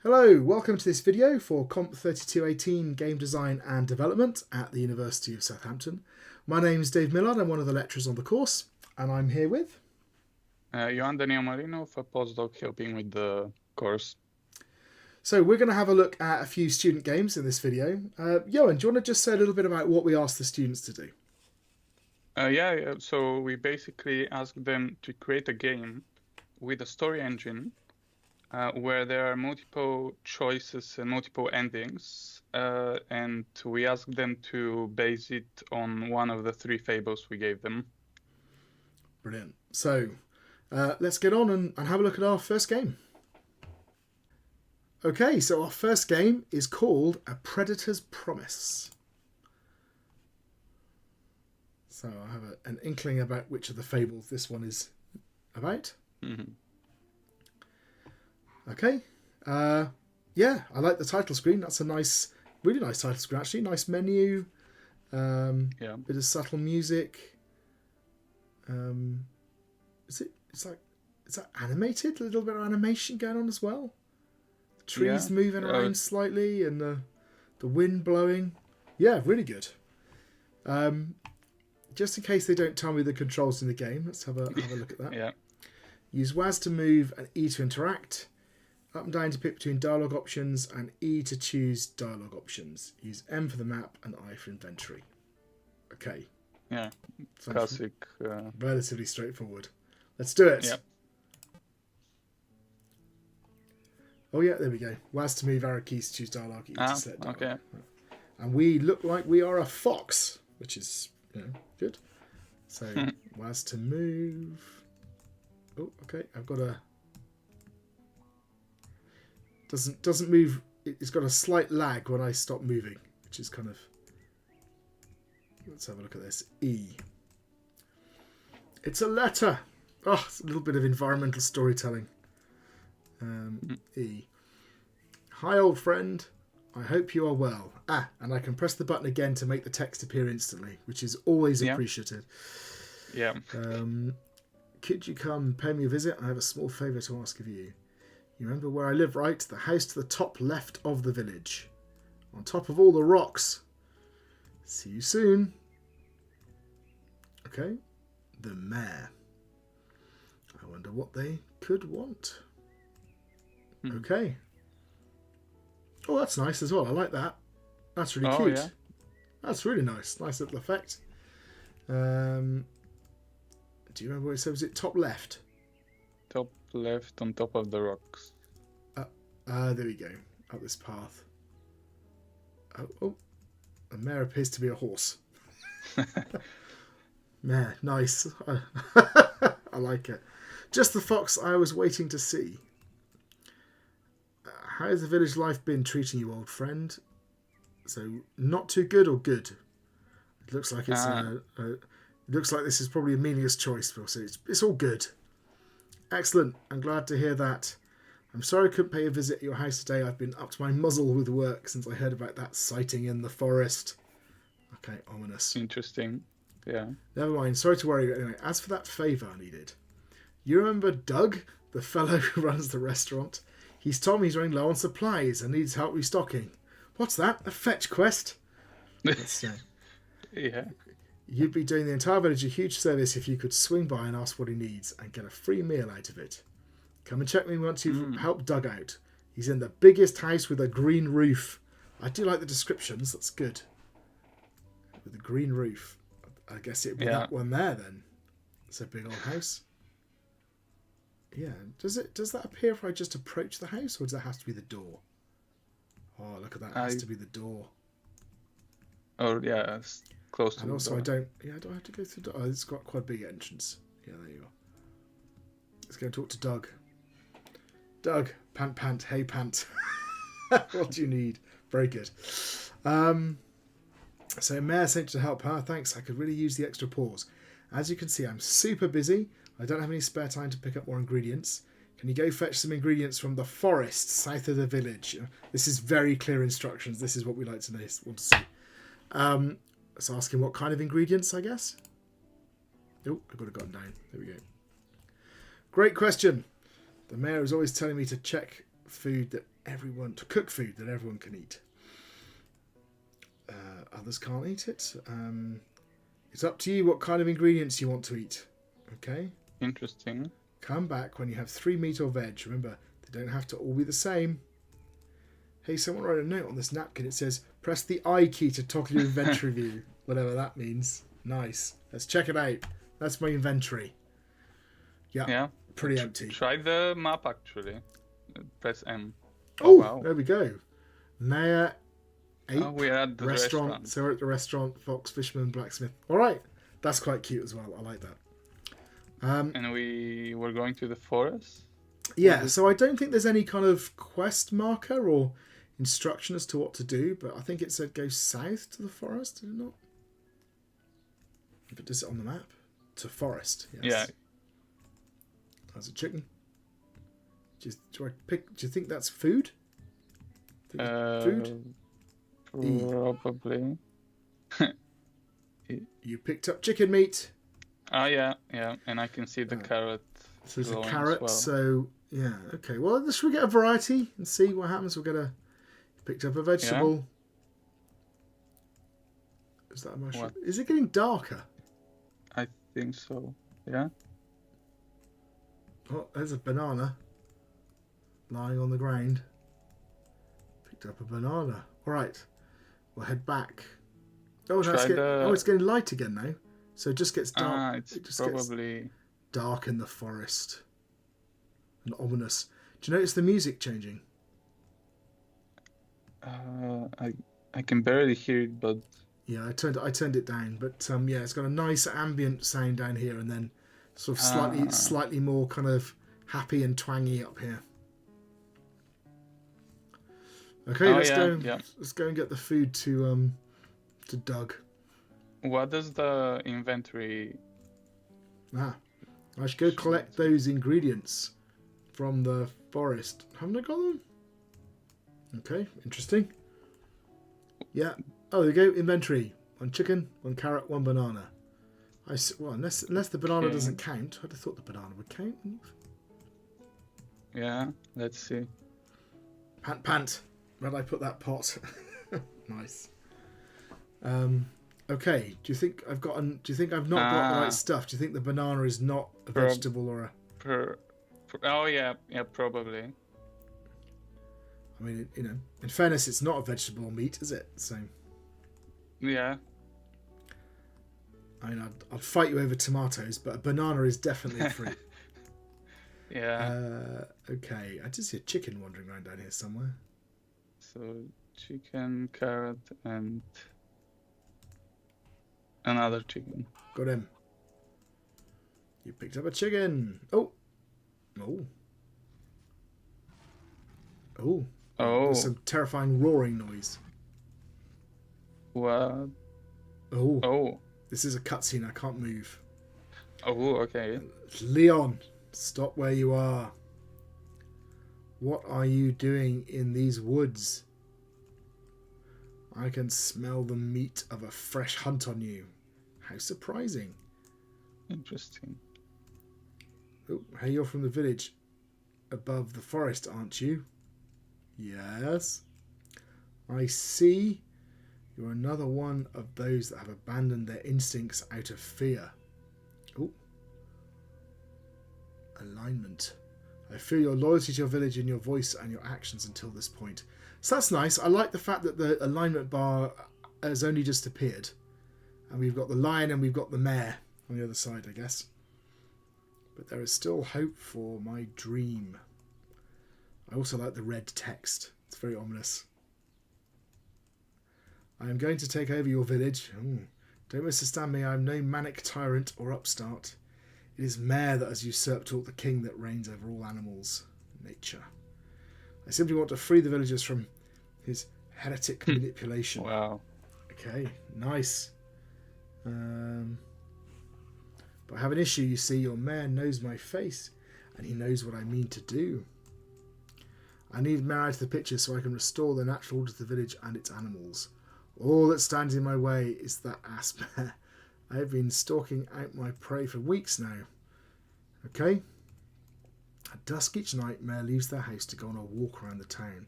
Hello, welcome to this video for COMP3218 Game Design and Development at the University of Southampton. My name is Dave Millard, I'm one of the lecturers on the course, and I'm here with... Johan Daniel Marino, a postdoc helping with the course. So we're going to have a look at a few student games in this video. Johan, do you want to just say a little bit about what we asked the students to do? So we basically asked them to create a game with a story engine where there are multiple choices and multiple endings, and we asked them to base it on one of the three fables we gave them. Brilliant. So let's get on and have a look at our first game. Okay, so our first game is called A Predator's Promise. So I have an inkling about which of the fables this one is about. Mm-hmm. Okay. Yeah, I like the title screen. That's a nice, really nice title screen actually. Nice menu. Bit of subtle music. Is that animated? A little bit of animation going on as well. The trees moving around slightly and the wind blowing. Yeah, really good. Just in case they don't tell me the controls in the game, let's have a look at that. Yeah. Use WAS to move and E to interact. Up and down to pick between dialogue options and E to choose dialogue options. Use M for the map and I for inventory. Okay. Yeah. Classic. Relatively straightforward. Let's do it. Yep. Oh yeah, there we go. WAS to move, arrow keys to choose dialogue, E to set dialogue. Okay. And we look like we are a fox, which is good. So WAS to move. Oh, okay. I've got a doesn't move. It's got a slight lag when I stop moving, which is kind of. Let's have a look at this. E. It's a letter. Oh, it's a little bit of environmental storytelling. E. Hi, old friend. I hope you are well. And I can press the button again to make the text appear instantly, which is always appreciated. Yeah. Could you come pay me a visit? I have a small favour to ask of you. You remember where I live, right? The house to the top left of the village. On top of all the rocks. See you soon. Okay. The mayor. I wonder what they could want. Okay. Oh, that's nice as well. I like that. That's really cute. Yeah. That's really nice. Nice little effect. Do you remember what it said? Was it top left? Top left on top of the rocks. There we go. Up this path. Oh. The mare appears to be a horse. Mare, nice. I like it. Just the fox I was waiting to see. How has the village life been treating you, old friend? So, not too good or good? It looks like it's it looks like this is probably Amelia's choice, Phil. So it's all good. Excellent. I'm glad to hear that. I'm sorry I couldn't pay a visit at your house today. I've been up to my muzzle with work since I heard about that sighting in the forest. Okay, ominous. Interesting. Yeah. Never mind. Sorry to worry. Anyway, as for that favour I needed, you remember Doug, the fellow who runs the restaurant? He's told me he's running low on supplies and needs help restocking. What's that? A fetch quest? Yeah. You'd be doing the entire village a huge service if you could swing by and ask what he needs and get a free meal out of it. Come and check me once you've helped Doug out. He's in the biggest house with a green roof. I do like the descriptions. That's good. With a green roof. I guess it'd be that one there then. It's a big old house. Yeah. Does that appear if I just approach the house, or does that have to be the door? Oh, look at that. It has to be the door. Oh, yeah. It's close to and the also, door. I don't have to go through the door. Oh, it's got quite a big entrance. Yeah, there you are. Let's go and talk to Doug. Doug, pant, hey pant. What do you need? Very good. So Mayor sent you to help her. Thanks, I could really use the extra pause. As you can see, I'm super busy. I don't have any spare time to pick up more ingredients. Can you go fetch some ingredients from the forest south of the village? This is very clear instructions. This is what we like to know, want to see. Let's ask him what kind of ingredients, I guess. Oh, I've got it gotten down. There we go. Great question. The mayor is always telling me to check food that everyone to cook food that everyone can eat. Others can't eat it. It's up to you what kind of ingredients you want to eat. Okay? Interesting. Come back when you have 3 meat or veg. Remember, they don't have to all be the same. Hey, someone wrote a note on this napkin. It says, press the I key to toggle your inventory view. Whatever that means. Nice. Let's check it out. That's my inventory. Yeah. Pretty empty. Try the map, actually. Press M. Oh, wow. There we go. Mayor 8. We're at the restaurant. So we're at the restaurant. Fox, Fisherman, Blacksmith. All right. That's quite cute as well. I like that. And we were going to the forest? Yeah, so I don't think there's any kind of quest marker or instruction as to what to do, but I think it said go south to the forest, did it not? If it does it on the map. To forest, yes. Yeah. That's a chicken. Do you think that's food? Food? Probably. You picked up chicken meat. Oh, yeah. And I can see the carrot. So there's a carrot, so yeah, okay. Well, should we get a variety and see what happens? We'll get picked up a vegetable. Yeah. Is that a mushroom? What? Is it getting darker? I think so, yeah. Oh, there's a banana lying on the ground. Picked up a banana. All right, we'll head back. Oh, it's getting light again now. So it just gets dark. It just probably gets dark in the forest and ominous. Do you notice the music changing? I can barely hear it, but yeah, I turned it down. But yeah, it's got a nice ambient sound down here, and then sort of slightly more kind of happy and twangy up here. Okay, let's go. Yeah. Let's go and get the food to Doug. What does the inventory? I should go collect those ingredients from the forest. Haven't I got them? Okay, interesting. Yeah. Oh, there you go. Inventory. 1 chicken, 1 carrot, 1 banana. Well, unless the banana doesn't count. I'd have thought the banana would count. Yeah, let's see. Pant. Where did I put that pot? Nice. Okay. Do you think I've not got the right stuff? Do you think the banana is not a vegetable or a? Oh yeah, probably. I mean, in fairness, it's not a vegetable or meat, is it? So. Yeah. I mean, I'd fight you over tomatoes, but a banana is definitely a fruit. Yeah. Okay. I just see a chicken wandering around down here somewhere. So, chicken, carrot, and another chicken. Got him. You picked up a chicken. Oh. There's some terrifying roaring noise. What? Oh. This is a cutscene. I can't move. Oh, okay. Leon, stop where you are. What are you doing in these woods? I can smell the meat of a fresh hunt on you. How surprising. Interesting. Oh, hey, you're from the village above the forest, aren't you? Yes. I see. You're another one of those that have abandoned their instincts out of fear. Oh. Alignment. I feel your loyalty to your village in your voice and your actions until this point. So that's nice. I like the fact that the alignment bar has only just appeared. And we've got the lion and we've got the mare on the other side, I guess. But there is still hope for my dream. I also like the red text. It's very ominous. I am going to take over your village. Don't misunderstand me. I am no manic tyrant or upstart. It is Mare that has usurped all the king that reigns over all animals. Nature. I simply want to free the villagers from his heretic manipulation. Wow. Okay, nice. But I have an issue, you see. Your Mare knows my face, and he knows what I mean to do. I need Mare out of the picture so I can restore the natural order to the village and its animals. All that stands in my way is that ass Mare. I have been stalking out my prey for weeks now. Okay? At dusk each night, Mare leaves their house to go on a walk around the town.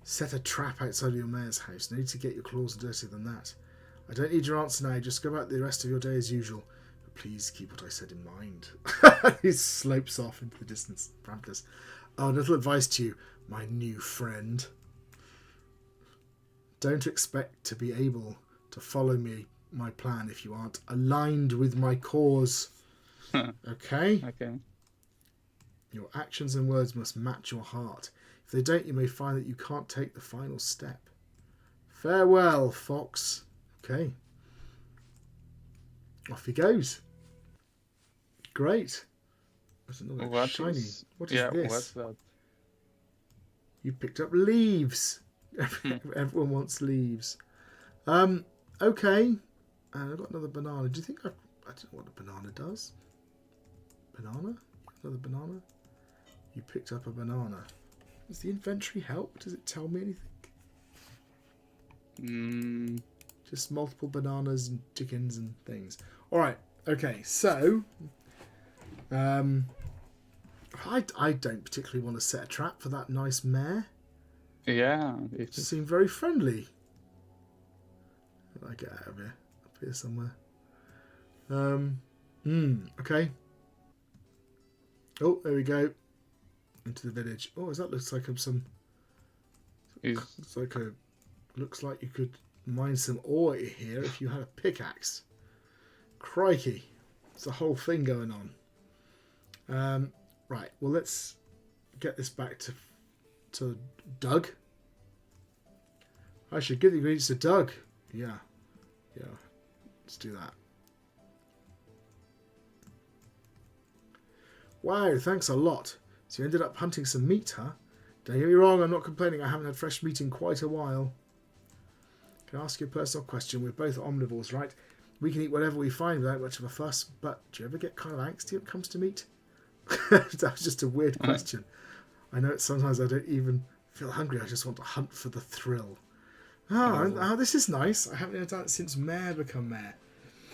Set a trap outside of your mare's house. No need to get your claws dirtier than that. I don't need your answer now. Just go about the rest of your day as usual. But please keep what I said in mind. He slopes off into the distance. Ramblers. Oh, a little advice to you, my new friend. Don't expect to be able to follow my plan if you aren't aligned with my cause. Okay? Okay. Your actions and words must match your heart. If they don't, you may find that you can't take the final step. Farewell, fox. Okay. Off he goes. Great. There's another What shiny. is... What is yeah, this? what's that? You picked up leaves. Everyone wants leaves. Okay. And I've got another banana. Do you think I don't know what a banana does? Banana? Another banana? You picked up a banana. Does the inventory help? Does it tell me anything? Just multiple bananas and chickens and things. Alright, okay, so I don't particularly want to set a trap for that nice mare. Yeah, It seemed very friendly. How do I get out of here? Up here somewhere. Okay. Oh, there we go. Into the village. Oh, that looks like some. Looks like you could mine some ore here if you had a pickaxe. Crikey, it's a whole thing going on. Right. Well, let's get this back to Doug. I should give the ingredients to Doug. Yeah. Let's do that. Wow, thanks a lot. So you ended up hunting some meat, huh? Don't get me wrong, I'm not complaining. I haven't had fresh meat in quite a while. Can I ask you a personal question? We're both omnivores, right? We can eat whatever we find without much of a fuss, but do you ever get kind of angsty when it comes to meat? That was just a weird question. I know sometimes I don't even feel hungry. I just want to hunt for the thrill. Oh, this is nice. I haven't done it since Mare become Mare.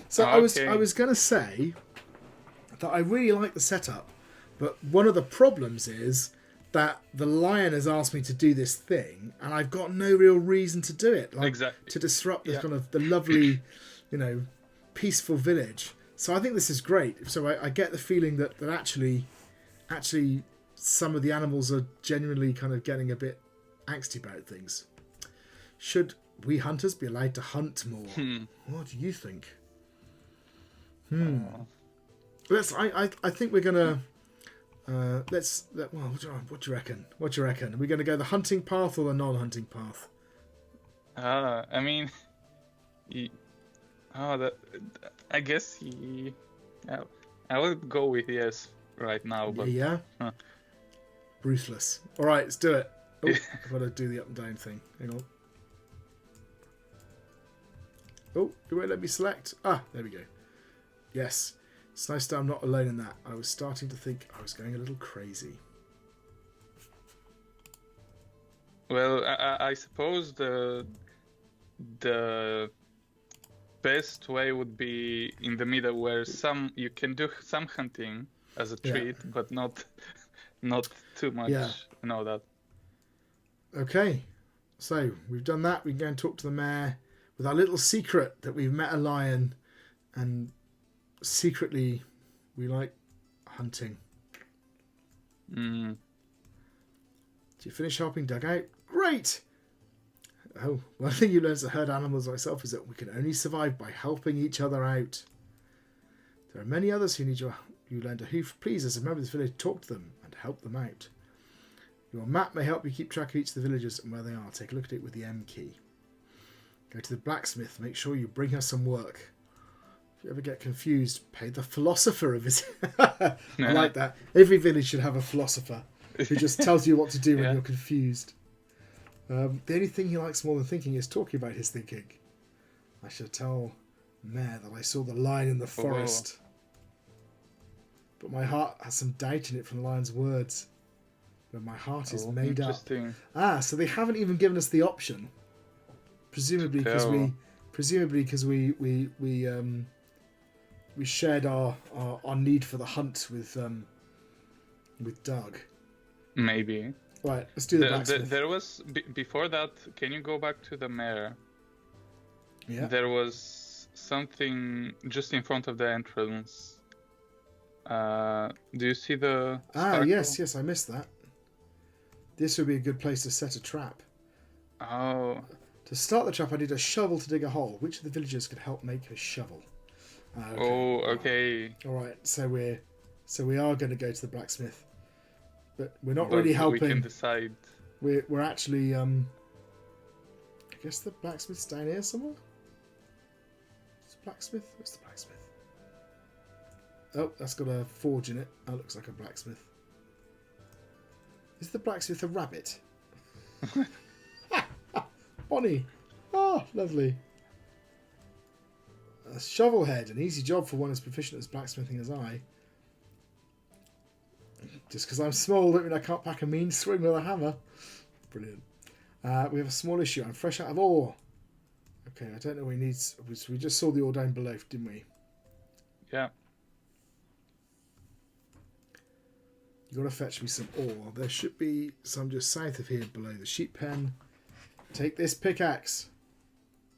So okay. I was going to say that I really like the setup, but one of the problems is that the lion has asked me to do this thing, and I've got no real reason to do it. Exactly. To disrupt the kind of the lovely, peaceful village. So I think this is great. So I get the feeling that actually some of the animals are genuinely kind of getting a bit angsty about things. Should we hunters be allowed to hunt more? What do you think? I think we're gonna what do you reckon? What do you reckon? Are we gonna go the hunting path or the non-hunting path? I mean, I guess I would go with yes right now, but yeah. Ruthless. All right, let's do it. Oh, I've got to do the up and down thing. Hang on. Oh, it won't let me select. Ah, there we go. Yes. It's nice that I'm not alone in that. I was starting to think I was going a little crazy. Well, I suppose the best way would be in the middle, where you can do some hunting as a treat, but not too much. Yeah. That. Okay. So we've done that. We can go and talk to the mayor with our little secret that we've met a lion, and secretly we like hunting. Did you finish helping Doug out? Great! Oh, one thing you learn as a herd animals myself is that we can only survive by helping each other out. There are many others who need you learn to hoof. Please, as a member of this village, talk to them and help them out. Your map may help you keep track of each of the villagers and where they are. Take a look at it with the M key. Go to the blacksmith. Make sure you bring her some work. If you ever get confused, pay the philosopher a visit. I like that. Every village should have a philosopher who just tells you what to do when you're confused. The only thing he likes more than thinking is talking about his thinking. I shall tell Mare that I saw the lion in the forest. But my heart has some doubt in it from the lion's words. But my heart is made up. So they haven't even given us the option. Presumably because we shared our need for the hunt with Doug. Maybe. Right, let's do the blacksmith. There was before that. Can you go back to the mayor? Yeah. There was something just in front of the entrance. Do you see the sparkle? Yes, I missed that. This would be a good place to set a trap. Oh. To start the trap, I need a shovel to dig a hole. Which of the villagers could help make a shovel? Okay. Oh, okay. All right, so we are going to go to the blacksmith, but we're not really helping. We can decide. We're actually I guess the blacksmith's down here somewhere. Is the blacksmith? Where's the blacksmith? Oh, that's got a forge in it. That looks like a blacksmith. Is the blacksmith a rabbit? Bonnie. Oh, lovely. A shovel head, an easy job for one as proficient as blacksmithing as I. Just because I'm small, don't mean I can't pack a mean swing with a hammer. Brilliant. We have a small issue. I'm fresh out of ore. Okay, I don't know what we need. We just saw the ore down below, didn't we? Yeah. You got to fetch me some ore. There should be some just south of here below the sheep pen. Take this pickaxe.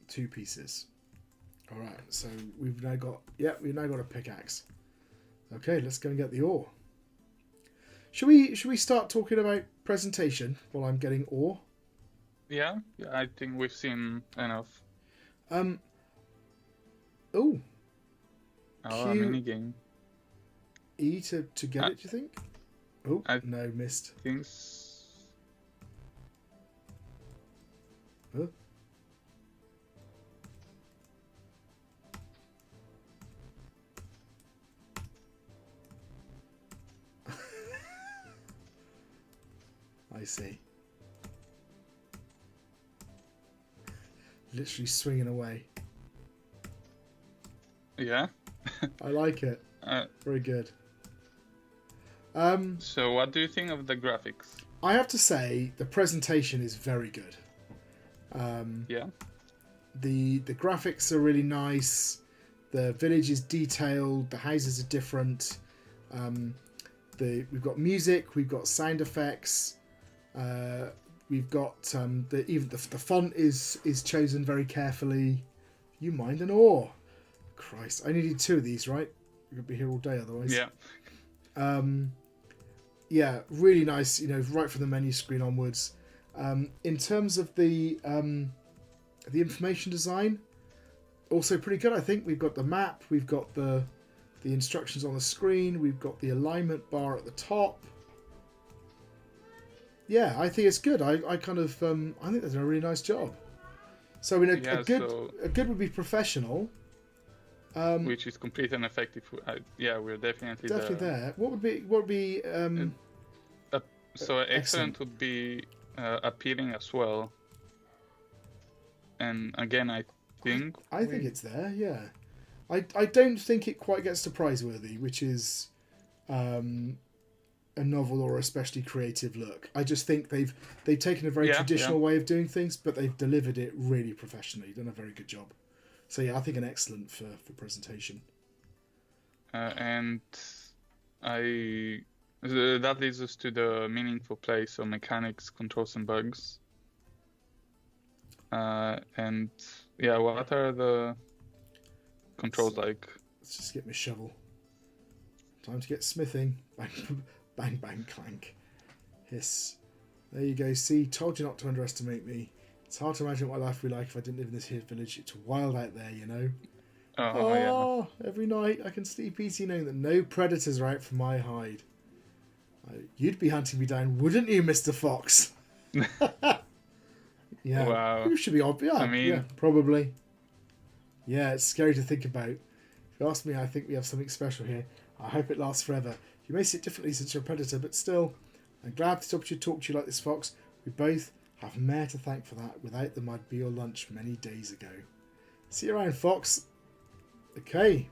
2 pieces. All right, so we've now got a pickaxe. Okay, let's go and get the ore. Should we start talking about presentation while I'm getting ore? Yeah, I think we've seen enough. Oh, a mini game. E to get it, do you think? Oh, no, missed. Things. Huh? I see. Literally swinging away. Yeah. I like it. Very good. So what do you think of the graphics? I have to say the presentation is very good. Yeah. The graphics are really nice. The village is detailed. The houses are different. We've got music. We've got sound effects. We've got the font is chosen very carefully. You mind an ore? Christ, I needed 2 of these, right? We could be here all day otherwise. Yeah. Yeah, really nice. Right from the menu screen onwards. In terms of the information design, also pretty good. I think we've got the map. We've got the instructions on the screen. We've got the alignment bar at the top. Yeah, I think it's good. I kind of I think they've done a really nice job. So a good would be professional. Which is complete and effective. We're definitely there. What would be so excellent would be appealing as well. And again, I think it's there. Yeah, I don't think it quite gets to prizeworthy, which is a novel or especially creative look. I just think they've taken a very traditional way of doing things, but they've delivered it really professionally. Done a very good job. So yeah, I think an excellent for presentation. And that leads us to the meaningful play, so mechanics, controls, and bugs. And yeah, what are the controls like? Let's just get my shovel. Time to get smithing. Bang, bang, bang, clank. Hiss. There you go. See, told you not to underestimate me. It's hard to imagine what my life would be like if I didn't live in this here village. It's wild out there, Yeah. Every night I can sleep easy knowing that no predators are out for my hide. You'd be hunting me down, wouldn't you, Mr. Fox? Yeah. Wow. You should be obvious. Yeah, probably. Yeah, it's scary to think about. If you ask me, I think we have something special here. I hope it lasts forever. You may see it differently since you're a predator, but still, I'm glad to talk to you like this, Fox. We both have Mare to thank for that. Without them, I'd be your lunch many days ago. See you around, Fox. Okay.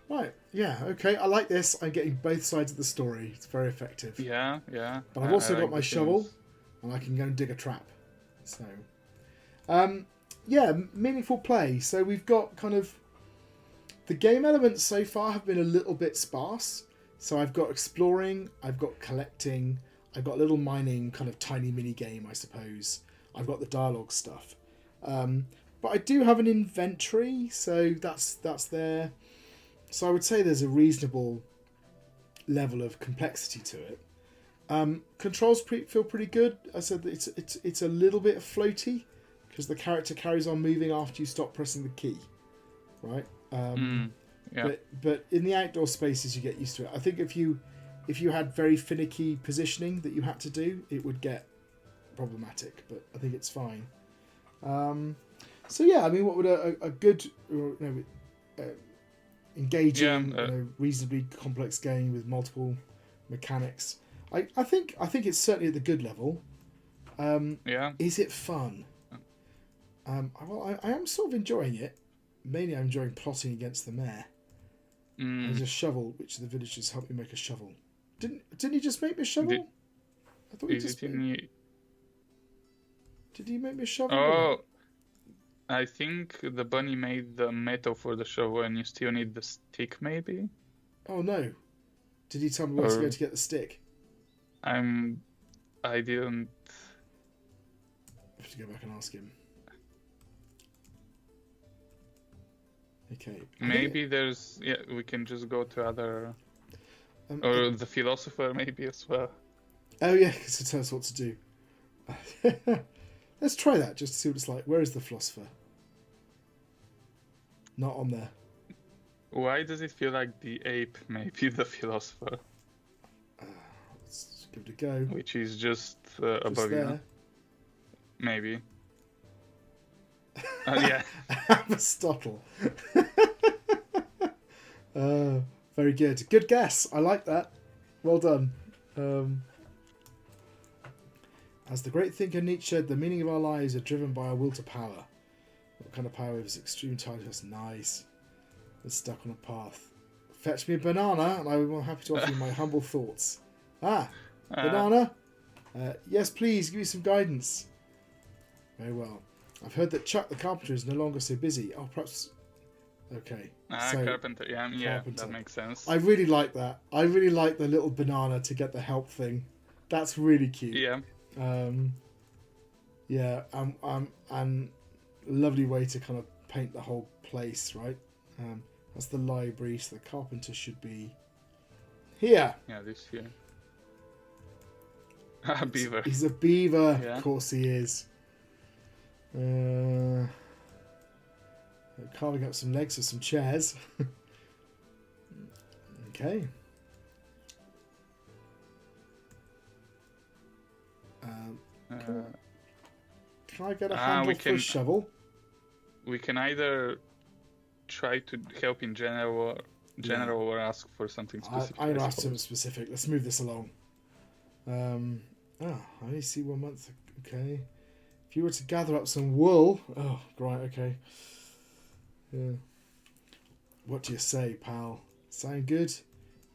Right. Yeah, okay. I like this. I'm getting both sides of the story. It's very effective. Yeah. But I've also got my shovel, and I can go and dig a trap. So, meaningful play. So we've got kind of... The game elements so far have been a little bit sparse. So I've got exploring, I've got collecting, I've got a little mining kind of tiny mini game, I suppose. I've got the dialogue stuff. But I do have an inventory, so that's there. So I would say there's a reasonable level of complexity to it. Controls feel pretty good. I said that it's a little bit floaty because the character carries on moving after you stop pressing the key, right? Yeah. But in the outdoor spaces you get used to it. I think if you had very finicky positioning that you had to do, it would get problematic. But I think it's fine. So yeah, I mean, what would a good, engaging, reasonably complex game with multiple mechanics? I think it's certainly at the good level. Is it fun? Well, I am sort of enjoying it. Mainly, I'm enjoying plotting against the mayor. There's a shovel, which the villagers helped me make a shovel. Didn't he just make me a shovel? I thought he just made... Did he make me a shovel? Oh, I think the bunny made the metal for the shovel, and you still need the stick, maybe. Oh no! Did he tell me where to go to get the stick? I didn't. I have to go back and ask him. Okay. Maybe there's... Yeah, we can just go to other... or the philosopher, maybe, as well. Oh, yeah, because it tells us what to do. Let's try that, just to see what it's like. Where is the philosopher? Not on there. Why does it feel like the ape may be the philosopher? Let's give it a go. Which is just above there. you. Maybe. Yeah. Aristotle. Very good. Good guess. I like that. Well done. As the great thinker Nietzsche said, the meaning of our lives are driven by our will to power. What kind of power is extreme tightness? Nice. We're stuck on a path. Fetch me a banana, and I will be happy to offer you my humble thoughts. Banana? Yes, please, give me some guidance. Very well. I've heard that Chuck the carpenter is no longer so busy. Oh, perhaps... Okay. So, carpenter. Yeah, that makes sense. I really like that. I really like the little banana to get the help thing. That's really cute. Yeah. And lovely way to kind of paint the whole place, right? That's the library, so the carpenter should be here. Yeah, this here. A beaver. He's a beaver. Yeah. Of course he is. Carving up some legs for some chairs. Okay. Can I get a handle for a shovel? We can either try to help in general or ask for something specific. I'm going to ask something specific. Let's move this along. I only see 1 month. Okay. If you were to gather up some wool... Oh, right, okay. Yeah. What do you say, pal? Sound good?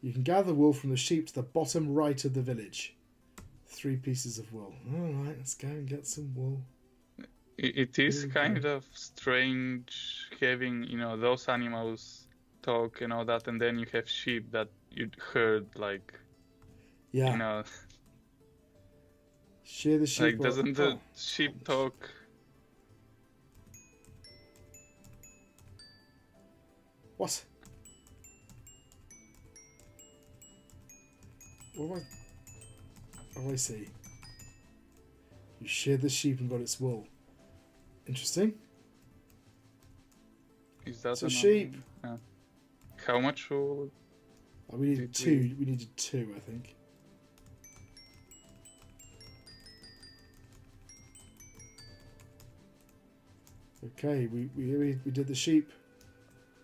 You can gather wool from the sheep to the bottom right of the village. 3 pieces of wool. All right, let's go and get some wool. It is kind of strange having, those animals talk and all that, and then you have sheep that you'd heard, Shear the sheep. Doesn't the sheep talk? What? What do I see? You sheared the sheep and got its wool. Interesting. Is that a sheep? Yeah. How much wool? We needed 2. We needed 2, I think. Okay, we did the sheep.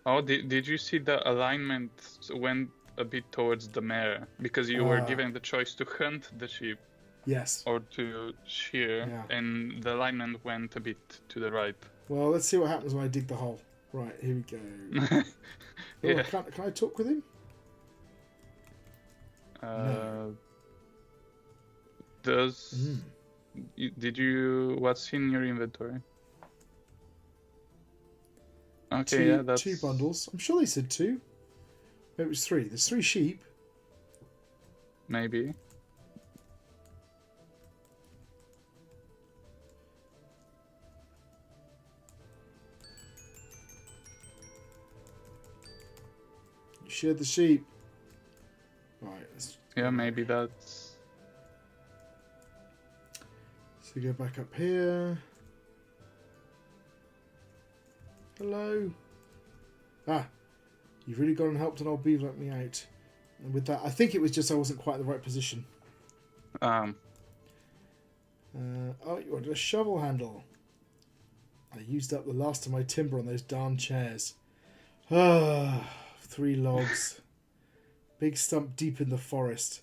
Oh, did you see the alignment went a bit towards the mare? Because you were given the choice to hunt the sheep. Yes. Or to shear, and the alignment went a bit to the right. Well, let's see what happens when I dig the hole. Right, here we go. Yeah. Can I talk with him? No. Did you... What's in your inventory? Okay, that's... 2 bundles. I'm sure they said 2. Maybe it was 3. There's 3 sheep. Maybe. sheared the sheep. Right. Yeah, maybe that's... So we go back up here. Hello. Ah. You've really gone and helped an old beaver let me out. And with that, I think it was just I wasn't quite in the right position. Oh, you wanted a shovel handle. I used up the last of my timber on those darn chairs. Ah, 3 logs. Big stump deep in the forest.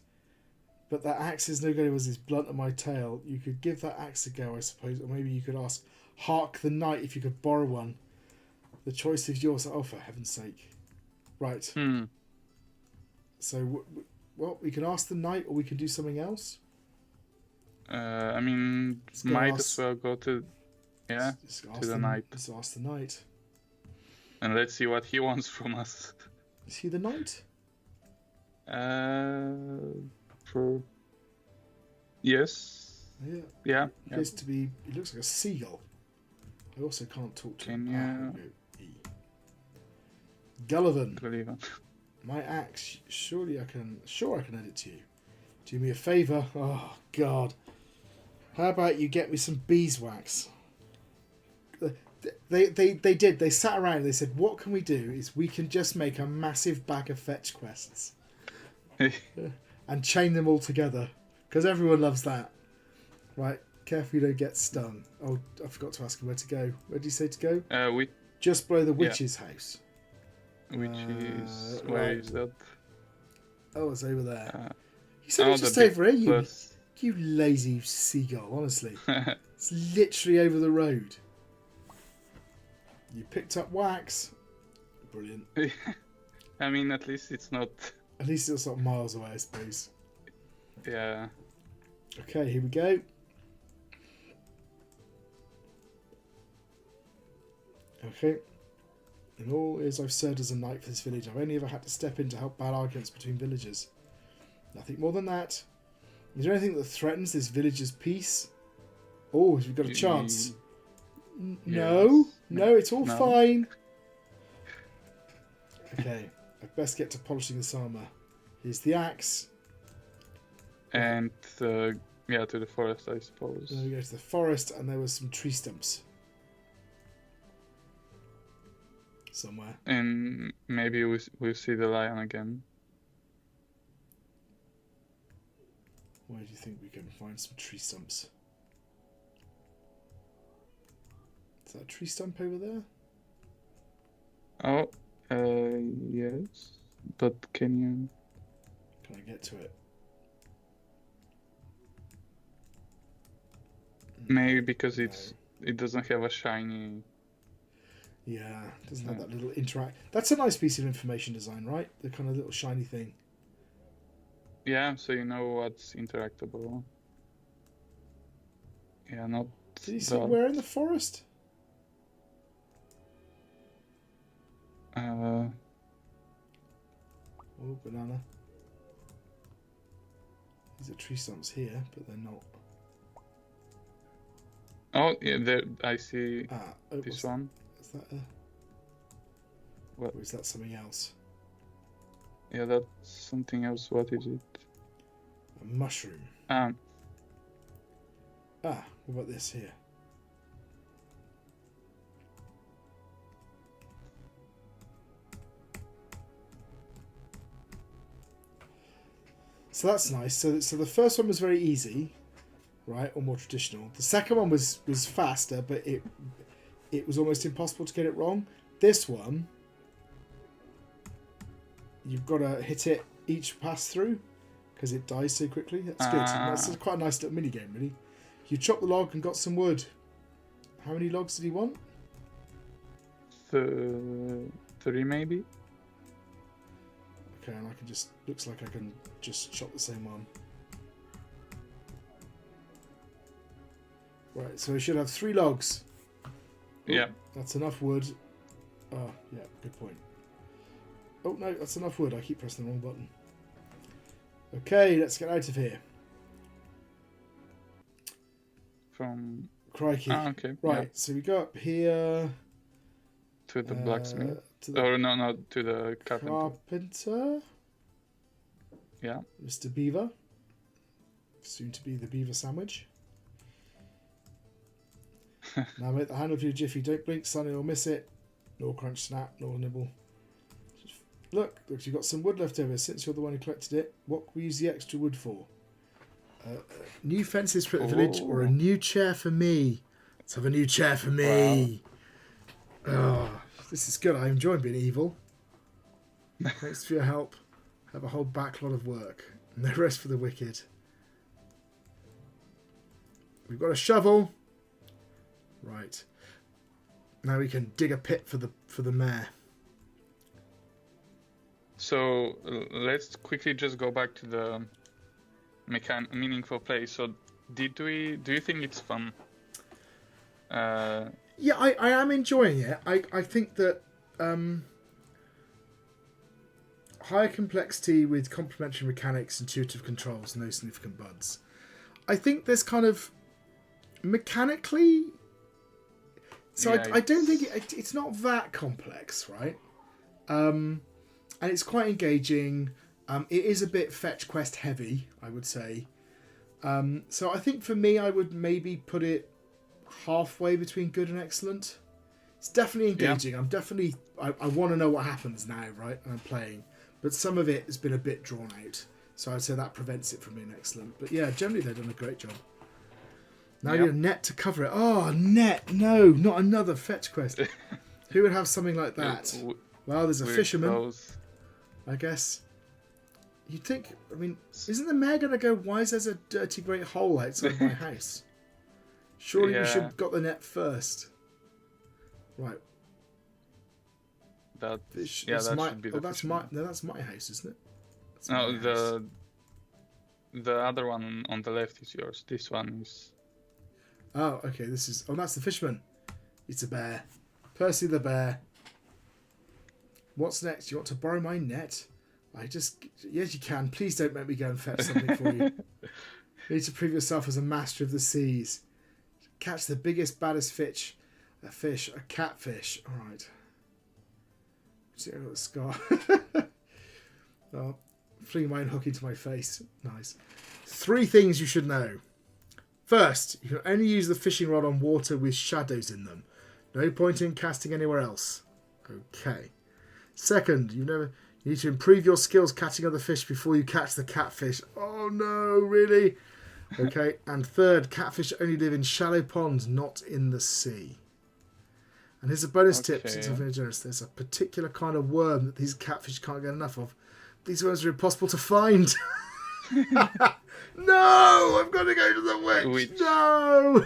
But that axe is no good as it's blunt at my tail. You could give that axe a go, I suppose, or maybe you could ask Hark the Knight if you could borrow one. The choice is yours. Oh, for heaven's sake. Right. So, well, we can ask the knight, or we can do something else. I mean, might as well go to, to the knight. Let's ask the knight. And let's see what he wants from us. Is he the knight? Yes. Yeah. Appears to be. It looks like a seagull. I also can't talk to him. Can you? Gullivan. My axe. Surely I can. Sure, I can add it to you. Do me a favour. Oh God. How about you get me some beeswax? They did. They sat around and they said, what can we do is we can just make a massive bag of fetch quests. And chain them all together. Because everyone loves that. Right. Careful you don't get stung. Oh, I forgot to ask him where to go. Where did you say to go? Just below the witch's house. Which is... Where is that? Oh, it's over there. You said it's just over here, you lazy seagull, honestly. It's literally over the road. You picked up wax. Brilliant. I mean, at least it's not... At least it's not miles away, I suppose. Yeah. Okay, here we go. Okay. In all years I've served as a knight for this village, I've only ever had to step in to help bad arguments between villagers. Nothing more than that. Is there anything that threatens this village's peace? Oh, we've got a chance. No, it's all fine. Okay, I'd best get to polishing this armour. Here's the axe. And to the forest, I suppose. Then we go to the forest, and there was some tree stumps. Somewhere. And maybe we'll see the lion again. Where do you think we can find some tree stumps? Is that a tree stump over there? Oh, yes. But can I get to it? Maybe because it doesn't have a shiny... Yeah, it doesn't have that little interact. That's a nice piece of information design, right? The kind of little shiny thing. Yeah, so you know what's interactable. Yeah, not... Did you see where in the forest? Oh, banana. These are tree stumps here, but they're not. Oh, yeah, there, I see this one. Is that a... What? Or is that something else? Yeah, that's something else. What is it? A mushroom. What about this here? So that's nice. So the first one was very easy, right, or more traditional. The second one was faster, but it was almost impossible to get it wrong. This one, you've got to hit it each pass through because it dies so quickly. That's good. That's quite a nice little mini game, really. You chopped the log and got some wood. How many logs did he want? 3 maybe. Okay, and I can just... Looks like I can just chop the same one. Right, so we should have 3 logs. Oh, yeah. That's enough wood. Oh, yeah, good point. Oh, no, that's enough wood. I keep pressing the wrong button. Okay, let's get out of here. From... Crikey. okay. Right, yeah. so we go up here... To the blacksmith. to the carpenter. Carpenter. Yeah. Mr. Beaver. Soon to be the Beaver Sandwich. Now make the handle for your jiffy. Don't blink, Sonny, or miss it. Nor crunch, snap, nor nibble. Look, you've got some wood left over. Since you're the one who collected it, what can we use the extra wood for? New fences for the village, or a new chair for me. Let's have a new chair for me. Wow. Oh, this is good. I enjoy being evil. Thanks for your help. Have a whole backlog of work. No rest for the wicked. We've got a shovel. Right. Now we can dig a pit for the mare. So let's quickly just go back to the meaningful play. So do you think it's fun? Yeah, I am enjoying it. I think that higher complexity with complementary mechanics, intuitive controls, no significant buds. I think there's kind of mechanically. So yeah, I don't think it's not that complex, right? And it's quite engaging. It is a bit fetch quest heavy, I would say. So I think for me, I would maybe put it halfway between good and excellent. It's definitely engaging. Yeah. I want to know what happens now, right? And I'm playing. But some of it has been a bit drawn out. So I'd say that prevents it from being excellent. But yeah, generally they've done a great job. Now you need a net to cover it. Oh, net. No, not another fetch quest. Who would have something like that? Well, there's a fisherman, clothes. I guess. You'd think, I mean, isn't the mayor going to go, why is there a dirty great hole outside my house? Surely we should have got the net first. Right. That should be the that's my house, isn't it? The other one on the left is yours. This one is... Oh, okay, that's the fisherman. It's a bear. Percy the bear. What's next? You want to borrow my net? Yes, you can. Please don't make me go and fetch something for you. You need to prove yourself as a master of the seas. Catch the biggest, baddest fish. A catfish. All right. See, I got a scar. Oh, fling my own hook into my face. Nice. 3 things you should know. First, you can only use the fishing rod on water with shadows in them. No point in casting anywhere else. Okay. Second, you need to improve your skills catching other fish before you catch the catfish. Oh no, really? Okay. And third, catfish only live in shallow ponds, not in the sea. And here's a bonus tip, since I'm feeling generous. There's a particular kind of worm that these catfish can't get enough of. These worms are impossible to find. No! I've got to go to the witch. No!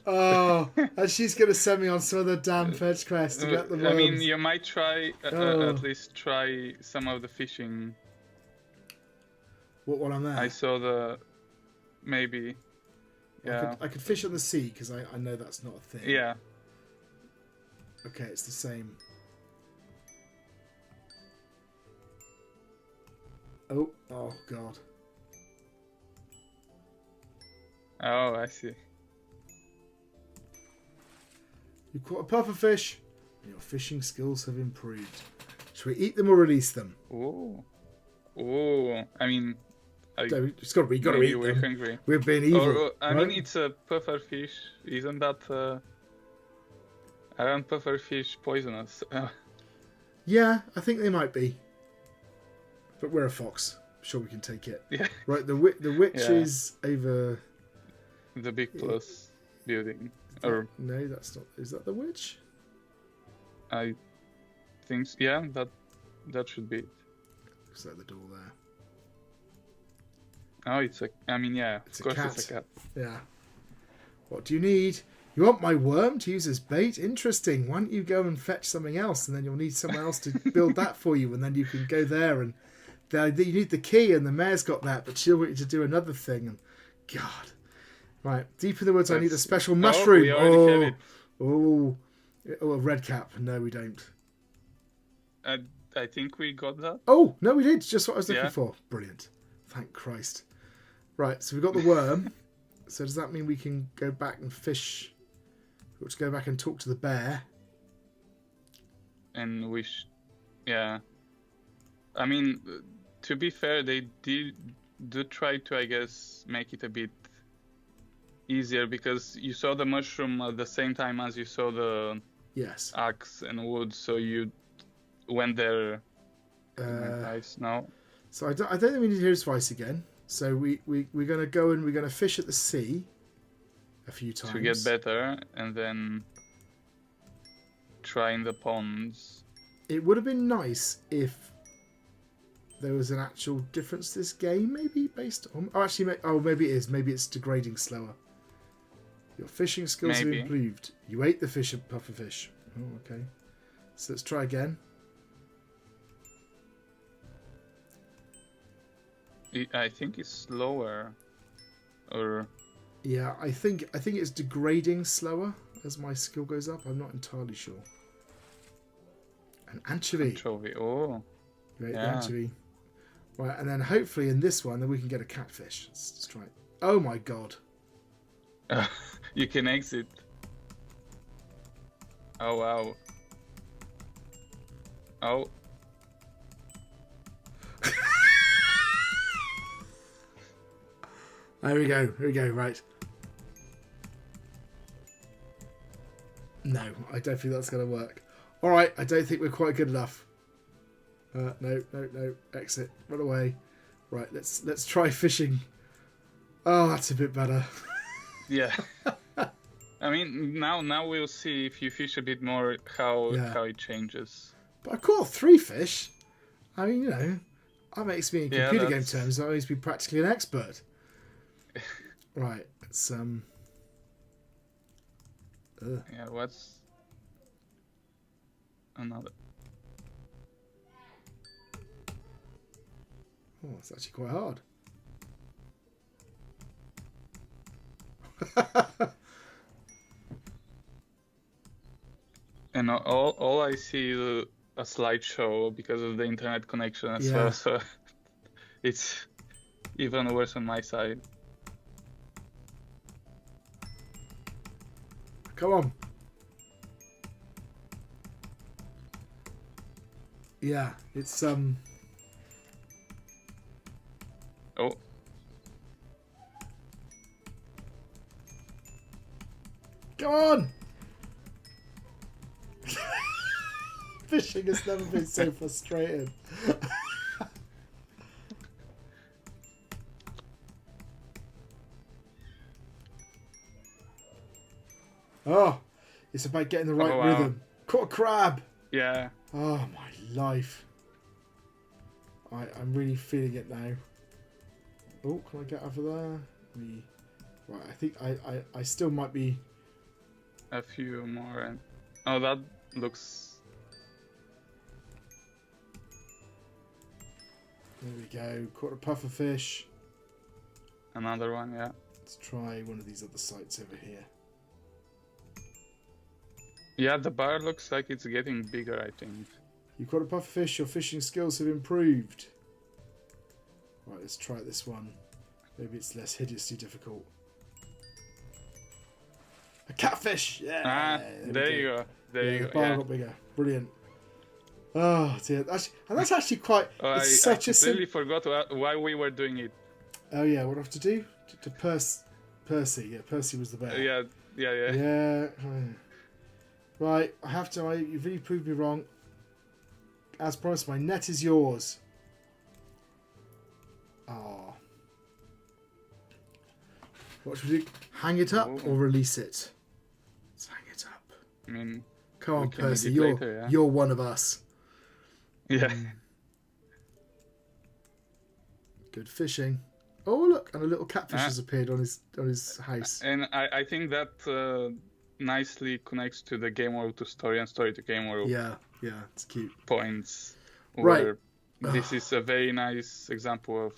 Oh, and she's going to send me on some other damn fetch quest to get the worms. I mean, you might try, at least try some of the fishing. What one on there? I saw maybe... Yeah. I could fish on the sea, because I know that's not a thing. Yeah. Okay, it's the same. Oh God. Oh, I see. You caught a pufferfish, and your fishing skills have improved. Shall we eat them or release them? Oh. I mean, it's got to be. You got to eat them. Hungry. We've been evil. I mean, it's a pufferfish. Isn't that? Aren't pufferfish poisonous? Yeah, I think they might be. But we're a fox. I'm sure we can take it. Yeah. Right. The witch is over. The big plus building. No, that's not. Is that the witch? I think so. Yeah, that should be it. Looks like the door there. Oh, it's a. I mean, yeah. It's of course, a cat. it's a cat. Yeah. What do you need? You want my worm to use as bait? Interesting. Why don't you go and fetch something else, and then you'll need someone else to build that for you, and then you can go there and. You need the key, and the mayor's got that, but she'll want you to do another thing. And God, right, deep in the woods, I need a special mushroom. We already have it. Oh, a red cap. No, we don't. I think we got that. Oh no, we did. Just what I was looking for. Brilliant. Thank Christ. Right, so we've got the worm. So does that mean we can go back and fish? We'll just go back and talk to the bear. and yeah. I mean, to be fair, they do try to, I guess, make it a bit easier, because you saw the mushroom at the same time as you saw the axe and wood, so you went there twice now. So I don't think we need to hear his voice again. So we're going to go and we're going to fish at the sea a few times. To get better, and then try in the ponds. It would have been nice if there was an actual difference to this game, maybe, based on... Oh, actually, maybe it is. Maybe it's degrading slower. Your fishing skills have improved. You ate the fish and puffer fish. Oh, okay. So let's try again. I think it's slower, or yeah, I think it's degrading slower as my skill goes up. I'm not entirely sure. An anchovy. Anchovy. Oh, right, the anchovy. Right, and then hopefully in this one, then we can get a catfish. Let's try it. Oh my god! You can exit. Oh wow! Oh. There we go. Here we go. Right. No, I don't think that's going to work. All right. I don't think we're quite good enough. No. Exit. Run away. Right. Let's try fishing. Oh, that's a bit better. Yeah. I mean, now we'll see if you fish a bit more how it changes. But I caught 3 fish. I mean, that makes me in computer game terms. That makes me practically an expert. Right, it's yeah, what's another? Oh, it's actually quite hard. And all I see is a slideshow because of the internet connection as well, so it's even worse on my side. Come on. Yeah, it's Oh. Come on. Fishing has never been so frustrating. Oh, it's about getting the right rhythm. Caught a crab. Yeah. Oh my life. I'm really feeling it now. Oh, can I get over there? Right, I think I still might be. A few more. And... Oh, that looks. There we go. Caught a puffer fish. Another one, yeah. Let's try one of these other sites over here. Yeah, the bar looks like it's getting bigger, I think. You caught a puffer fish, your fishing skills have improved. Right, let's try this one. Maybe it's less hideously difficult. A catfish! Yeah! There you go. There you go. The bar got bigger. Brilliant. Oh dear. That's actually quite... I completely forgot why we were doing it. Oh yeah, what do I have to do? To Percy. Yeah, Percy was the bear. Yeah. Yeah. Right, you've really proved me wrong. As promised, my net is yours. Oh. What should we do? Hang it up or release it? Let's hang it up. I mean, come on, Percy, you're one of us. Yeah. Good fishing. Oh look, and a little catfish has appeared on his house. And I think that nicely connects to the game world to story and story to game world. Yeah, it's cute. Points. Right. This is a very nice example of.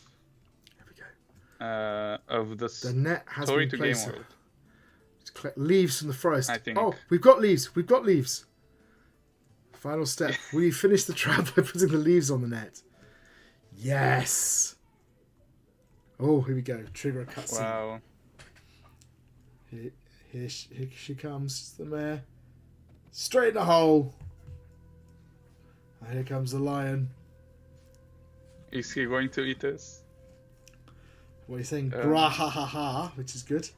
Of the net has story been to placed. game world. Let's collect leaves from the forest. I think. Oh, we've got leaves. Final step. We finish the trap by putting the leaves on the net. Yes. Oh, here we go. Trigger a cutscene. Wow. Here she comes. The mare. Straight in the hole. Here comes the lion. Is he going to eat us? What are you saying? Bra-ha-ha-ha, which is good.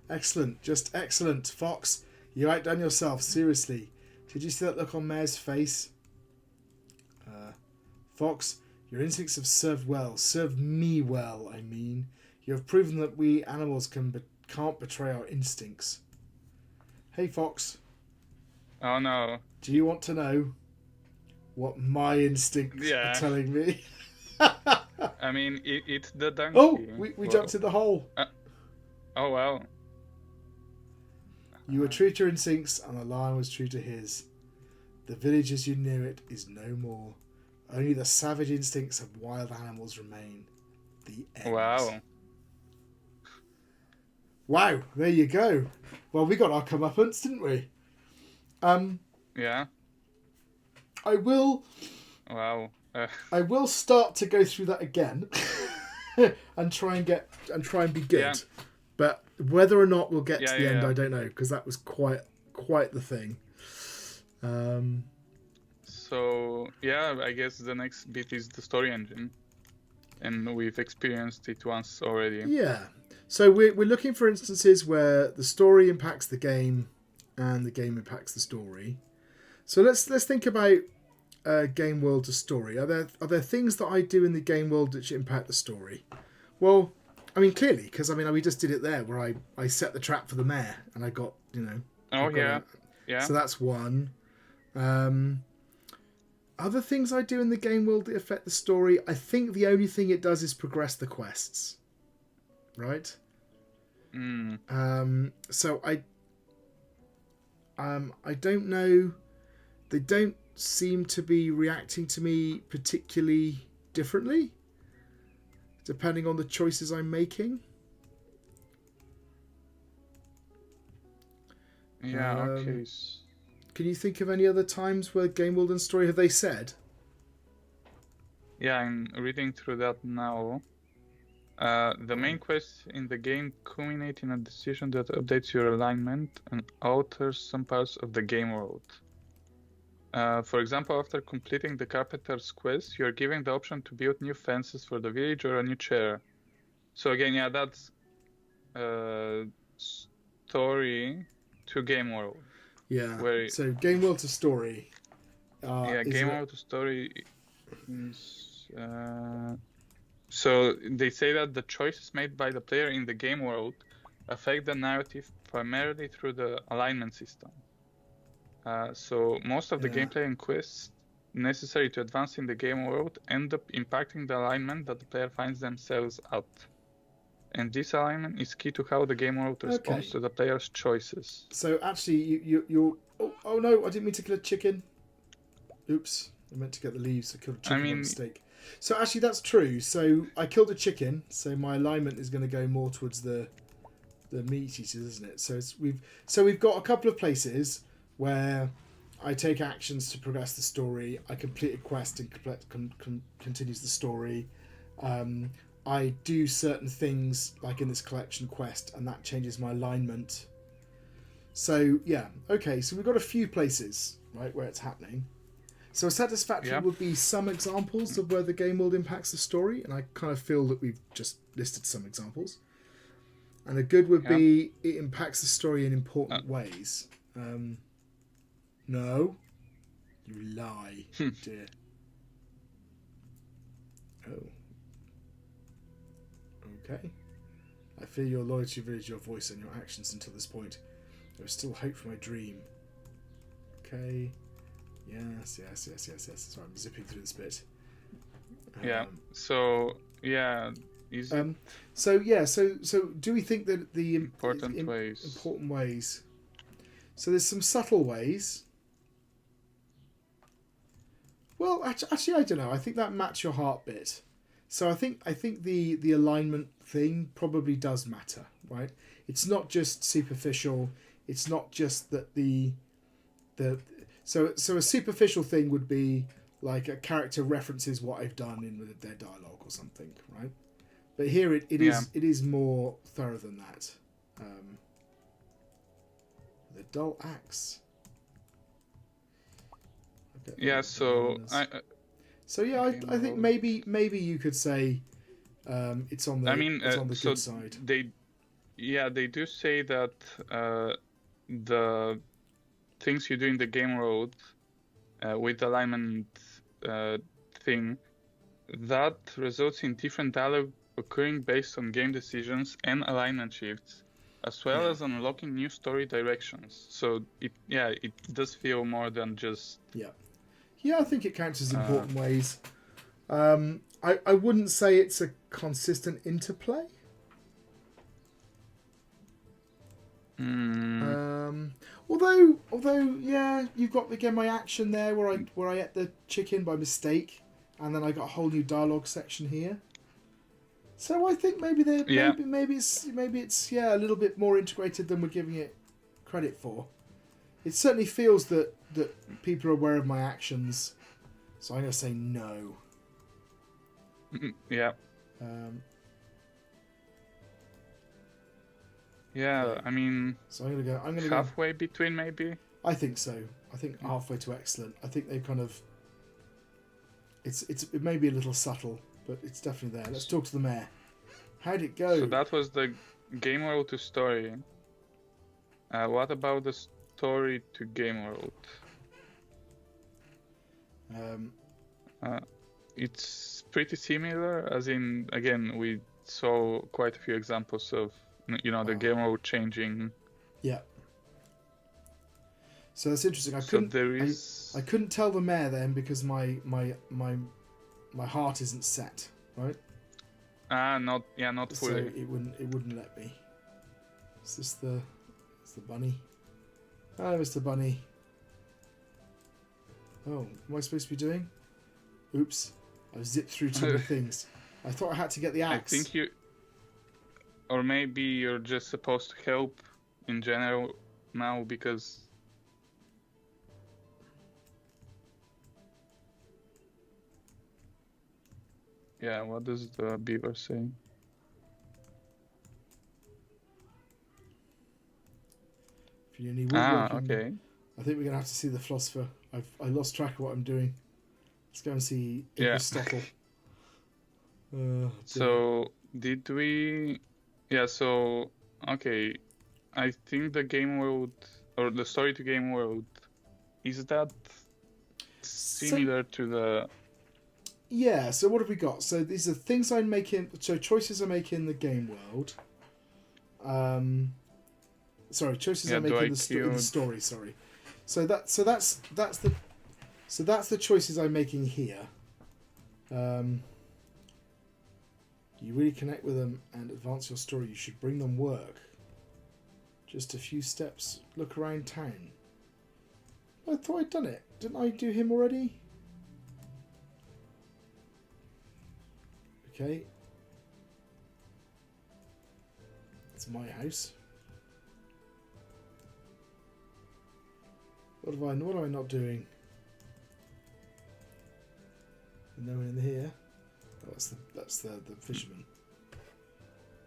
Excellent. Just excellent. Fox, you outdone yourself. Seriously. Did you see that look on Mare's face? Fox, your instincts have served well. Served me well, I mean. You have proven that we animals can't betray our instincts. Hey, Fox. Oh, no. Do you want to know what my instincts are telling me? I mean, it's the donkey. Oh, we jumped in the hole. Oh, wow. You were true to your instincts, and the lion was true to his. The village as you knew it is no more. Only the savage instincts of wild animals remain. The end. Wow. Wow, there you go. Well, we got our comeuppance, didn't we? Yeah. I will... Wow. I will start to go through that again and try and be good. Yeah. But whether or not we'll get to the end, yeah. I don't know, because that was quite the thing. So yeah, I guess the next bit is the story engine, and we've experienced it once already. Yeah. So we're looking for instances where the story impacts the game, and the game impacts the story. So let's think about game world to story. Are there things that I do in the game world that should impact the story? Well, I mean, clearly, because we just did it there where I set the trap for the mare and I got, Oh, yeah. Yeah. So that's one. Other things I do in the game world that affect the story, I think the only thing it does is progress the quests. Right? So I don't know. They don't seem to be reacting to me particularly differently, depending on the choices I'm making. Yeah, okay. Can you think of any other times where game world and story have they said? Yeah, I'm reading through that now. The main quests in the game culminate in a decision that updates your alignment and alters some parts of the game world. For example, after completing the carpenter's quest, you are given the option to build new fences for the village or a new chair. So again, yeah, that's story to game world. Yeah. So game world to story. Game world to story is. So they say that the choices made by the player in the game world affect the narrative primarily through the alignment system. So most of the gameplay and quests necessary to advance in the game world end up impacting the alignment that the player finds themselves at. And this alignment is key to how the game world responds to the player's choices. So actually, you're... Oh no, I didn't mean to kill a chicken. Oops, I meant to get the leaves. I killed a chicken by mistake. So actually, that's true. So I killed a chicken, so my alignment is going to go more towards the meat eaters, isn't it? So we've got a couple of places where I take actions to progress the story. I complete a quest and continues the story. I do certain things, like in this collection quest, and that changes my alignment. So, yeah. Okay, so we've got a few places, right, where it's happening. So a satisfactory would be some examples of where the game world impacts the story, and I kind of feel that we've just listed some examples. And a good would be it impacts the story in important ways. No. You lie, dear. Oh. Okay. I fear your loyalty village, your voice and your actions until this point. There is still hope for my dream. Okay. Yes. Sorry, I'm zipping through this bit. So do we think that the important ways? So there's some subtle ways. Well, actually, I don't know. I think that match your heart bit. So I think the alignment thing probably does matter, right? It's not just superficial. It's not just that so a superficial thing would be like a character references what I've done in their dialogue or something, right? But here it is more thorough than that. The dull axe. Get Yeah, the so bananas. So yeah, I think maybe you could say it's on I the mean, so good side. they do say that the things you do in the game world with alignment thing, that results in different dialogue occurring based on game decisions and alignment shifts, as well Yeah. as unlocking new story directions. So it does feel more than just Yeah, I think it counts as important ways. I wouldn't say it's a consistent interplay. Although yeah, you've got again my action there where I ate the chicken by mistake, and then I got a whole new dialogue section here. So I think maybe maybe it's a little bit more integrated than we're giving it credit for. It certainly feels that people are aware of my actions, so I'm going to say no. Yeah. Okay. I mean, so I'm going to go halfway between maybe. I think so. I think halfway to excellent. I think they've kind of it may be a little subtle, but it's definitely there. Let's talk to the mayor. How'd it go? So that was the game world to story. What about the story to game world? It's pretty similar, as in, again, we saw quite a few examples of, the game world changing. Yeah. So that's interesting. I couldn't tell the mayor then because my heart isn't set, right? Not fully. So it wouldn't let me. Is this the bunny? Hi, Mr. Bunny. Oh, what am I supposed to be doing? Oops, I've zipped through too many things. I thought I had to get the axe. I think or maybe you're just supposed to help in general now because. Yeah, what does the beaver say? If you need woodworking, okay. I think we're gonna have to see the philosopher. I lost track of what I'm doing. Let's go and see Aristotle. So did we? Yeah. So okay, I think the game world or the story to game world is that similar to the. Yeah. So what have we got? So these are things I'm making. So choices I make in the game world. Sorry, choices I make in the story. Sorry. So that's the choices I'm making here. You really connect with them and advance your story. You should bring them work. Just a few steps. Look around town. I thought I'd done it. Didn't I do him already? Okay. It's my house. What am I not doing? No one in here. Oh, that's the fisherman.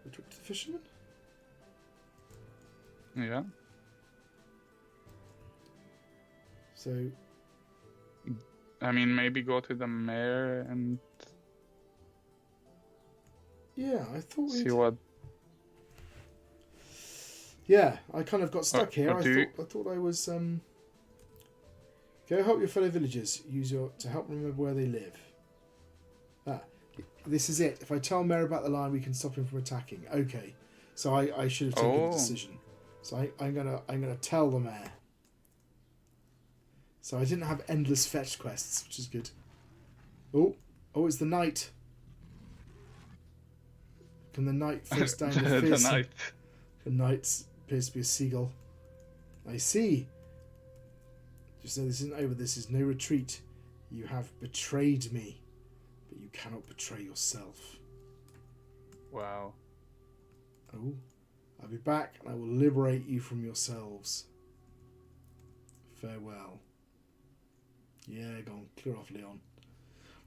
We talk to the fisherman? Yeah. So. I mean, maybe go to the mayor and. Yeah, I thought see what. Yeah, I kind of got stuck here. I thought I was Go help your fellow villagers. To help them remember where they live. This is it. If I tell Mayor about the lion, we can stop him from attacking. Okay, so I should have taken the decision. So I'm gonna tell the mayor. So I didn't have endless fetch quests, which is good. Oh, it's the knight. Can the knight face down the fierce? The knight. The knight appears to be a seagull. I see. Just know this isn't over. This is no retreat. You have betrayed me, but you cannot betray yourself. Wow. Oh, I'll be back and I will liberate you from yourselves. Farewell. Yeah, go on. Clear off, Leon.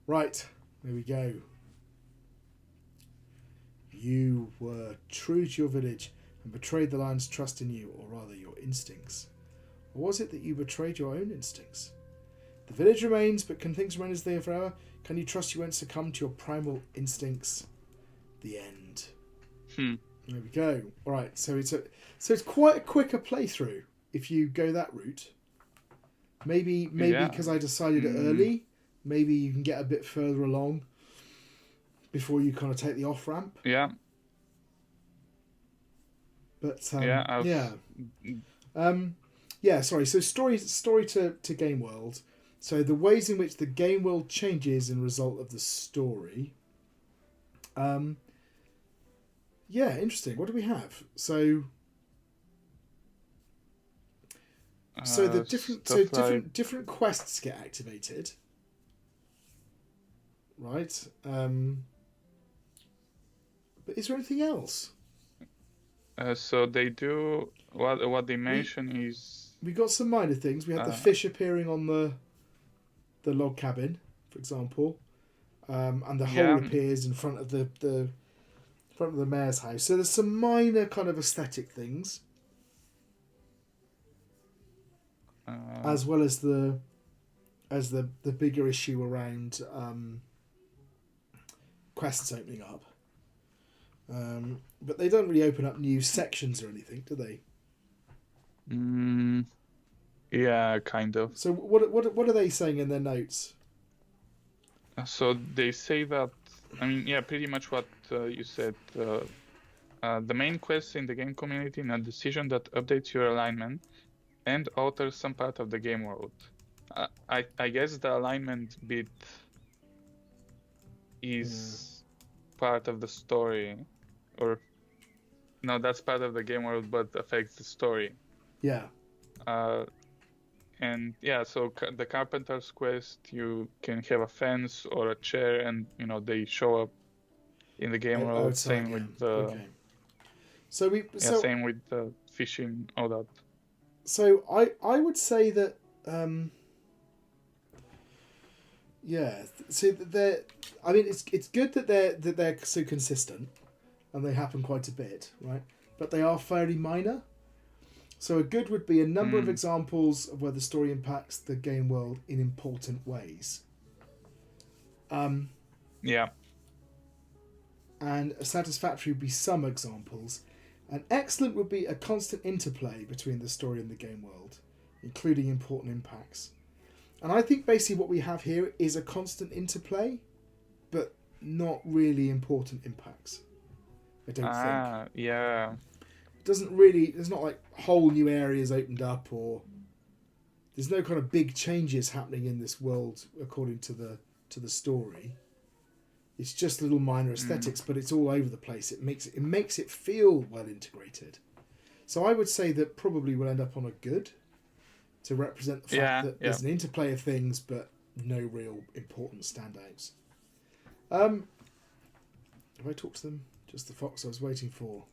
Right, there we go. You were true to your village and betrayed the lion's trust in you, or rather your instincts. Or was it that you betrayed your own instincts? The village remains, but can things remain as they are forever? Can you trust you won't succumb to your primal instincts? The end. There we go. All right, so it's quite a quicker playthrough if you go that route. Maybe because I decided it early, maybe you can get a bit further along before you kind of take the off ramp. Yeah. But sorry. So story to game world. So the ways in which the game world changes in result of the story. Interesting. What do we have? So the different quests get activated, right? But is there anything else? So they do what they mention is we got some minor things. We had the fish appearing on the log cabin, for example, and the hole appears in front of the mayor's house. So there's some minor kind of aesthetic things, as well as the bigger issue around quests opening up. But they don't really open up new sections or anything, do they? Yeah, kind of. So what are they saying in their notes? So they say that, pretty much what you said. The main quest in the game community is a decision that updates your alignment and alters some part of the game world. I guess the alignment bit is part of the story, or no, that's part of the game world, but affects the story. Yeah. So the carpenter's quest, you can have a fence or a chair, and they show up in the game world. Same with the same with the fishing, all that. So I would say that So it's good that they're so consistent, and they happen quite a bit, right? But they are fairly minor. So a good would be a number of examples of where the story impacts the game world in important ways. And a satisfactory would be some examples. And excellent would be a constant interplay between the story and the game world, including important impacts. And I think basically what we have here is a constant interplay, but not really important impacts. I don't think. Yeah. It doesn't really. There's not like whole new areas opened up, or there's no kind of big changes happening in this world according to the story. It's just little minor aesthetics, but it's all over the place. It makes it feel well integrated. So I would say that probably we'll end up on a good, to represent the fact that there's an interplay of things, but no real important standouts. Have I talked to them? Just the fox I was waiting for.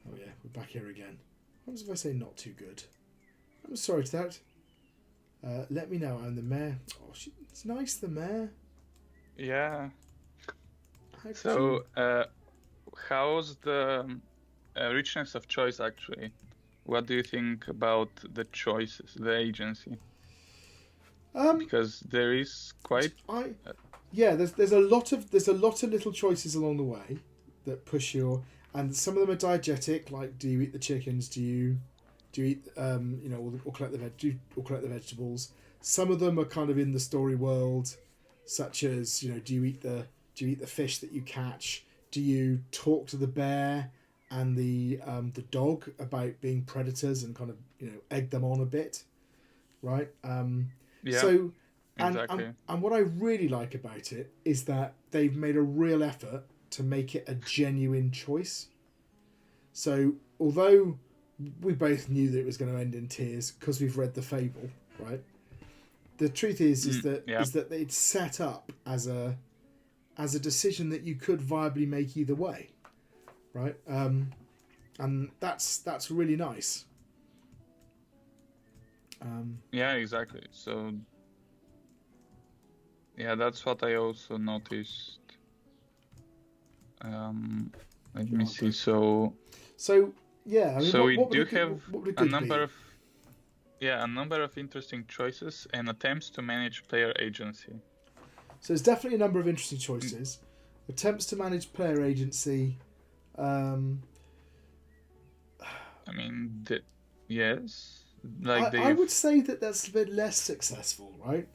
Oh yeah, we're back here again. What happens if I say not too good? I'm sorry to that. Let me know. I'm the mayor. Oh, it's nice, the mayor. Yeah. So, how's the richness of choice actually? What do you think about the choices, the agency? Because there is quite. There's a lot of little choices along the way that push your, and some of them are diegetic. Like, do you eat the chickens? Do you eat or collect the vegetables? Some of them are kind of in the story world, such as do you eat the fish that you catch? Do you talk to the bear and the dog about being predators and kind of egg them on a bit, right? So exactly. And what I really like about it is that they've made a real effort to make it a genuine choice. So although we both knew that it was going to end in tears because we've read the fable, right? The truth is that it's set up as a decision that you could viably make either way, right? And that's really nice. Yeah, exactly. So that's what I also noticed. Let me see. So we do have a number of. a number of interesting choices and attempts to manage player agency. So there's definitely a number of interesting choices. Attempts to manage player agency. I mean, yes. Like I would say that that's a bit less successful, right?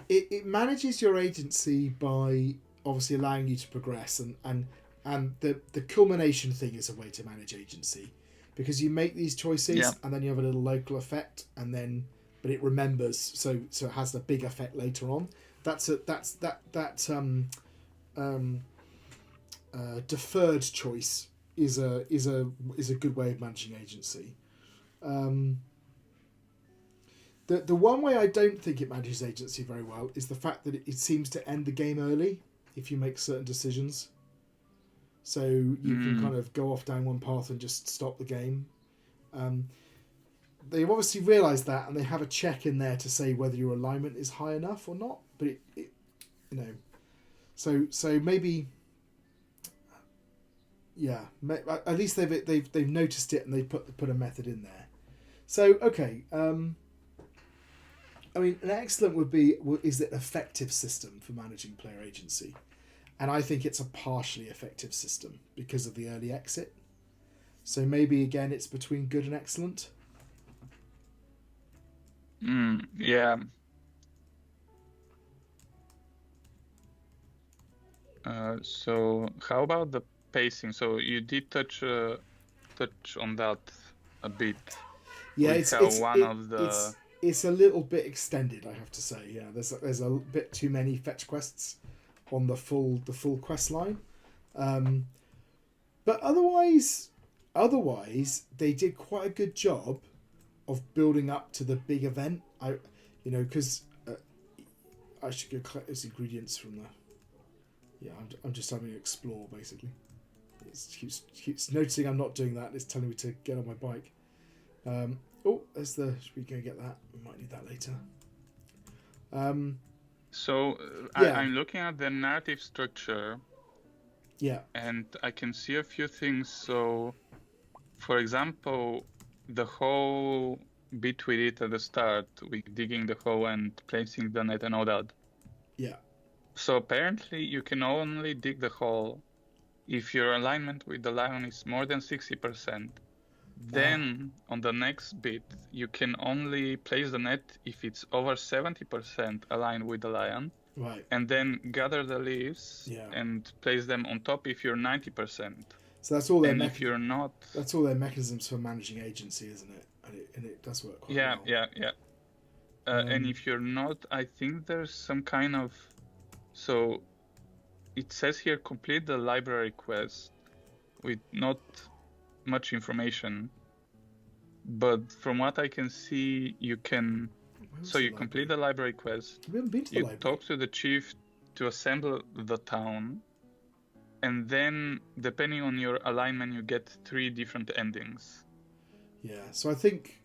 It manages your agency by obviously allowing you to progress, and the culmination thing is a way to manage agency, because you make these choices and then you have a little local effect, and then but it remembers, so it has a big effect later on. Deferred choice is a good way of managing agency. The one way I don't think it manages agency very well is the fact that it seems to end the game early if you make certain decisions. So you can kind of go off down one path and just stop the game. They've obviously realised that, and they have a check in there to say whether your alignment is high enough or not. But it so maybe, yeah, at least they've noticed it and they put a method in there. So okay. I mean, an excellent is an effective system for managing player agency. And I think it's a partially effective system because of the early exit. So maybe, again, it's between good and excellent. Yeah. So how about the pacing? So you did touch on that a bit. Yeah, it's a little bit extended, I have to say. Yeah, there's a bit too many fetch quests on the full quest line, but otherwise they did quite a good job of building up to the big event. Because I should go collect those ingredients from the. Yeah, I'm just having to explore basically. It keeps noticing I'm not doing that. It's telling me to get on my bike. There's the. Should we go get that? We might need that later. I'm looking at the narrative structure. Yeah. And I can see a few things. So, for example, the whole bit we did at the start, with digging the hole and placing the net and all that. Yeah. So apparently you can only dig the hole if your alignment with the lion is more than 60%. Then on the next bit, you can only place the net if it's over 70% aligned with the lion. Right. And then gather the leaves and place them on top if you're 90%. So that's all their if you're not, that's all their mechanisms for managing agency, isn't it? And it does work quite well. Yeah. And if you're not, I think there's some kind of. So it says here, complete the library quest with not much information, but from what I can see, you can. So you complete the library quest. We haven't been to the library. Talk to the chief to assemble the town, and then depending on your alignment, you get 3 different endings. Yeah. So I think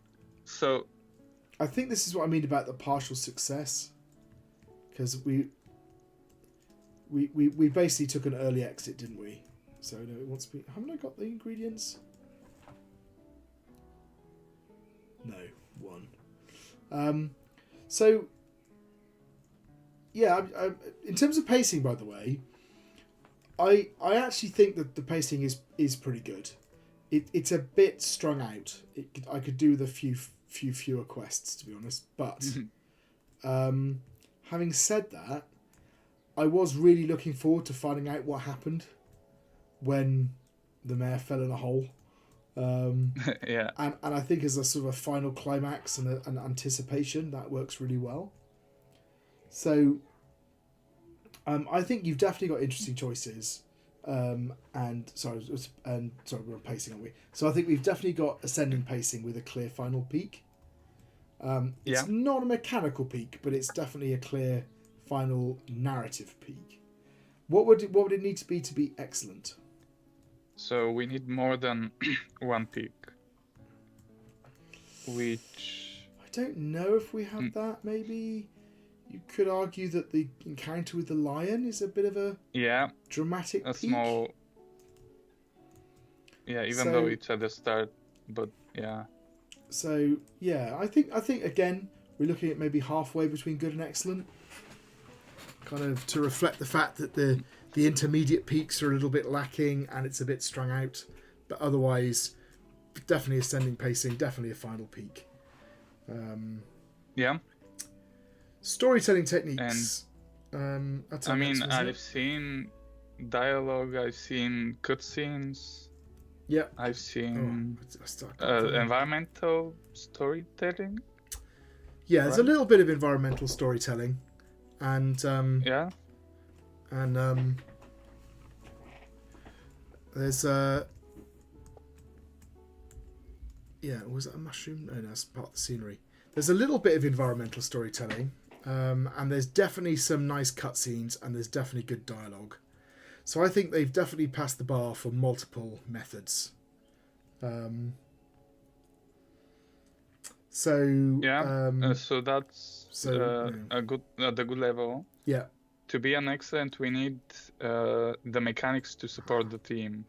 this is what I mean about the partial success, because we basically took an early exit, didn't we? So no, it wants to be. Haven't I got the ingredients? No, 1. So yeah, in terms of pacing, by the way, I actually think that the pacing is pretty good. It's a bit strung out. I could do with a few fewer quests, to be honest. But having said that, I was really looking forward to finding out what happened when the mayor fell in a hole. Yeah. And I think as a sort of a final climax and an anticipation, that works really well. So I think you've definitely got interesting choices. We're pacing, aren't we? So I think we've definitely got ascending pacing with a clear final peak. It's not a mechanical peak, but it's definitely a clear final narrative peak. What would it need to be excellent? So we need more than 1 peak. Which I don't know if we have that. Maybe you could argue that the encounter with the lion is a bit of a dramatic peak. Small. Yeah, even though it's at the start, but yeah. So yeah, I think again we're looking at maybe halfway between good and excellent, kind of to reflect the fact that the intermediate peaks are a little bit lacking and it's a bit strung out, but otherwise definitely ascending pacing, definitely a final peak. Yeah. Storytelling techniques. I've it? seen dialogue, I've seen cutscenes. Yeah. I've seen environmental storytelling. Yeah, there's a little bit of environmental storytelling, and there's was it a mushroom? No, that's part of the scenery. There's a little bit of environmental storytelling, and there's definitely some nice cutscenes, and there's definitely good dialogue. So I think they've definitely passed the bar for multiple methods. So that's a good level. Yeah. To be an excellent, we need the mechanics to support the theme.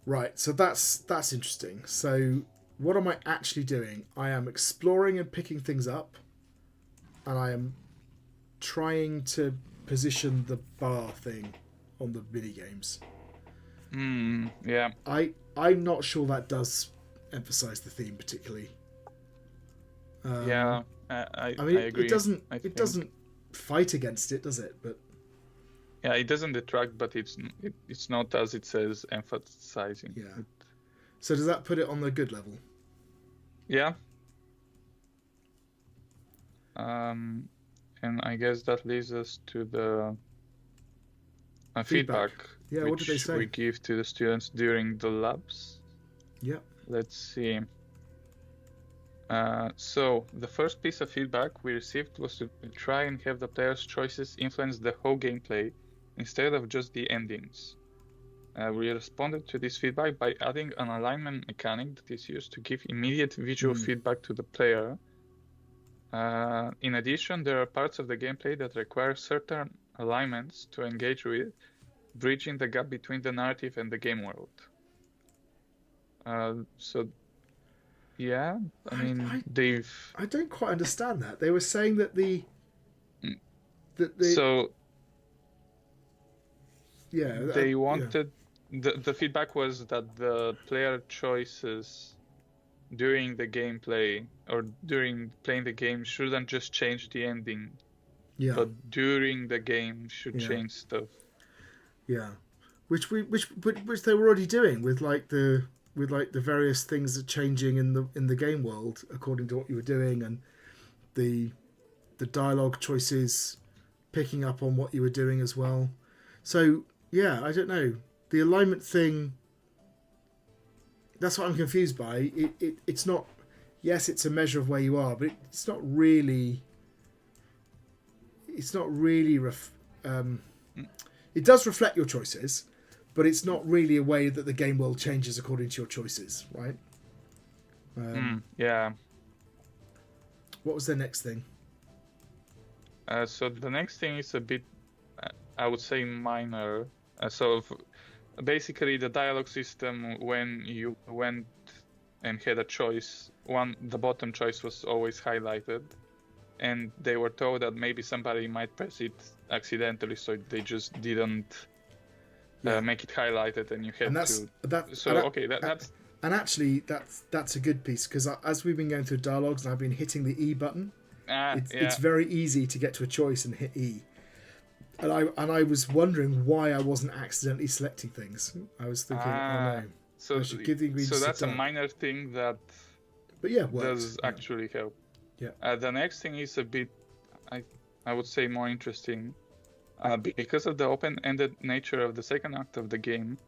Right. So that's interesting. So what am I actually doing? I am exploring and picking things up, and I am trying to position the bar thing on the mini games. Yeah. I'm not sure that does emphasize the theme particularly. I agree. It doesn't fight against it, does it? But yeah, it doesn't detract, but it's not, as it says, emphasizing. Yeah. So does that put it on the good level? Yeah. And I guess that leads us to the feedback. Yeah, what did they say? We give to the students during the labs. Yeah. Let's see. So the first piece of feedback we received was to try and have the players' choices influence the whole gameplay instead of just the endings. We responded to this feedback by adding an alignment mechanic that is used to give immediate visual feedback to the player. In addition, there are parts of the gameplay that require certain alignments to engage with, bridging the gap between the narrative and the game world. Yeah, I don't quite understand that. They were saying that the they wanted the feedback was that the player choices during the gameplay or during playing the game shouldn't just change the ending, but during the game should change stuff. Yeah, which they were already doing with the various things that changing in the game world according to what you were doing, and the dialogue choices picking up on what you were doing as well. So yeah, I don't know, the alignment thing. That's what I'm confused by. It's not. Yes, it's a measure of where you are, but it's not really. It's not really. It does reflect your choices, but it's not really a way that the game world changes according to your choices, right? Yeah. What was the next thing? So the next thing is a bit, I would say, minor. Basically, the dialogue system, when you went and had a choice, the bottom choice was always highlighted, and they were told that maybe somebody might press it accidentally, so they just didn't make it highlighted, and you had that's. And actually, that's a good piece, because as we've been going through dialogues and I've been hitting the E button, it's very easy to get to a choice and hit E. And I was wondering why I wasn't accidentally selecting things. I was thinking, oh no, I should give the ingredients. So that's a minor thing that, does actually help. Yeah. The next thing is a bit, I would say, more interesting. Because of the open-ended nature of the second act of the game,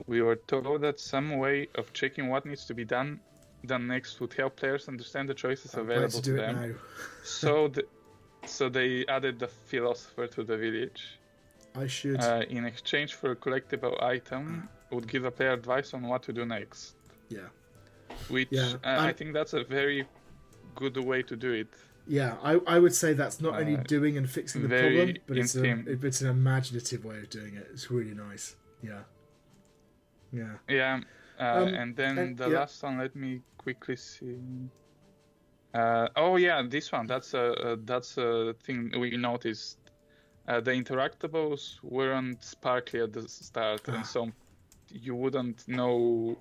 we were told that some way of checking what needs to be done next would help players understand the choices available to them. So they added the philosopher to the village. I should. In exchange for a collectible item, would give a player advice on what to do next. Yeah. Which I think that's a very good way to do it. Yeah, I would say that's not only doing and fixing the problem, but it's an imaginative way of doing it. It's really nice. Yeah. And then the last one, let me quickly see. Oh yeah, this one. That's a thing we noticed. The interactables weren't sparkly at the start, and so you wouldn't know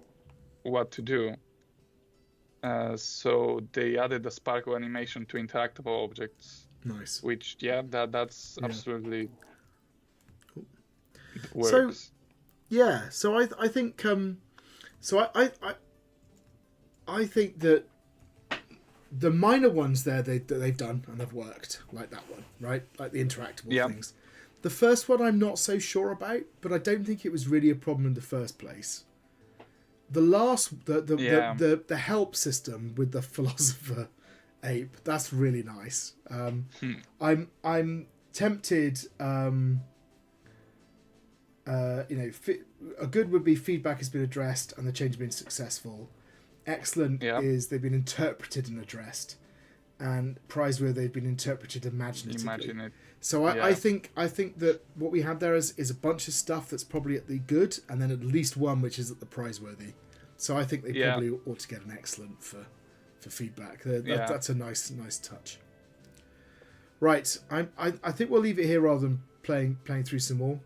what to do. So they added the sparkle animation to interactable objects. Nice. Which that's absolutely So works. yeah, so I think I think that the minor ones there they've done and they've worked, like that one, right? Like the interactable things. The first one I'm not so sure about, but I don't think it was really a problem in the first place. The last the help system with the philosopher ape, that's really nice. I'm tempted. A good would be feedback has been addressed and the change has been successful. Excellent is they've been interpreted and addressed, and prizeworthy they've been interpreted imaginatively. Imagine it. So I think that what we have there is a bunch of stuff that's probably at the good, and then at least one which is at the prizeworthy. So I think they probably ought to get an excellent for feedback. That's a nice touch. Right, I think we'll leave it here rather than playing through some more.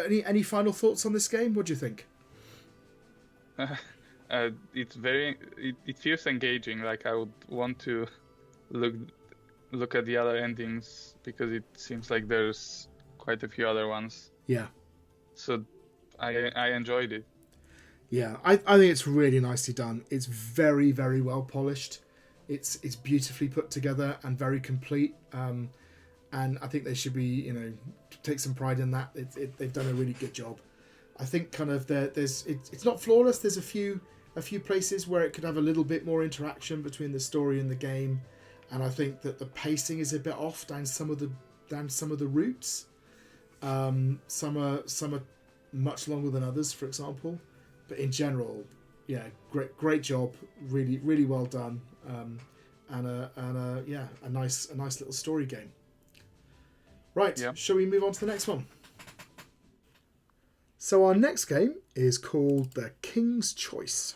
Any final thoughts on this game? What do you think? It's it feels engaging. Like I would want to look at the other endings because it seems like there's quite a few other ones. Yeah. So I enjoyed it. Yeah, I think it's really nicely done. It's very, very well polished. It's beautifully put together and very complete. And I think they should be, take some pride in that. They've done a really good job. I think kind of it's not flawless. There's a few places where it could have a little bit more interaction between the story and the game, and I think that the pacing is a bit off down some of the routes. Some are much longer than others, for example. But in general, yeah, great job, really, really well done, and a nice little story game. Right, shall we move on to the next one? So our next game is called The King's Choice.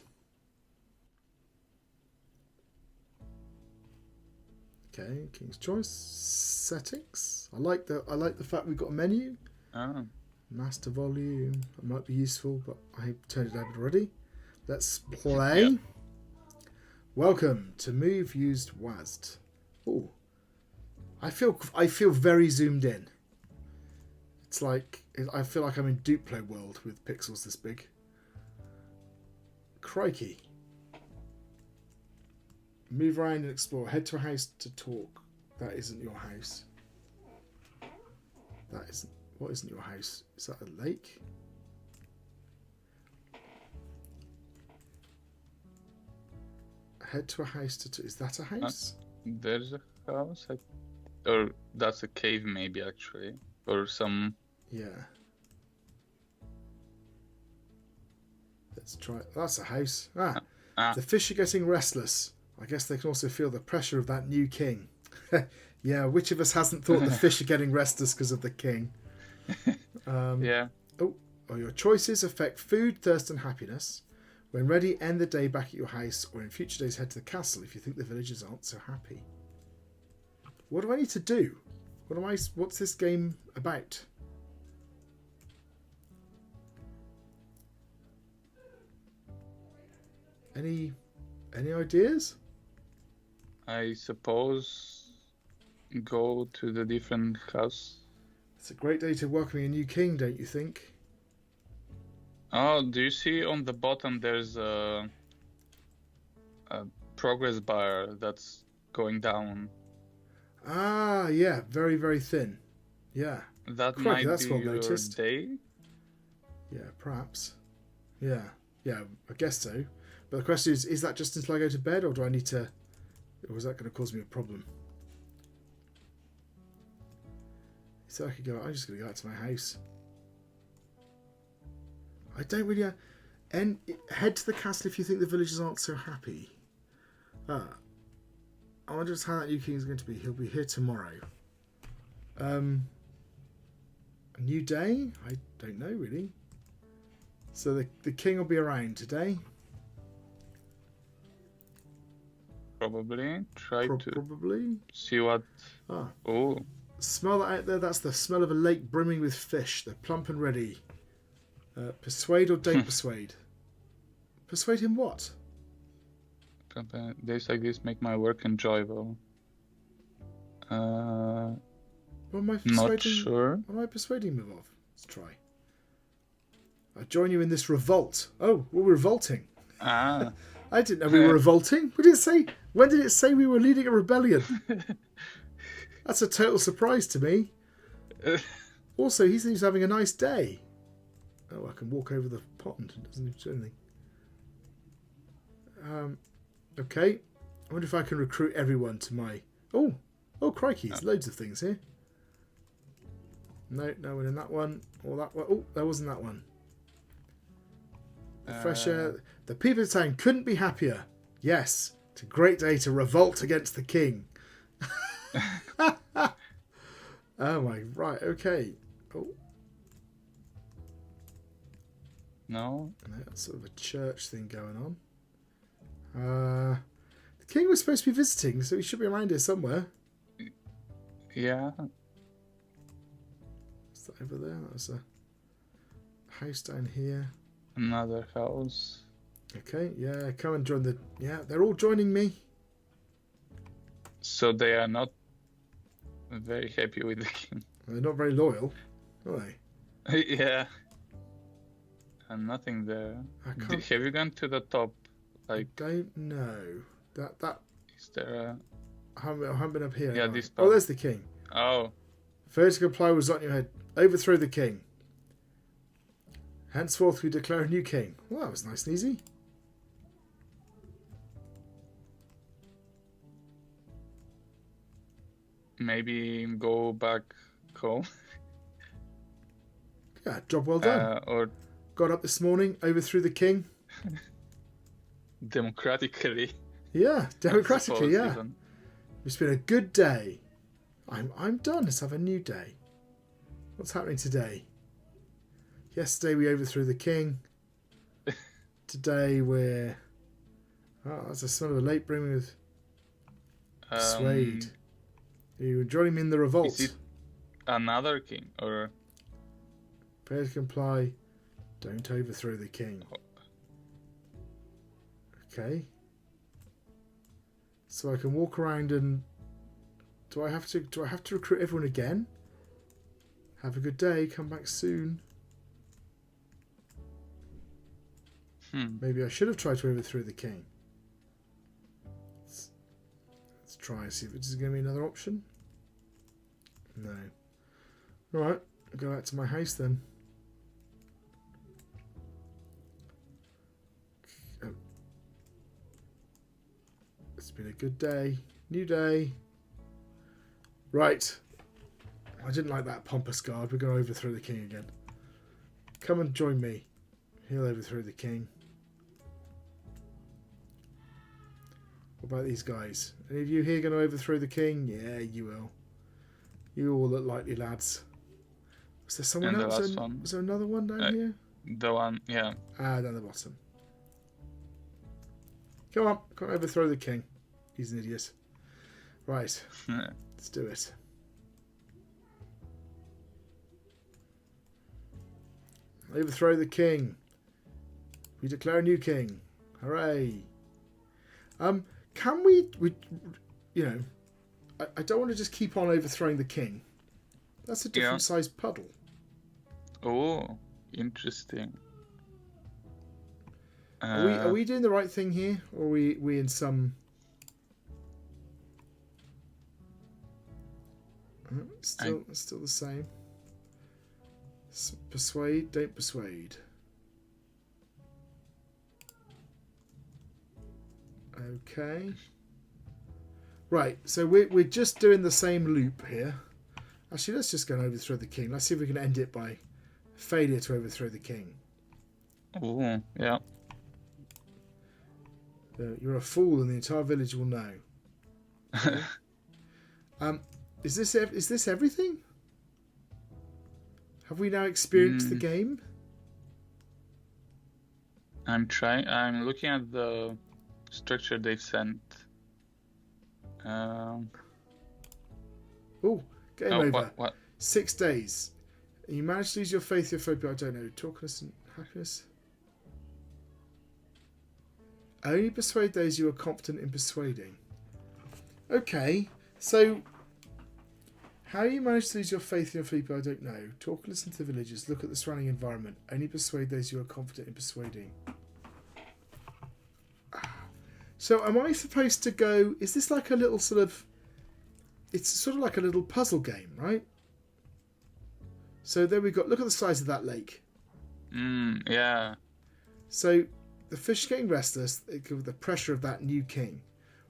Okay, King's Choice settings. I like the fact we've got a menu. Oh. Master volume. It might be useful, but I turned it out already. Let's play. Yep. Welcome to Move Used WASD. Oh, I feel very zoomed in. It's like I feel like I'm in Duplo world with pixels this big. Crikey. Move around and explore. Head to a house to talk. That isn't your house. That isn't. What isn't your house? Is that a lake? Head to a house to talk. Is that a house? There's a house. Or that's a cave maybe actually. Or some... Yeah. Let's try it. That's a house. The fish are getting restless. I guess they can also feel the pressure of that new king. Yeah, which of us hasn't thought the fish are getting restless because of the king? Yeah. Oh, your choices affect food, thirst, and happiness. When ready, end the day back at your house, or in future days head to the castle if you think the villagers aren't so happy. What do I need to do? What's this game about? Any ideas? I suppose go to the different house. It's a great day to welcoming a new king, don't you think? Oh, do you see on the bottom there's a progress bar that's going down? Ah, yeah, very, very thin. Yeah. That might be well your noticed. day? Yeah, perhaps. Yeah, I guess so. But the question is that just until I go to bed, or do I need to... Or is that going to cause me a problem? So I could go... I'm just going to go out to my house. I don't really... And head to the castle if you think the villagers aren't so happy. I wonder just how that new king is going to be. He'll be here tomorrow. A new day? I don't know, really. So the king will be around today. Probably. Try to Probably. see what... Ah. Oh. Smell that out there? That's the smell of a lake brimming with fish. They're plump and ready. Persuade or don't persuade? Persuade him what? Days like this make my work enjoyable. What am I Not persuading? sure. What am I persuading him of? Let's try. I join you in this revolt. Oh, we're revolting. Ah. I didn't know we were revolting. What did it say? When did it say we were leading a rebellion? That's a total surprise to me. Also, he seems having a nice day. Oh, I can walk over the pond. It doesn't even do anything. Okay. I wonder if I can recruit everyone to my... Oh, crikey. There's loads of things here. No one in that one. Or that one. Oh, there wasn't that one. The fresh air. The people of the town couldn't be happier. Yes, it's a great day to revolt against the king. Oh my, right, okay. Oh. No? That's sort of a church thing going on. The king was supposed to be visiting, so he should be around here somewhere. Yeah. What's that over there? That was a house down here. Another house. Okay, yeah, come and join the... Yeah, they're all joining me. So they are not very happy with the king. They're not very loyal, are they? Yeah. And nothing there. Have you gone to the top? Like, I don't know. That is there a... I haven't been up here. Yeah, this Oh, there's the king. Oh. Failure to comply was on your head. Overthrow the king. Henceforth we declare a new king. Well, that was nice and easy. Maybe go back home. Yeah, job well done. Or got up this morning, overthrew the king. Democratically. Yeah, democratically, yeah. Even. It's been a good day. I'm done. Let's have a new day. What's happening today? Yesterday we overthrew the king. Today we're... Oh, that's a son of a late brimming with... Persuade. You joining me in the revolt. Is it another king or... Failure to comply. Don't overthrow the king. Okay. So I can walk around and... Do I have to recruit everyone again? Have a good day. Come back soon. Maybe I should have tried to overthrow the king. Let's try and see if it's going to be another option. No. Alright. I'll go back to my house then. It's been a good day. New day. Right. I didn't like that pompous guard. We're going to overthrow the king again. Come and join me. He'll overthrow the king. What about these guys? Any of you here going to overthrow the king? Yeah, you will. You all look likely lads. Was there someone else? Was there another one down here? The one, yeah. Down the bottom. Come on, can't overthrow the king. He's an idiot. Right, let's do it. Overthrow the king. We declare a new king. Hooray. Can we you know, I don't want to just keep on overthrowing the king. That's a different sized puddle. Oh, interesting. Are we doing the right thing here, or are we in some? Still the same. Persuade, don't persuade. Okay. Right, so we're just doing the same loop here. Actually, let's just go and overthrow the king. Let's see if we can end it by failure to overthrow the king. Oh, yeah. You're a fool, and the entire village will know. Okay. Is this everything? Have we now experienced the game? I'm looking at the structure they've sent. Oh, game over. What? 6 days. You manage to lose your faith, your phobia, I don't know. Talkness and happiness. Only persuade those you are confident in persuading. Okay, so how you manage to lose your faith in your phobia, I don't know. Talk and listen to the villagers. Look at the surrounding environment. Only persuade those you are confident in persuading. So am I supposed to go... Is this like a little sort of... It's sort of like a little puzzle game, right? So there we go. Look at the size of that lake. Yeah. So the fish are getting restless with the pressure of that new king.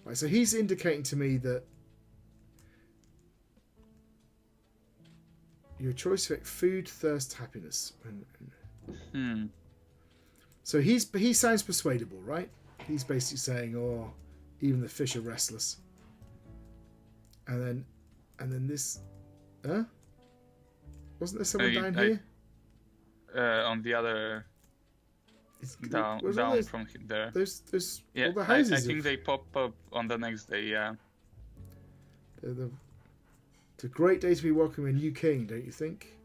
Right, so he's indicating to me that your choice of food, thirst, happiness. So he sounds persuadable, right? He's basically saying, oh, even the fish are restless. And then this... Huh? Wasn't there someone down here? On the other... down from there. There's yeah, all the houses. I think they pop up on the next day, yeah. It's a great day to be welcoming a new king, don't you think?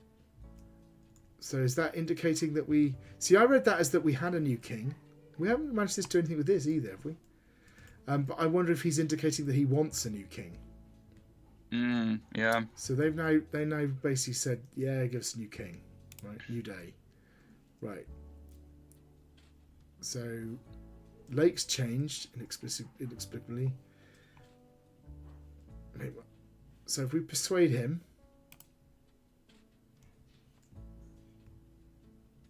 So is that indicating that we... See, I read that as that we had a new king. We haven't managed to do anything with this either, have we? But I wonder if he's indicating that he wants a new king. Yeah. So they now basically said, yeah, give us a new king. Right, new day. Right. So Lake's changed inexplicably. So if we persuade him,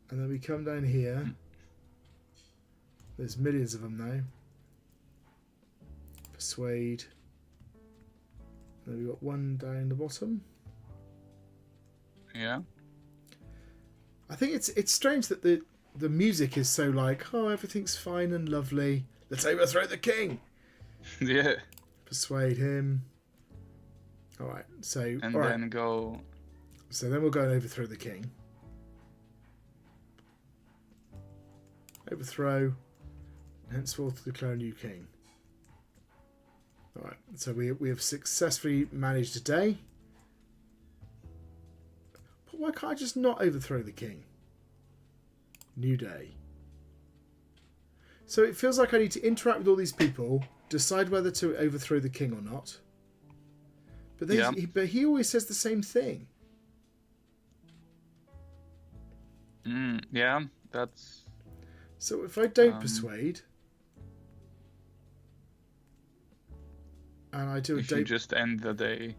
and then we come down here, there's millions of them now. Persuade. Then we've got one down the bottom. Yeah. I think it's strange that the music is so like, oh, everything's fine and lovely. Let's overthrow the king. Yeah. Persuade him. All right. So and all then right. go. So then we'll go and overthrow the king. Overthrow. Henceforth declare a new king. All right. So we have successfully managed a day. But why can't I just not overthrow the king? New day. So it feels like I need to interact with all these people, decide whether to overthrow the king or not. But he always says the same thing. Yeah, that's... So if I don't persuade, and I do a day... You just end the day.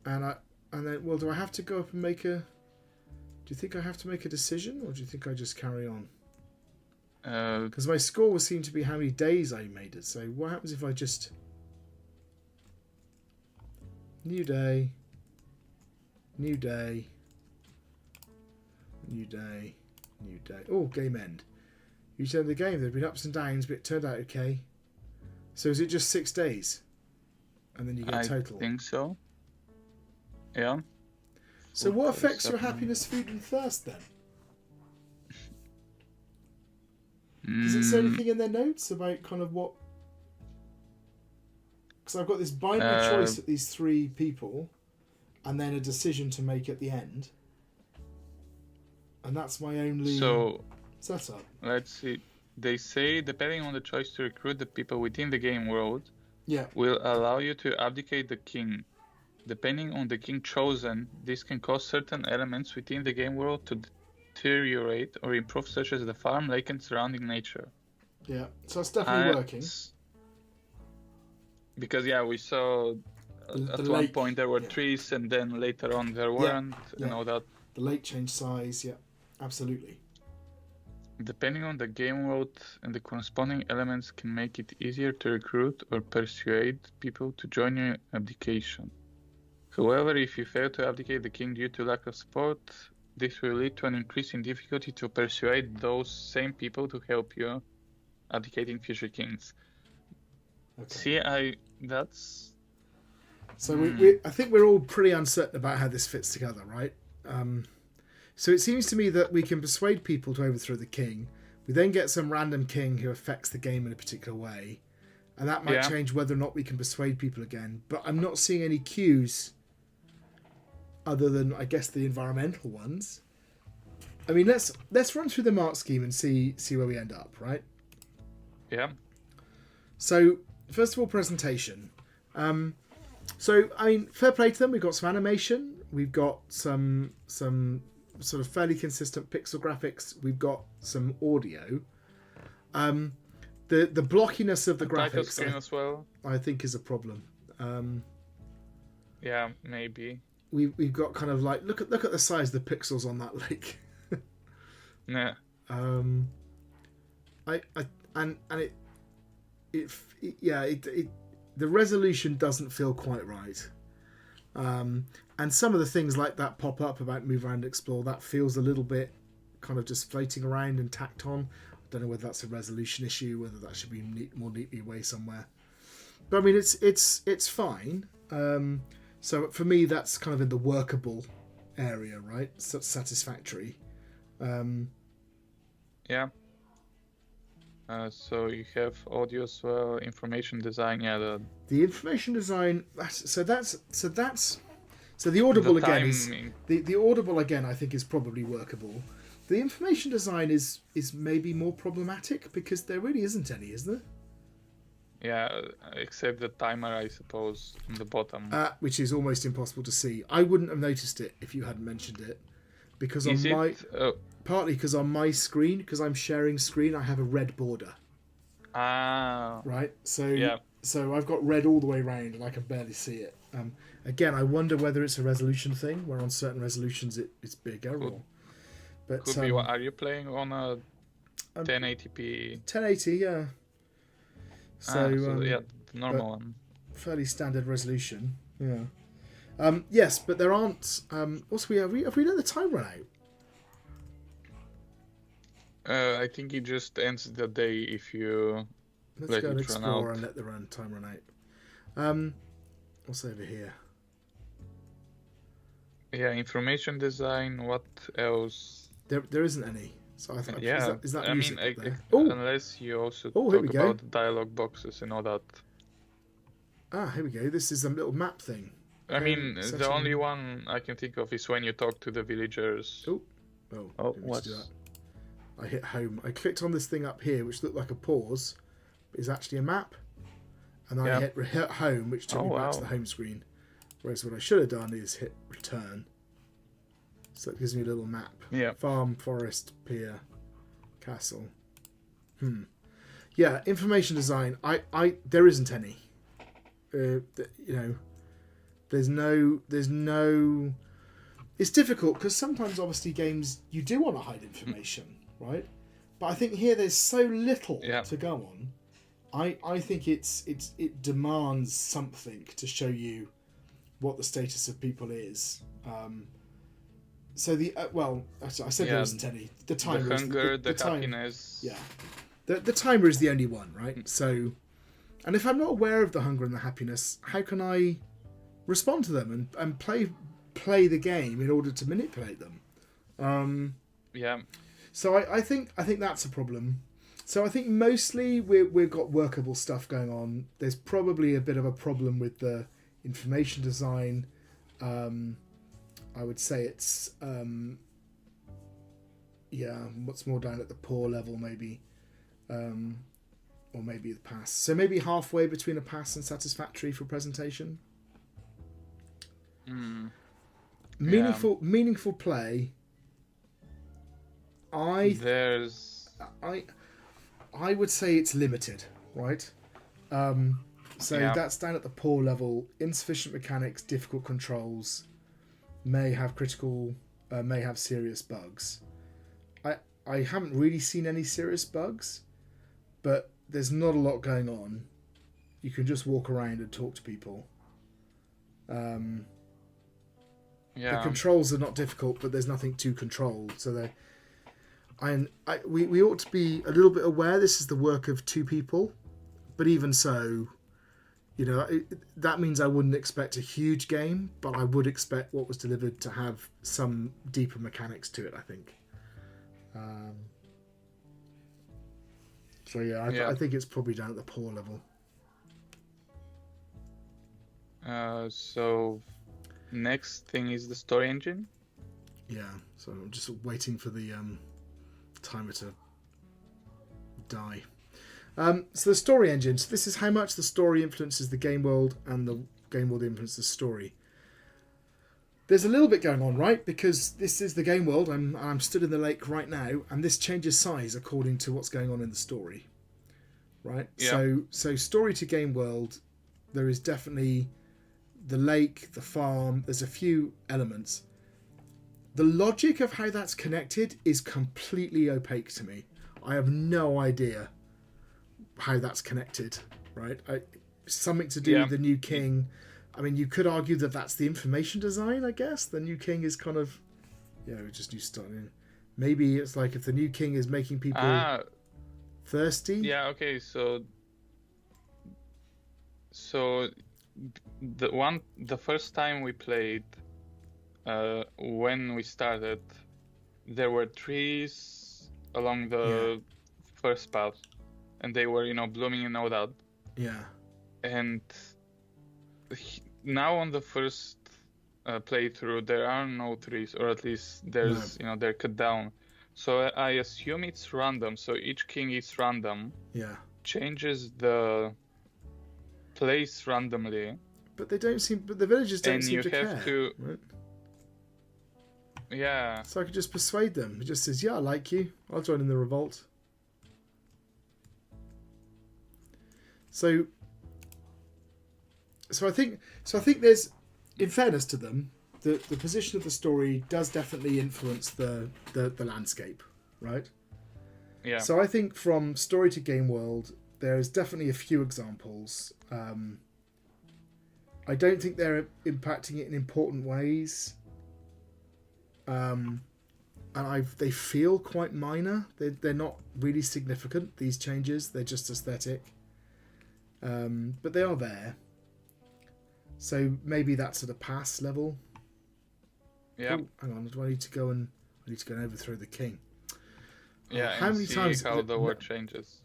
And then, well, do I have to go up and make a... Do you think I have to make a decision, or do you think I just carry on? Because my score would seem to be how many days I made it. So what happens if I just... New day. New day. New day. New day. Oh, game end. You turned the game. There have been ups and downs, but it turned out okay. So is it just 6 days? And then you get a total? I think so. Yeah. So what affects your happiness, food and thirst then? Does it say anything in their notes about kind of what... Because I've got this binary choice at these three people and then a decision to make at the end. And that's my only setup. Let's see. They say, depending on the choice to recruit the people within the game world, will allow you to abdicate the king. Depending on the king chosen, this can cause certain elements within the game world to deteriorate or improve, such as the farm, lake, and surrounding nature. Yeah, so it's definitely working. Because, we saw at one point there were trees, and then later on there weren't, and all that. The lake changed size, absolutely. Depending on the game world and the corresponding elements can make it easier to recruit or persuade people to join your abdication. However, if you fail to abdicate the king due to lack of support, this will lead to an increase in difficulty to persuade those same people to help you abdicating future kings. Okay. See, that's... So I think we're all pretty uncertain about how this fits together, right? So it seems to me that we can persuade people to overthrow the king. We then get some random king who affects the game in a particular way. and that might change whether or not we can persuade people again. But I'm not seeing any cues other than, I guess, the environmental ones. I mean, let's run through the mark scheme and see where we end up, right? Yeah. So first of all, presentation. So I mean, fair play to them. We've got some animation. We've got some sort of fairly consistent pixel graphics. We've got some audio. The blockiness of the Title graphics, screen as well. I think, is a problem. Yeah, maybe. We've got kind of like look at the size of the pixels on that lake. Yeah. The resolution doesn't feel quite right. And some of the things like that pop up about move around and explore, that feels a little bit kind of just floating around and tacked on. I don't know whether that's a resolution issue, whether that should be more neatly away somewhere. But I mean, it's fine. So for me, that's kind of in the workable area, right? So satisfactory. Yeah. So you have audio as well, information design. Yeah, the information design. So the audible again is the audible again. I think is probably workable. The information design is maybe more problematic because there really isn't any, is there? Yeah, except the timer, I suppose, in the bottom. Which is almost impossible to see. I wouldn't have noticed it if you hadn't mentioned it, because partly because on my screen, because I'm sharing screen, I have a red border. Ah. Right. So I've got red all the way around, and I can barely see it. Again, I wonder whether it's a resolution thing, where on certain resolutions it's bigger. Could be. Are you playing on a 1080p? 1080, yeah. So the normal one. Fairly standard resolution, yeah. Yes, but there aren't. Also, have we let the time run out? I think it just ends the day if you Let's go and explore and let the time run out. What's over here? Yeah, information design. What else? There isn't any. So I think is that I music mean, there? unless you also talk about the dialogue boxes and all that. Here we go. This is a little map thing. I mean, the only one I can think of is when you talk to the villagers. What? I hit home. I clicked on this thing up here, which looked like a pause, but is actually a map. And then I hit home, which took me back to the home screen. Whereas what I should have done is hit return. So it gives me a little map. Yeah. Farm, forest, pier, castle. Yeah, information design. There isn't any. There's no. It's difficult because sometimes, obviously, games you do want to hide information, right? But I think here there's so little to go on. I think it demands something to show you what the status of people is. So I said there isn't any. The timer, the hunger, the happiness. Yeah, the timer is the only one, right? So, and if I'm not aware of the hunger and the happiness, how can I respond to them and play the game in order to manipulate them? So I think that's a problem. So I think mostly we've got workable stuff going on. There's probably a bit of a problem with the information design. I would say it's what's more down at the poor level maybe, or maybe the pass. So maybe halfway between a pass and satisfactory for presentation. Meaningful play. I would say it's limited, right? That's down at the poor level. Insufficient mechanics, difficult controls, may have serious bugs. I haven't really seen any serious bugs, but there's not a lot going on. You can just walk around and talk to people. The controls are not difficult, but there's nothing to control. So we ought to be a little bit aware this is the work of two people, but even so, that means I wouldn't expect a huge game, but I would expect what was delivered to have some deeper mechanics to it, I think. I think it's probably down at the poor level. So next thing is the story engine. Yeah, so I'm just waiting for the timer to die. So the story engine. So this is how much the story influences the game world and the game world influences the story. There's a little bit going on, right? Because this is the game world. I'm stood in the lake right now, and this changes size according to what's going on in the story, right? Yeah. So story to game world, there is definitely the lake, the farm. There's a few elements. The logic of how that's connected is completely opaque to me. I have no idea how that's connected, right? Something to do with the new king. I mean, you could argue that that's the information design, I guess. The new king is kind of... Yeah, we just need to start in. Maybe it's like if the new king is making people thirsty. Yeah, okay, so the first time we played, when we started, there were trees along the first path, and they were, blooming and all that. Yeah. And now on the first playthrough, there are no trees, or at least there's, they're cut down. So I assume it's random. So each king is random. Yeah. Changes the place randomly. But they don't seem. But the villagers don't seem to care. And you have to. Right? Yeah. So I could just persuade them. It just says, "Yeah, I like you. I'll join in the revolt." So I think there's, in fairness to them, the position of the story does definitely influence the landscape, right? Yeah. So I think from story to game world, there's definitely a few examples. I don't think they're impacting it in important ways. And they feel quite minor. They're not really significant, these changes. They're just aesthetic. But they are there. So maybe that's at a pass level. Yeah. Oh, hang on. Do I need to go and overthrow the king? Yeah. How many times how the word changes?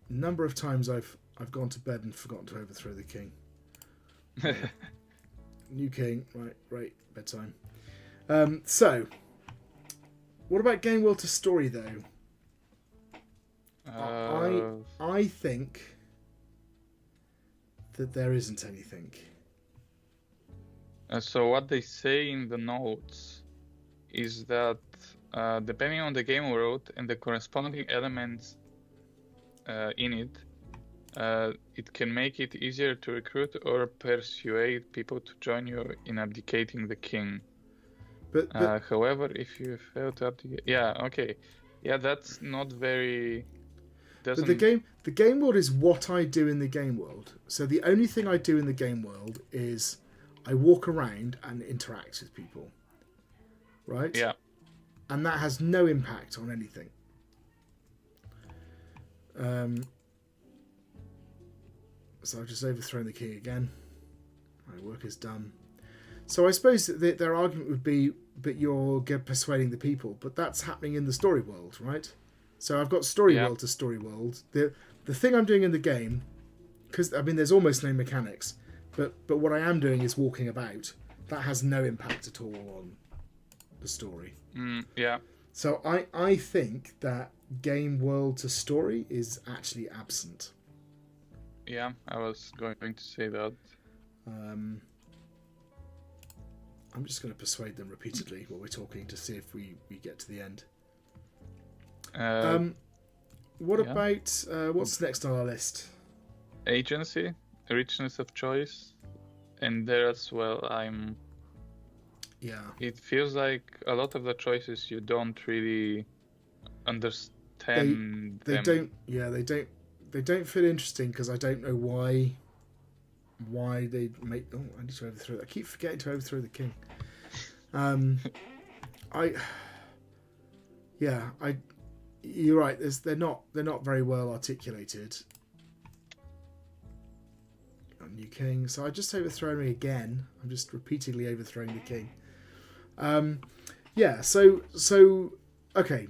Number of times I've gone to bed and forgotten to overthrow the king. New king, right, bedtime. So, what about game world to story though? I think that there isn't anything. So what they say in the notes is that depending on the game world and the corresponding elements in it, it can make it easier to recruit or persuade people to join you in abdicating the king. But however, if you fail to abdicate, that's not very. But the game world is what I do in the game world. So the only thing I do in the game world is I walk around and interact with people, right? Yeah. And that has no impact on anything. So I've just overthrown the king again. My work is done. So I suppose that their argument would be, but you're persuading the people, but that's happening in the story world, right? So I've got story world to story world. The thing I'm doing in the game, because I mean there's almost no mechanics, but what I am doing is walking about. That has no impact at all on the story. Yeah. So I think that game world to story is actually absent. Yeah, I was going to say that. I'm just going to persuade them repeatedly while we're talking to see if we get to the end. What about what's next on our list? Agency, richness of choice, and there as well. It feels like a lot of the choices you don't really understand. They don't feel interesting because I don't know why they make. Oh, I need to overthrow. I keep forgetting to overthrow the king. You're right. They're not very well articulated. New king. So I just overthrown me again. I'm just repeatedly overthrowing the king. So okay.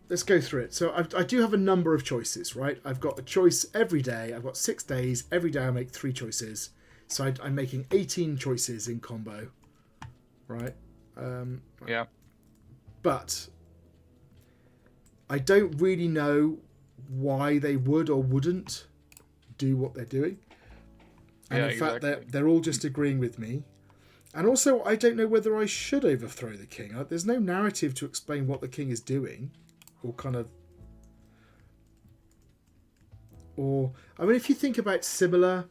Let's go through it. So I do have a number of choices, right? I've got a choice every day. I've got 6 days. Every day I make 3 choices. So I'm making 18 choices in combo, right? Yeah. But I don't really know why they would or wouldn't do what they're doing. And Yeah, in fact, exactly. they're all just agreeing with me. And also, I don't know whether I should overthrow the king. There's no narrative to explain what the king is doing, or kind of. Or I mean, if you think about similar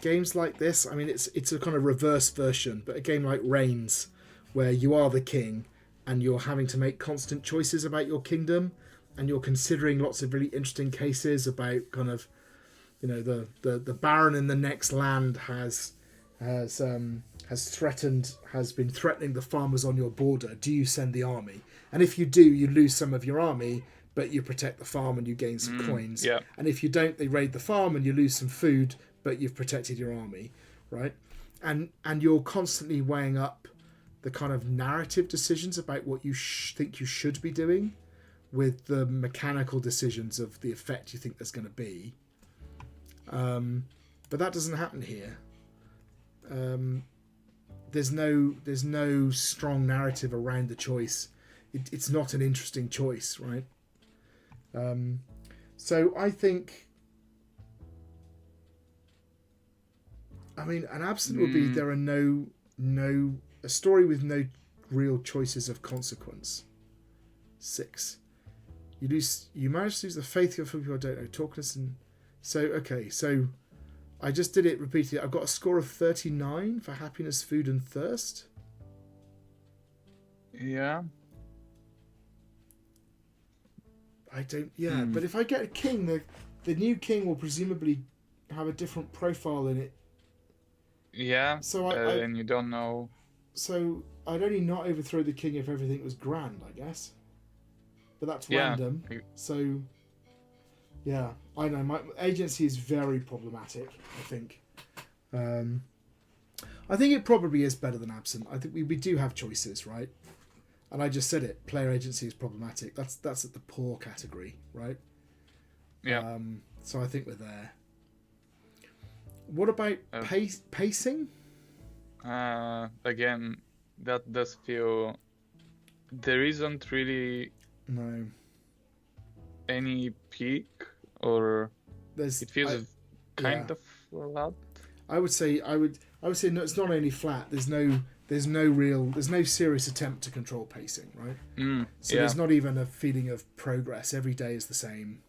games like this, I mean, it's a kind of reverse version, but a game like Reigns, where you are the king, and you're having to make constant choices about your kingdom, and you're considering lots of really interesting cases about kind of, you know, the baron in the next land has been threatening the farmers on your border. Do you send the army? And if you do, you lose some of your army, but you protect the farm and you gain some coins. Yeah. And if you don't, they raid the farm and you lose some food, but you've protected your army, right? And you're constantly weighing up the kind of narrative decisions about what you think you should be doing with the mechanical decisions of the effect you think there's going to be. But that doesn't happen here. There's no strong narrative around the choice. It's not an interesting choice, right? So I think, I mean, an absent would be there are a story with no real choices of consequence. 6. You manage to lose the faith of your people I don't know. Talkness and so I just did it repeatedly. I've got a score of 39 for happiness, food, and thirst. Yeah. I don't. Yeah, but if I get a king, the new king will presumably have a different profile in it. Yeah. So and you don't know. So I'd only not overthrow the king if everything was grand, I guess. But that's random. So yeah, I know my agency is very problematic. I think. I think it probably is better than absent. I think we do have choices, right? And I just said it. Player agency is problematic. That's at the poor category, right? Yeah. So I think we're there. What about pacing? Again, that does feel there isn't really any peak, or it feels kind of flat. I would say no. It's not only flat. There's no serious attempt to control pacing, right? So there's not even a feeling of progress. Every day is the same.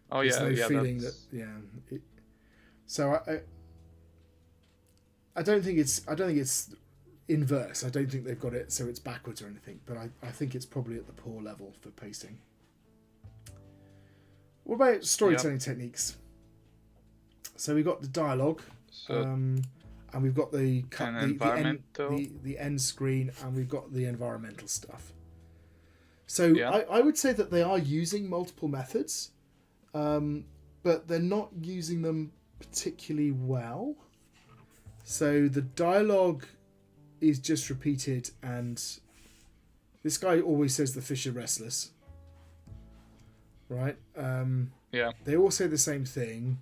Oh, there's no feeling that's... that so I don't think it's inverse. I don't think they've got it so it's backwards or anything. But I think it's probably at the poor level for pacing. What about storytelling techniques? So we've got the dialogue, and we've got the end screen, and we've got the environmental stuff. So I would say that they are using multiple methods, but they're not using them particularly well. So the dialogue is just repeated, and this guy always says the fish are restless. Right? They all say the same thing.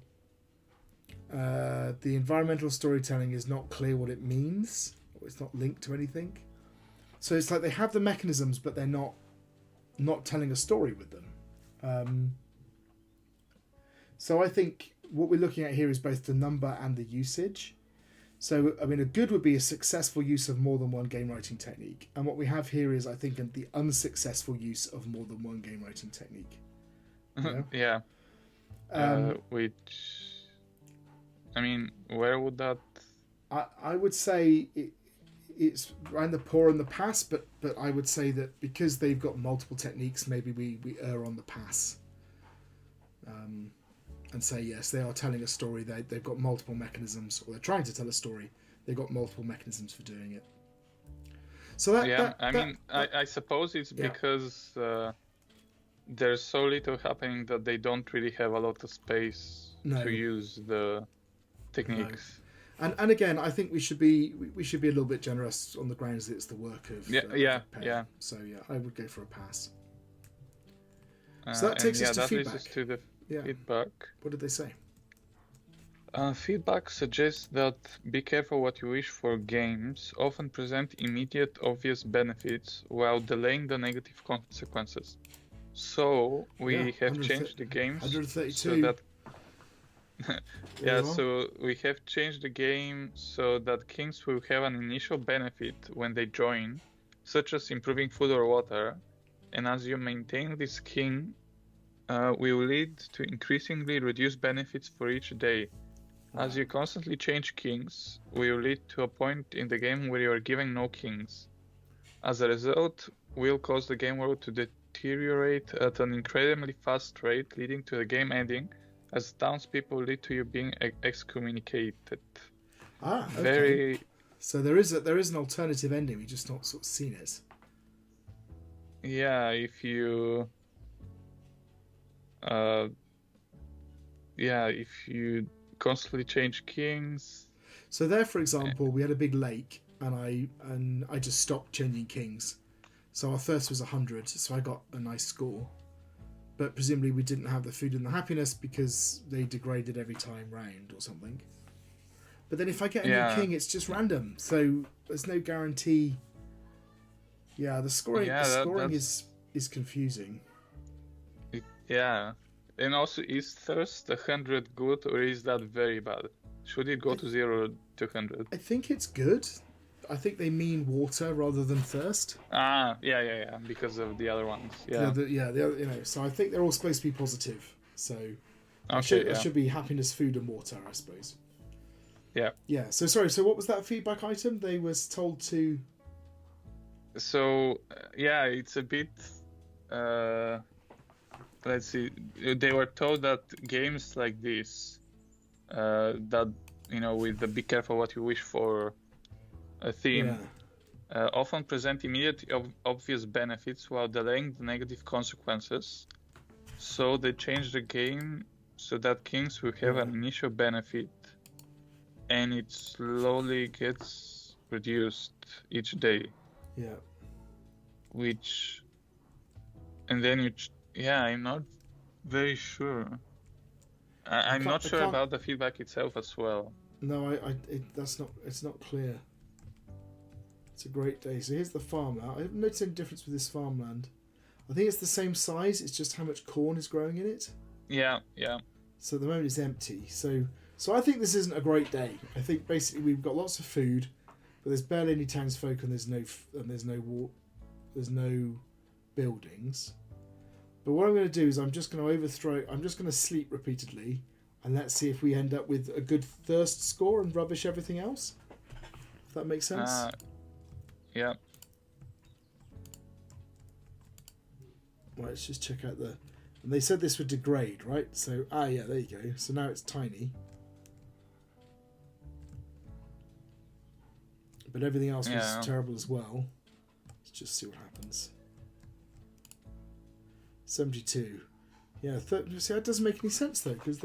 The environmental storytelling is not clear what it means, or it's not linked to anything. So it's like they have the mechanisms, but they're not telling a story with them. So I think what we're looking at here is both the number and the usage. So, I mean, a good would be a successful use of more than one game writing technique. And what we have here is, I think, the unsuccessful use of more than one game writing technique. Yeah. Which, I mean, where would that... I would say it's around the poor and the pass, but I would say that because they've got multiple techniques, maybe we err on the pass. And say, yes, they are telling a story. They've got multiple mechanisms, or they're trying to tell a story. They've got multiple mechanisms for doing it. So I suppose it's because there's so little happening that they don't really have a lot of space to use the techniques. No. And again, I think we should be a little bit generous on the grounds that it's the work of So I would go for a pass. So that takes us to feedback. Feedback. What did they say? Feedback suggests that be careful what you wish for games often present immediate obvious benefits while delaying the negative consequences. So we have changed the games 132. so that Yeah, so we have changed the game so that kings will have an initial benefit when they join, such as improving food or water, and as you maintain this king, will lead to increasingly reduced benefits for each day. As you constantly change kings, will lead to a point in the game where you are given no kings. As a result, will cause the game world to deteriorate at an incredibly fast rate, leading to the game ending, as townspeople lead to you being excommunicated. Okay. Very. So there is an alternative ending. We've just not sort of seen it. Yeah, if you. If you constantly change kings. So there, for example, we had a big lake, and I just stopped changing kings. So our thirst was 100, so I got a nice score. But presumably we didn't have the food and the happiness because they degraded every time round or something. But then if I get a new king, it's just random, so there's no guarantee. Yeah, the scoring is confusing. And also, is thirst 100 good or is that very bad? Should it go to 0 to 100? I think it's good. I think they mean water rather than thirst. Yeah, because of the other ones. Yeah. The other, so I think they're all supposed to be positive. So it should be happiness, food, and water, I suppose. Yeah. Yeah. So sorry. So what was that feedback item? They was told to. So it's a bit. Let's see. They were told that games like this, that with the be careful what you wish for a theme, often present immediate obvious benefits while delaying the negative consequences. So they changed the game so that kings will have an initial benefit, and it slowly gets reduced each day. Yeah. And then I'm not very sure. I'm not sure about the feedback itself as well. No, it's not clear. It's a great day. So here's the farmland. I haven't noticed any difference with this farmland. I think it's the same size. It's just how much corn is growing in it. Yeah. So at the moment it's empty. So I think this isn't a great day. I think basically we've got lots of food, but there's barely any townsfolk and there's no buildings. But what I'm going to do is I'm just going to sleep repeatedly, and let's see if we end up with a good thirst score and rubbish everything else. If that makes sense. Yeah. Right, let's just check out and they said this would degrade, right? So, there you go. So now it's tiny. But everything else was terrible as well. Let's just see what happens. 72. Yeah, see, that doesn't make any sense though, because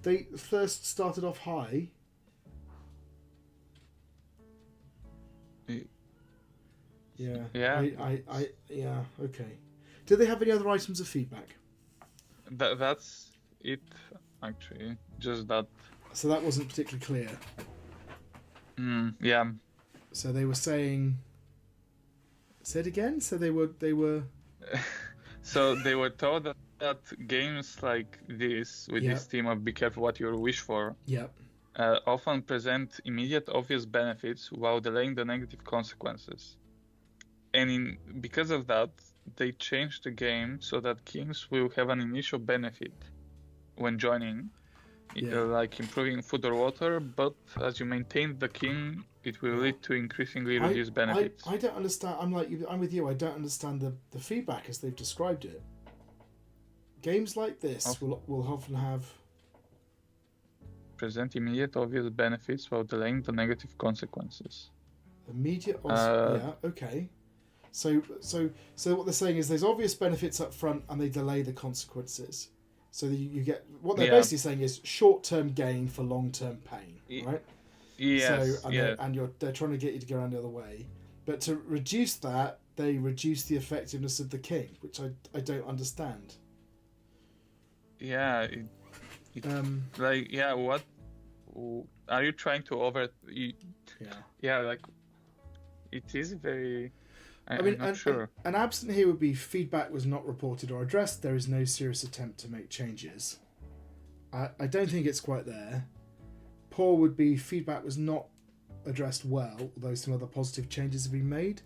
they first started off high. Yeah. Okay. Do they have any other items of feedback? That's it, actually. Just that. So that wasn't particularly clear. Yeah. So they were saying. Say it again. So they were. So they were told that games like this, with this theme of be careful what you wish for, often present immediate obvious benefits while delaying the negative consequences. And because of that, they changed the game so that kings will have an initial benefit when joining, like improving food or water, but as you maintain the king, it will lead to increasingly reduced benefits. I don't understand. I'm with you. I don't understand the feedback as they've described it. Games like this will often have present immediate obvious benefits while delaying the negative consequences. Immediate, okay. So what they're saying is there's obvious benefits up front and they delay the consequences. So that you get what they're basically saying is short-term gain for long-term pain, right? Yes. So they're trying to get you to go around the other way, but to reduce that, they reduce the effectiveness of the king, which I don't understand. Yeah. What are you trying to Yeah. yeah, like it is very. I mean, I'm not sure. an absent here would be feedback was not reported or addressed. There is no serious attempt to make changes. I don't think it's quite there. Poor would be feedback was not addressed well, although some other positive changes have been made.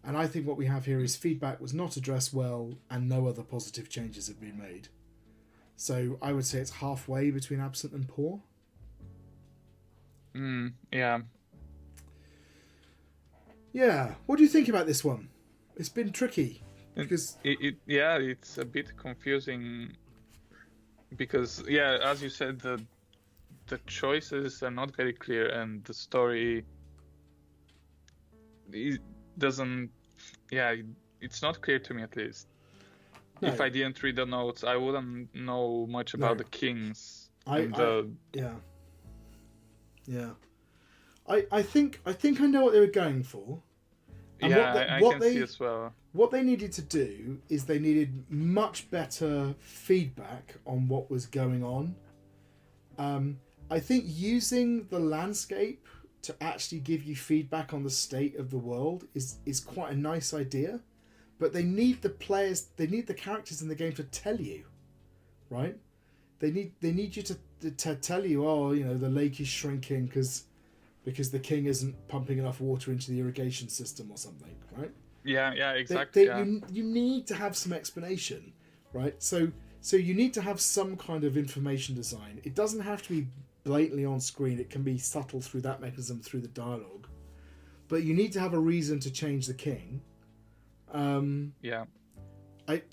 And I think what we have here is feedback was not addressed well and no other positive changes have been made. So I would say it's halfway between absent and poor. Yeah. Yeah. What do you think about this one? It's been tricky because it's a bit confusing because as you said, the choices are not very clear and the story doesn't. Yeah, it's not clear to me at least. No. If I didn't read the notes, I wouldn't know much about the kings. I think I know what they were going for. And I can see as well. What they needed to do is they needed much better feedback on what was going on. I think using the landscape to actually give you feedback on the state of the world is quite a nice idea, but they need the characters in the game to tell you, right? They need you to tell you, the lake is shrinking because the king isn't pumping enough water into the irrigation system or something, right? Yeah, exactly. You need to have some explanation, right? So you need to have some kind of information design. It doesn't have to be blatantly on screen. It can be subtle through that mechanism, through the dialogue. But you need to have a reason to change the king. The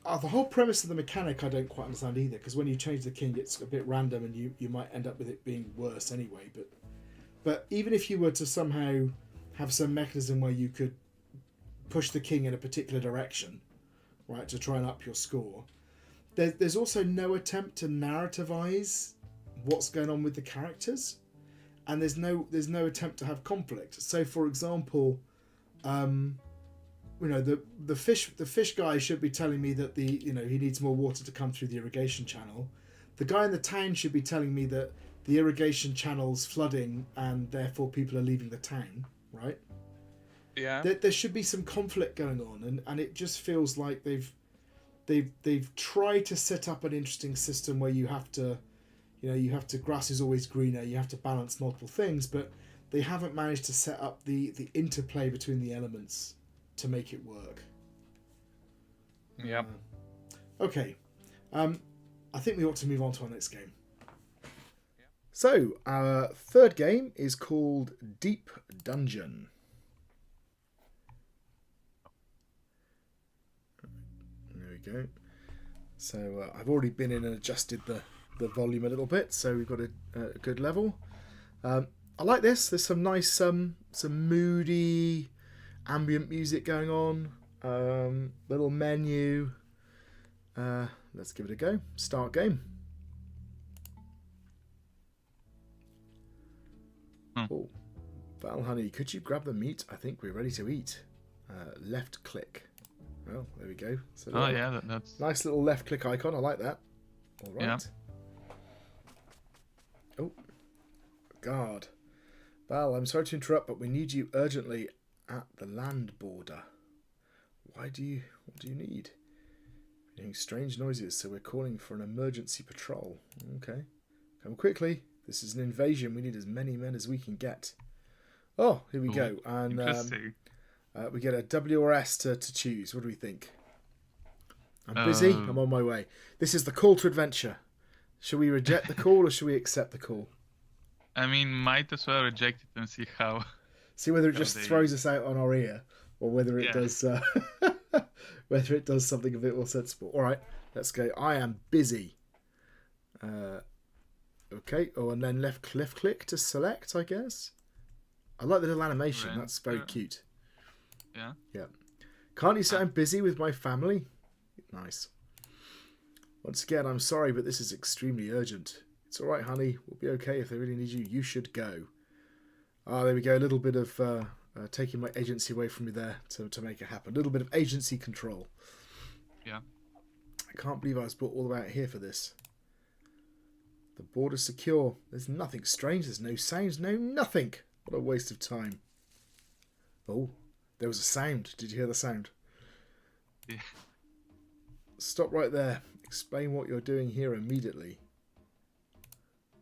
whole premise of the mechanic I don't quite understand either, because when you change the king, it's a bit random and you might end up with it being worse anyway. But even if you were to somehow have some mechanism where you could push the king in a particular direction, right, to try and up your score, there's also no attempt to narrativize what's going on with the characters, and there's no attempt to have conflict. So, for example, the fish guy should be telling me that he needs more water to come through the irrigation channel. The guy in the town should be telling me that the irrigation channel's flooding and therefore people are leaving the town, right? Yeah. There should be some conflict going on, and it just feels like they've tried to set up an interesting system where you have to grass is always greener, you have to balance multiple things, but they haven't managed to set up the interplay between the elements to make it work. Yeah. Okay. I think we ought to move on to our next game. So, our third game is called Deep Dungeon. There we go. So, I've already been in and adjusted the volume a little bit, so we've got a good level. I like this. There's some nice, some moody ambient music going on. Little menu. Let's give it a go. Start game. Oh, Val, honey, could you grab the meat? I think we're ready to eat. Left click. Well, there we go. So that's nice little left click icon. I like that. All right. Yeah. Oh, God. Val, I'm sorry to interrupt, but we need you urgently at the land border. What do you need? We're hearing strange noises, so we're calling for an emergency patrol. Okay. Come quickly. This is an invasion. We need as many men as we can get. Oh, here we go. And we get a W or S to choose. What do we think? I'm busy. I'm on my way. This is the call to adventure. Should we reject the call or should we accept the call? I mean, might as well reject it and see how. See whether it just throws us out on our ear, or whether it does, whether it does something a bit more sensible. All right, let's go. I am busy. Okay. Oh, and then left click to select, I guess. I like the little animation. Right. That's very cute. Yeah. Yeah. Can't you say I'm busy with my family? Nice. Once again, I'm sorry, but this is extremely urgent. It's all right, honey. We'll be okay. If they really need you, you should go. Ah, there we go. A little bit of taking my agency away from me there to make it happen. A little bit of agency control. Yeah. I can't believe I was brought all the way out here for this. The border's secure. There's nothing strange. There's no sounds. No nothing. What a waste of time. Oh, there was a sound. Did you hear the sound? Yeah. Stop right there. Explain what you're doing here immediately.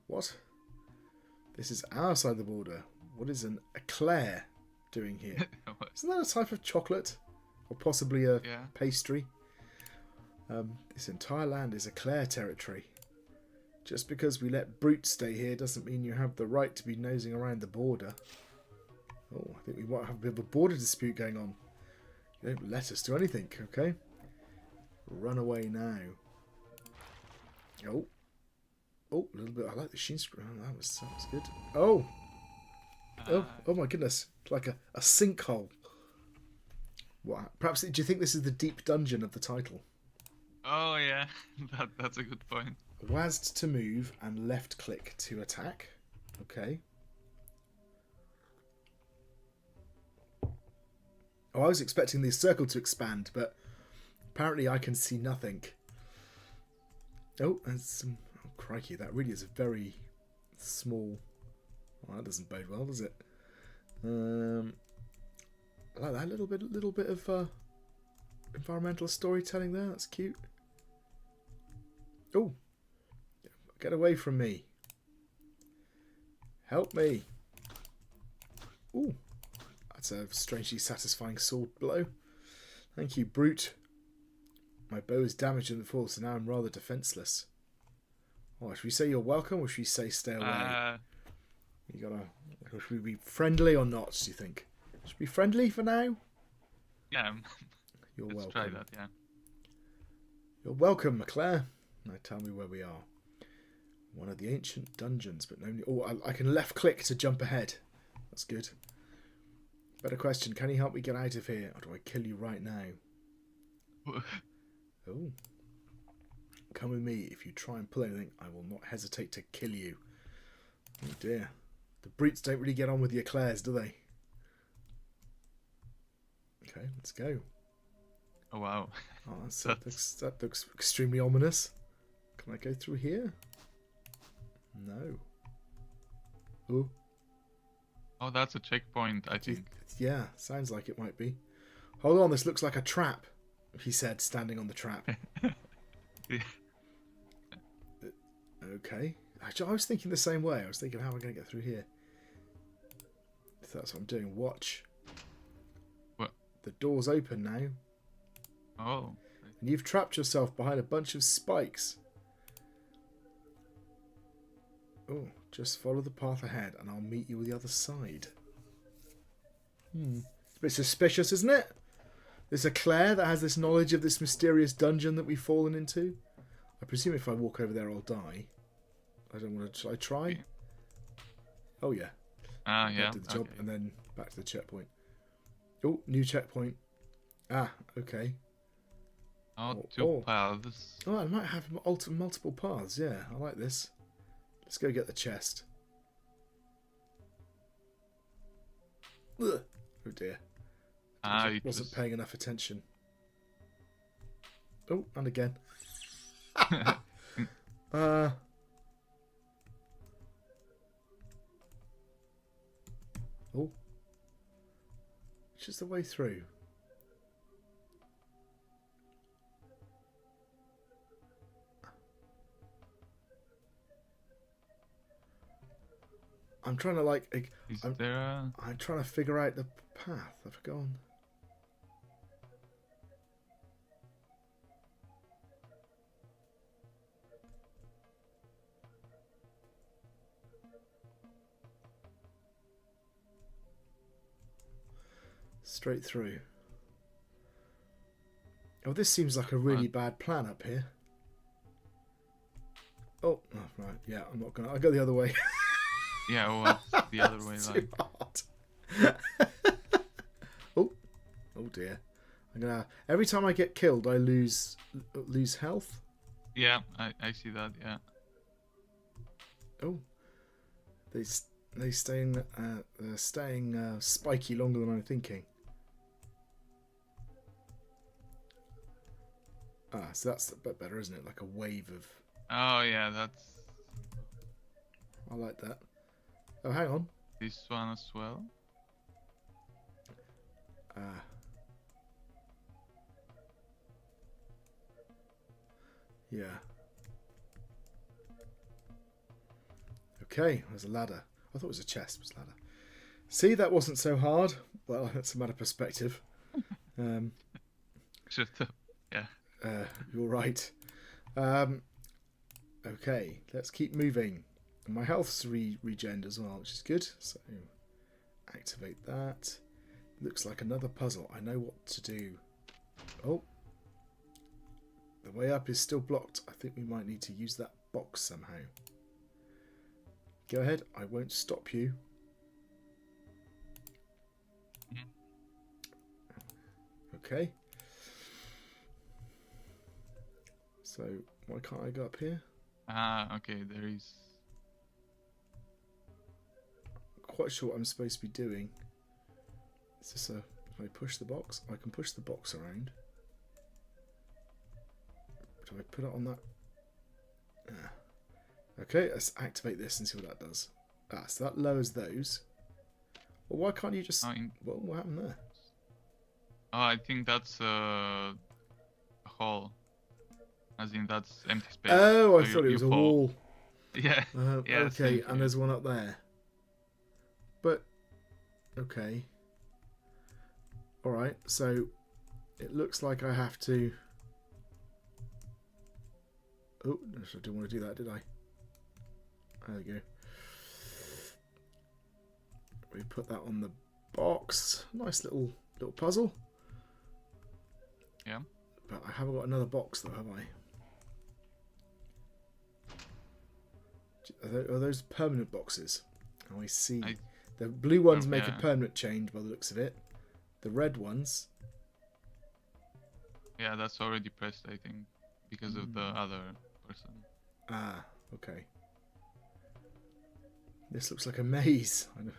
What? This is our side of the border. What is an eclair doing here? Isn't that a type of chocolate? Or possibly a pastry? This entire land is eclair territory. Just because we let brutes stay here doesn't mean you have the right to be nosing around the border. Oh, I think we might have a bit of a border dispute going on. You don't let us do anything, okay? Run away now. Oh. Oh, a little bit. I like the sheen screw. Oh, that was good. Oh. Oh my goodness. It's like a sinkhole. What? Perhaps, do you think this is the deep dungeon of the title? Oh, yeah. That's a good point. WASD to move and left click to attack. Okay. Oh, I was expecting the circle to expand, but apparently I can see nothing. Oh, there's some... Oh, crikey, that really is a very small... Well, that doesn't bode well, does it? I like that little bit of environmental storytelling there. That's cute. Oh, get away from me! Help me! Ooh, that's a strangely satisfying sword blow. Thank you, brute. My bow is damaged in the fall, so now I'm rather defenseless. Oh, should we say you're welcome, or should we say stay away? You gotta. Should we be friendly or not? Do you think? Should we be friendly for now? Yeah. You're Let's welcome. try that. Yeah. You're welcome, McClare. Now tell me where we are. One of the ancient dungeons, but no. Oh, I can left click to jump ahead. That's good. Better question. Can you help me get out of here, or do I kill you right now? Oh. Come with me. If you try and pull anything, I will not hesitate to kill you. Oh dear. The brutes don't really get on with the eclairs, do they? Okay, let's go. Oh, wow. Oh, that looks extremely ominous. Can I go through here? No. Oh. Oh, that's a checkpoint, I think. Yeah, sounds like it might be. Hold on, this looks like a trap, he said, standing on the trap. Yeah. Okay. Actually, I was thinking the same way. I was thinking, how am I going to get through here? If that's what I'm doing. Watch. What? The door's open now. Oh. And you've trapped yourself behind a bunch of spikes. Oh, just follow the path ahead and I'll meet you at the other side. It's a bit suspicious, isn't it? There's a Claire that has this knowledge of this mysterious dungeon that we've fallen into. I presume if I walk over there, I'll die. I don't want to. Shall I try? Oh, yeah. Ah, yeah. Did the job, and then back to the checkpoint. Oh, new checkpoint. Ah, okay. Oh, two paths. Oh, I might have multiple paths. Yeah, I like this. Let's go get the chest. Ugh. Oh dear. I wasn't paying enough attention. Oh, and again. Oh. Which is the way through? I'm trying to I'm trying to figure out the path. I've gone. Straight through. Oh, this seems like a really bad plan up here. Oh, right. Yeah, I'm not gonna. I'll go the other way. Yeah, well, the other way. Too hard. Oh dear. I'm gonna. Every time I get killed, I lose health. Yeah, I see that. Yeah. Oh, they're staying spiky longer than I'm thinking. Ah, so that's a bit better, isn't it? Like a wave of. Oh yeah, that's. I like that. Oh, hang on. This one as well. Yeah. Okay, there's a ladder. I thought it was a chest, it was a ladder. See, that wasn't so hard. Well, that's a matter of perspective. Yeah. You're right. Okay, let's keep moving. My health's regened as well, which is good. So, activate that. Looks like another puzzle. I know what to do. Oh. The way up is still blocked. I think we might need to use that box somehow. Go ahead. I won't stop you. Okay. So, why can't I go up here? Okay, there is... Quite sure what I'm supposed to be doing. Is this a... Can I push the box? I can push the box around. Do I put it on that? Okay, let's activate this and see what that does. So that lowers those. Well, why can't you just... Well, what happened there? Oh, I think that's a hall. As in, that's empty space. Oh, I So thought it was a fall. wall. Yeah. Yeah, okay, and there's one up there. But, okay. Alright, so it looks like I have to... Oh, I didn't want to do that, did I? There we go. We put that on the box. Nice little puzzle. Yeah. But I haven't got another box though, have I? Are those permanent boxes? Oh, I see. The blue ones make a permanent change by the looks of it. The red ones... Yeah, that's already pressed, I think, because of the other person. Ah, okay. This looks like a maze. I know.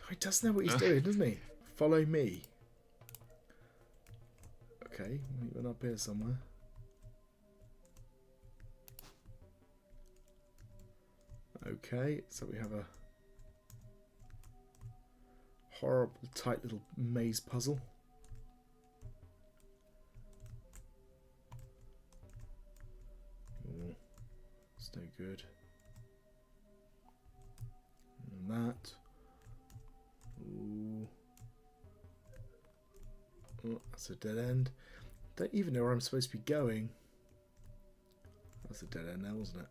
He does know what he's doing, doesn't he? Follow me. Okay, we went up here somewhere. Okay, so we have a horrible, tight little maze puzzle. Ooh, it's no good. And that. Ooh. Oh, that's a dead end. Don't even know where I'm supposed to be going. That's a dead end now, wasn't it?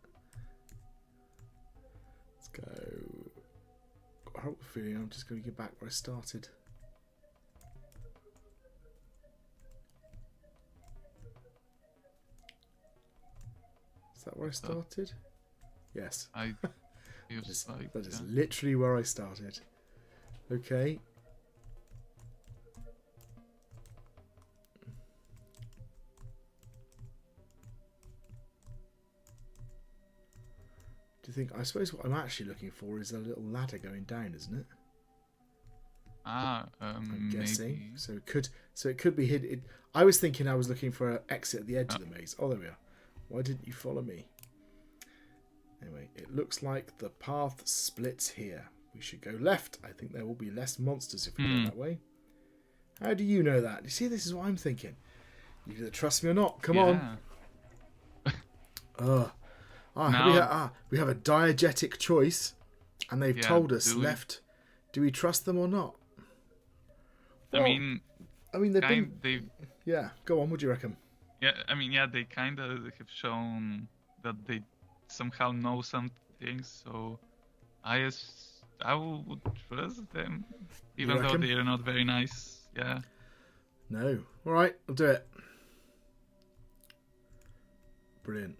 Let's go. Got a horrible feeling I'm just going to get back where I started. Is that where I started? Yes. That is literally where I started. Okay. Do you think? I suppose what I'm actually looking for is a little ladder going down, isn't it? I'm guessing. Maybe. So it could be hidden. I was thinking I was looking for an exit at the edge of the maze. Oh, there we are. Why didn't you follow me? Anyway, it looks like the path splits here. We should go left. I think there will be less monsters if we go that way. How do you know that? You see, this is what I'm thinking. You either trust me or not. Come on. We have a diegetic choice, and they've told us left. Do we trust them or not? Well, I mean, they've yeah. Go on. What do you reckon? Yeah, I mean, yeah, they kind of have shown that they somehow know some things, so I would trust them, even though they are not very nice. Yeah. No. All right, I'll do it. Brilliant.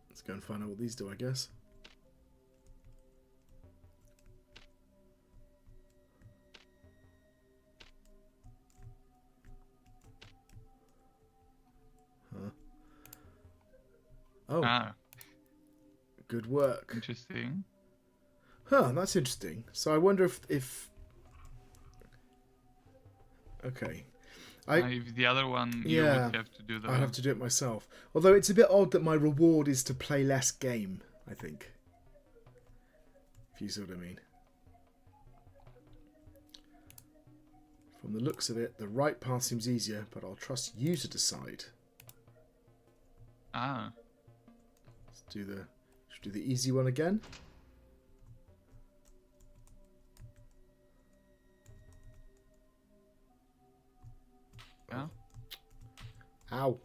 Let's go and find out what these do, I guess. Oh. Good work. Interesting. Huh, that's interesting. So I wonder if... Okay. If the other one, you would have to do the... I'd have to do it myself. Although it's a bit odd that my reward is to play less game, I think. If you see what I mean. From the looks of it, the right path seems easier, but I'll trust you to decide. Ah. Let's do the easy one again. Yeah. Ow.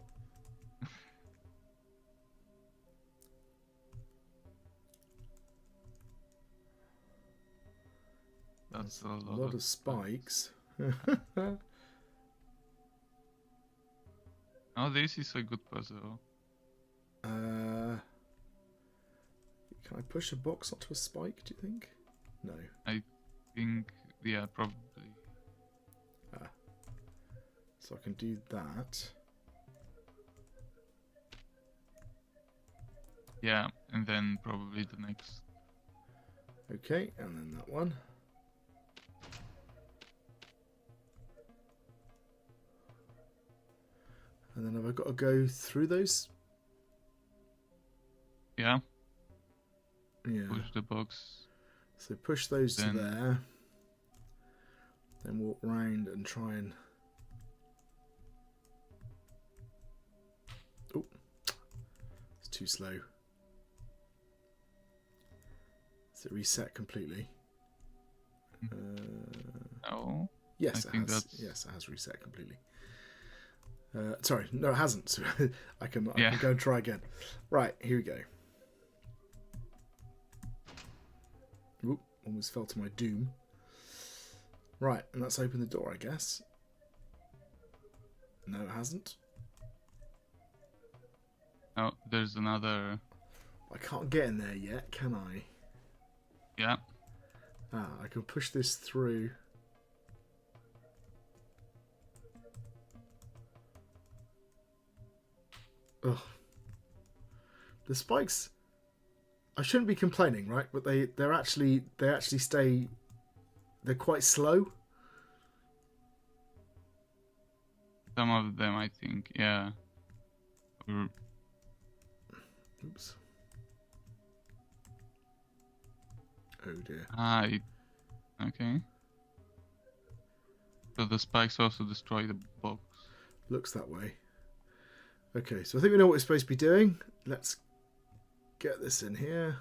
That's a lot of spikes. Oh, this is a good puzzle. Can I push a box onto a spike, do you think? No. I think, yeah, probably. So I can do that. Yeah, and then probably the next. Okay, and then that one. And then have I got to go through those? Yeah. Yeah. Push the box. So push those to there. Then walk round and try and... Oh, it's too slow. Does it reset completely? No. Yes, it has. Yes, it has reset completely. Sorry, no, it hasn't. So I can go and try again. Right, here we go. Oop, almost fell to my doom. Right, and let's open the door, I guess. No, it hasn't. Oh, there's another. I can't get in there yet, can I? Yeah. Ah, I can push this through. Ugh. The spikes, I shouldn't be complaining, right? But they actually stay. They're quite slow. Some of them, I think, yeah. Oops. Oh dear. Okay. So the spikes also destroy the box. Looks that way. Okay, so I think we know what we're supposed to be doing. Let's get this in here.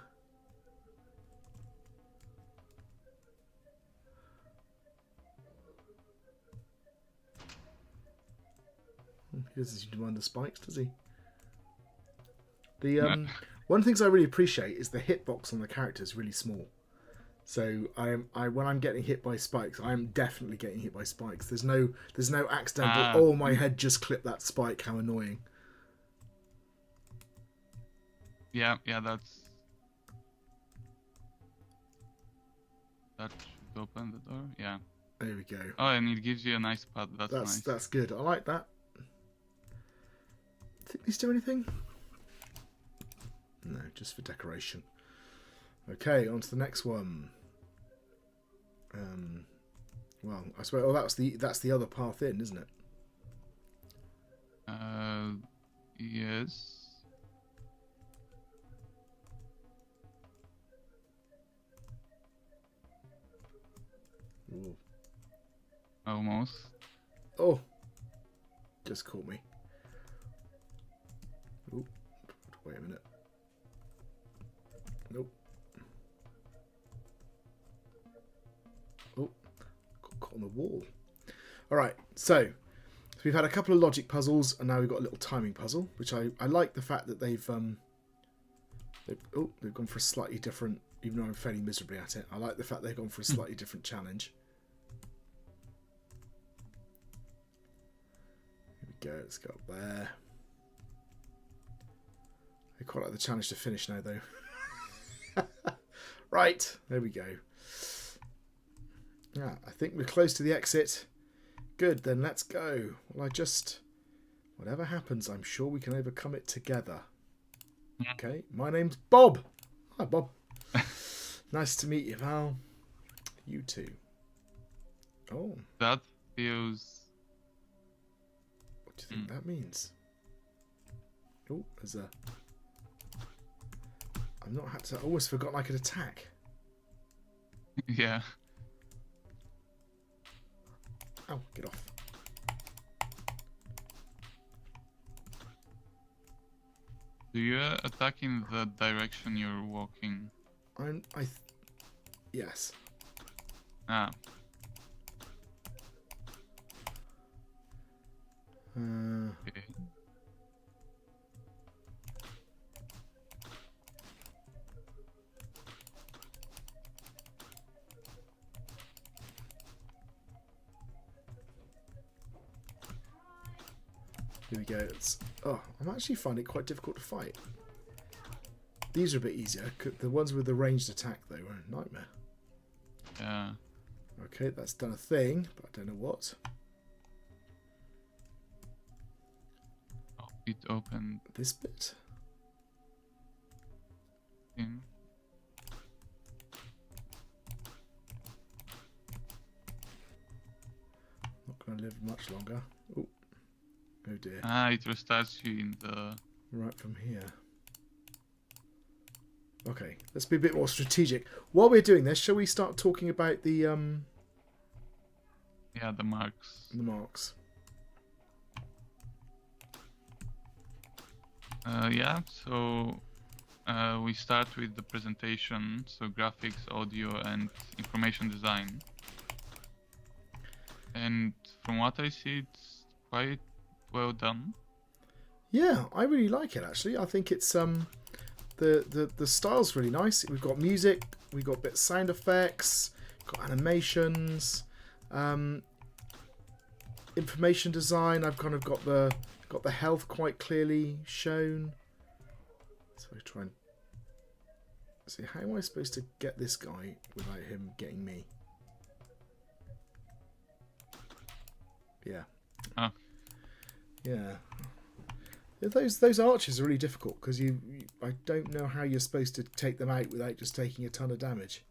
He doesn't seem to mind the spikes, does he? The one of the things I really appreciate is the hitbox on the character is really small. So when I'm getting hit by spikes, I'm definitely getting hit by spikes. There's no accidental. Oh, my head just clipped that spike. How annoying! Yeah, that should open the door. Yeah. There we go. Oh, and it gives you a nice pad. That's nice. That's good. I like that. Think these do anything? No, just for decoration. Okay, on to the next one. Well, I suppose. Oh, that's the other path in, isn't it? Yes. Ooh. Almost. Oh, just caught me. Ooh, wait a minute. Nope. Oh, got caught on the wall. All right, so we've had a couple of logic puzzles, and now we've got a little timing puzzle, which I like the fact that they've gone for a slightly different. Even though I'm failing miserably at it, I like the fact they've gone for a slightly different challenge. Here we go. Let's go up there. I quite like the challenge to finish now, though. Right, there we go. Yeah, I think we're close to the exit. Good, then let's go. Well, whatever happens, I'm sure we can overcome it together. Okay, my name's Bob. Hi, Bob. Nice to meet you, pal. You too. Oh. That feels What do you think that means? Oh, there's a... I've not had to... I almost forgot I could attack. Yeah. Ow, get off. Do you attack in the direction you're walking? Yes. Ah. Okay. Here we go. I'm actually finding it quite difficult to fight. These are a bit easier. The ones with the ranged attack, though, were a nightmare. Yeah. Okay, that's done a thing, but I don't know what. Oh, it opened This bit? thing. Not going to live much longer. Oh dear. Ah, it restarts you in the... Right from here. Okay, let's be a bit more strategic. While we're doing this, shall we start talking about the Yeah, the marks. marks? Yeah, so we start with the presentation, so graphics, audio, and information design. And from what I see, it's quite well done. Yeah, I really like it actually. I think it's the style's really nice. We've got music, we've got bit sound effects, got animations, information design. I've kind of got the health quite clearly shown. So I try and see, how am I supposed to get this guy without him getting me? Yeah. Oh. Yeah. Those archers are really difficult because I don't know how you're supposed to take them out without just taking a ton of damage.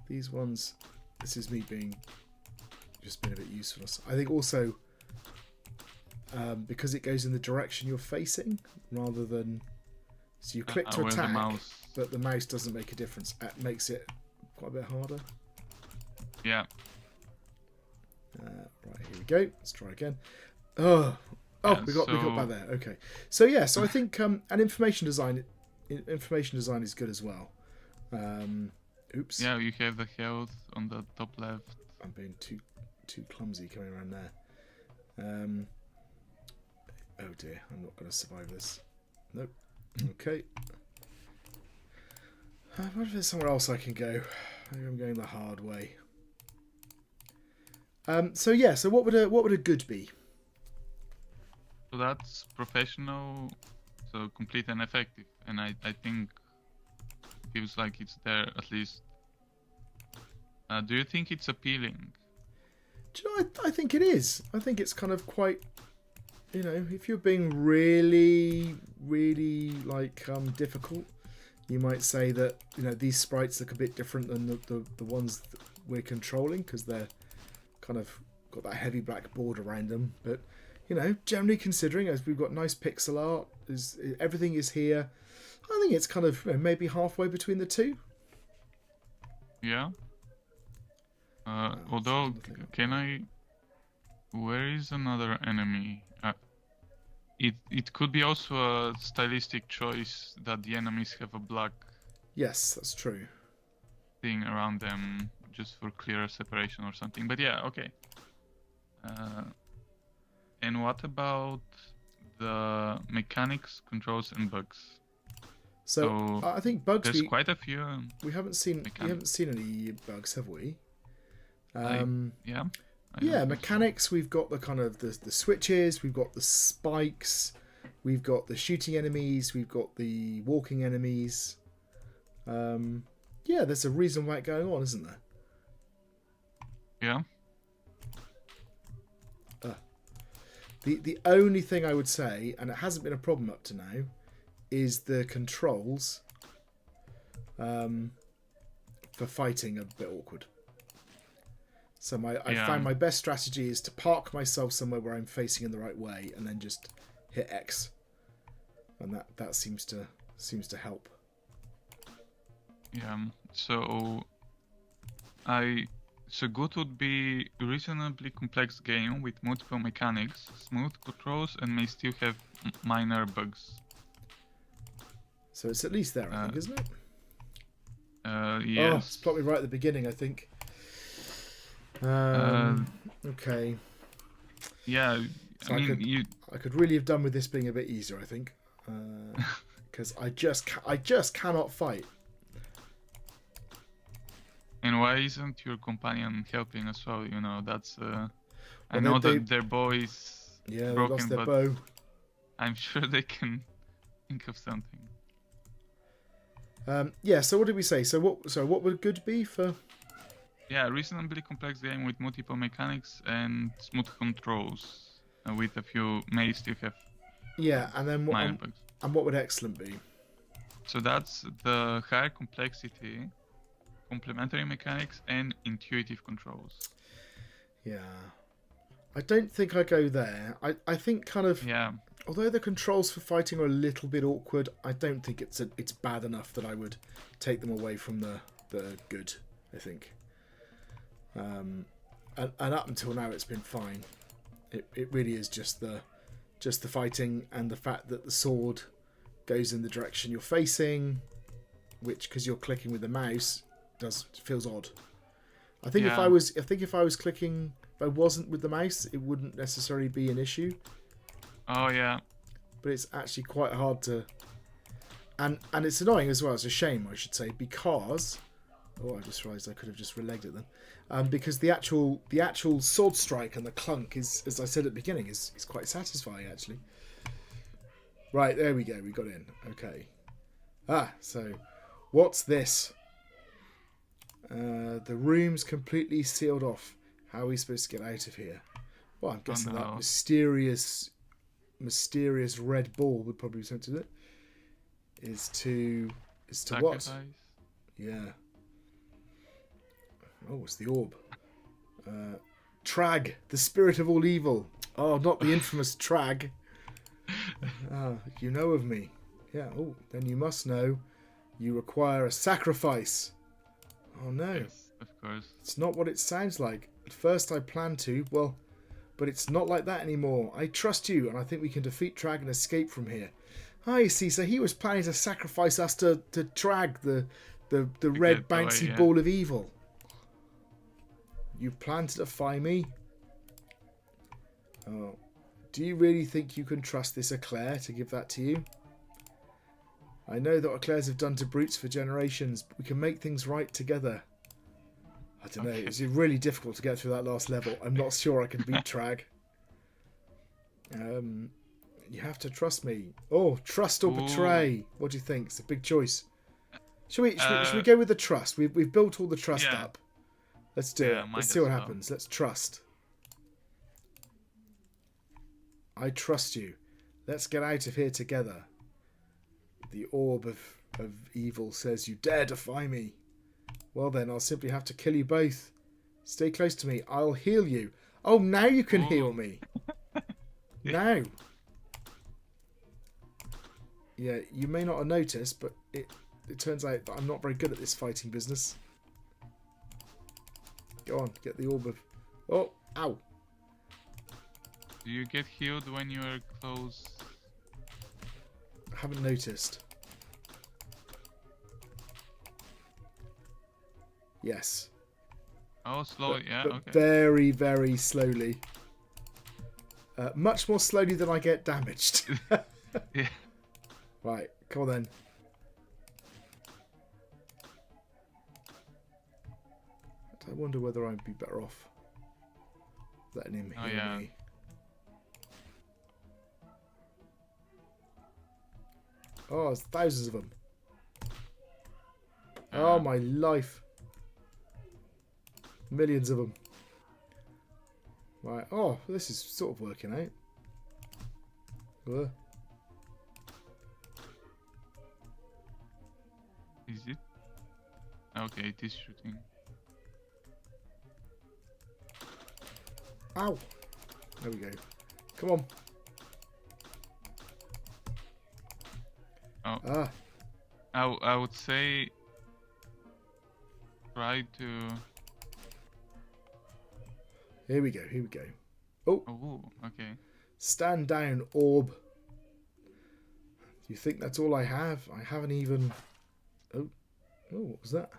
These ones, this is me being a bit useless. I think also because it goes in the direction you're facing rather than, so you click to attack, but the mouse doesn't make a difference. It makes it quite a bit harder. Yeah. Right, here we go. Let's try again. Yeah, we got back there. Okay. So yeah, so I think and information design is good as well. Oops. Yeah, you have the health on the top left. I'm being too clumsy coming around there. Oh dear, I'm not going to survive this. Nope. Okay. I wonder if there's somewhere else I can go. Maybe I'm going the hard way. So yeah, so what would a good be? So that's professional, so complete and effective, and I think it feels like it's there at least. Do you think it's appealing? Do you know, I think it is. I think it's kind of quite, if you're being really, really like difficult, you might say that these sprites look a bit different than the ones that we're controlling because they're kind of got that heavy black border around them. But generally considering, as we've got nice pixel art, everything is here. I think it's kind of maybe halfway between the two. Yeah. Although, where is another enemy? It could be also a stylistic choice that the enemies have a black. Yes, that's true. Thing around them just for clearer separation or something. But yeah, okay. And what about the mechanics, controls, and bugs? So I think bugs. There's quite a few. We haven't seen any bugs, have we? Yeah, mechanics. We've got the kind of the switches. We've got the spikes. We've got the shooting enemies. We've got the walking enemies. Yeah, there's a reason why it's going on, isn't there? Yeah. The only thing I would say, and it hasn't been a problem up to now, is the controls. for fighting a bit awkward. So I found my best strategy is to park myself somewhere where I'm facing in the right way, and then just hit X, and that seems to help. Yeah. So good would be a reasonably complex game with multiple mechanics, smooth controls, and may still have minor bugs. So it's at least there, I think, isn't it? Yes. Oh, it's probably right at the beginning, I think. Okay. Yeah, So I could really have done with this being a bit easier, I think, because I just cannot fight. And why isn't your companion helping as well? You know, that's. I Well, know they- that their bow is Yeah, they broken, lost their but bow. I'm sure they can think of something. Yeah. So what did we say? So what would good be for? Yeah, reasonably complex game with multiple mechanics and smooth controls. With a few may still have Yeah, and then minor bugs. and what would excellent be? So that's the higher complexity, complementary mechanics, and intuitive controls. Yeah. I don't think I go there. I think kind of. Yeah. Although the controls for fighting are a little bit awkward, I don't think it's bad enough that I would take them away from the good. I think. And up until now, it's been fine. It really is just the fighting and the fact that the sword goes in the direction you're facing, which because you're clicking with the mouse feels odd. I think if I was clicking, if I wasn't with the mouse, it wouldn't necessarily be an issue. Oh yeah. But it's actually quite hard to, and it's annoying as well. It's a shame, I should say, because I just realised I could have just relegged it then, because the actual sword strike and the clunk is, as I said at the beginning, is quite satisfying actually. Right, there we go. We got in. Okay. So what's this? The room's completely sealed off. How are we supposed to get out of here? Well, I'm guessing that mysterious red ball would probably be something to it. Is to Sacrifice. what? Yeah. Oh, it's the orb. Trag, the spirit of all evil. Oh, not the infamous Trag. You know of me. Yeah. Oh, then you must know. You require a sacrifice. Oh no. Yes, of course. It's not what it sounds like. At first I planned to, but it's not like that anymore. I trust you, and I think we can defeat Trag and escape from here. I see. So he was planning to sacrifice us to Trag, the red bouncy ball of evil. You plan to defy me? Oh. Do you really think you can trust this Eclair to give that to you? I know that Eclairs have done to brutes for generations, but we can make things right together. I don't know. It's really difficult to get through that last level. I'm not sure I can beat Trag. You have to trust me. Oh, trust or betray. What do you think? It's a big choice. Should we go with the trust? We've built all the trust up. Let's do it. Let's see what happens. Let's trust. I trust you. Let's get out of here together. The orb of evil says you dare defy me. Well then, I'll simply have to kill you both. Stay close to me. I'll heal you. Oh, now you can heal me. Now. Yeah, you may not have noticed, but it turns out that I'm not very good at this fighting business. Go on, get the orb of... Oh, ow. Do you get healed when you're close? I haven't noticed. Yes. Oh, slowly, but okay. Very, very slowly. Much more slowly than I get damaged. Yeah. Right, come on then. I wonder whether I'd be better off letting him heal me. Oh, there's thousands of them. Oh, my life. Millions of them. Right. Oh, this is sort of working out. Is it? Okay, it is shooting. Ow! There we go. Come on. Oh. Ah. I would say try to. Here we go. Here we go. Oh. Oh, okay. Stand down, orb. Do you think that's all I have? I haven't even... Oh, what was that?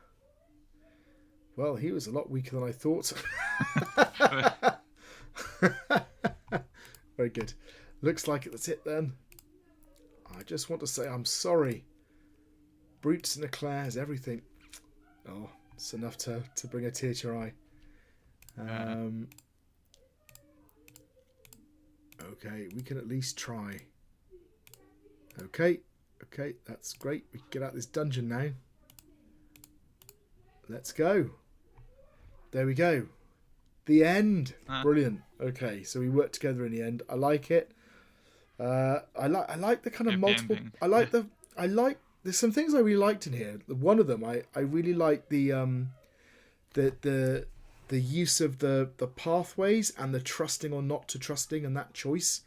Well, he was a lot weaker than I thought. Very good. Looks like that's it then. I just want to say I'm sorry. Brutes and eclairs, everything. Oh, it's enough to bring a tear to your eye. Okay, we can at least try. Okay, that's great. We can get out of this dungeon now. Let's go. There we go. The end. Brilliant. Okay, so we worked together in the end. I like it. I like the kind of multiple. There's some things I really liked in here. One of them, I really like the use of the pathways and the trusting or not to trusting and that choice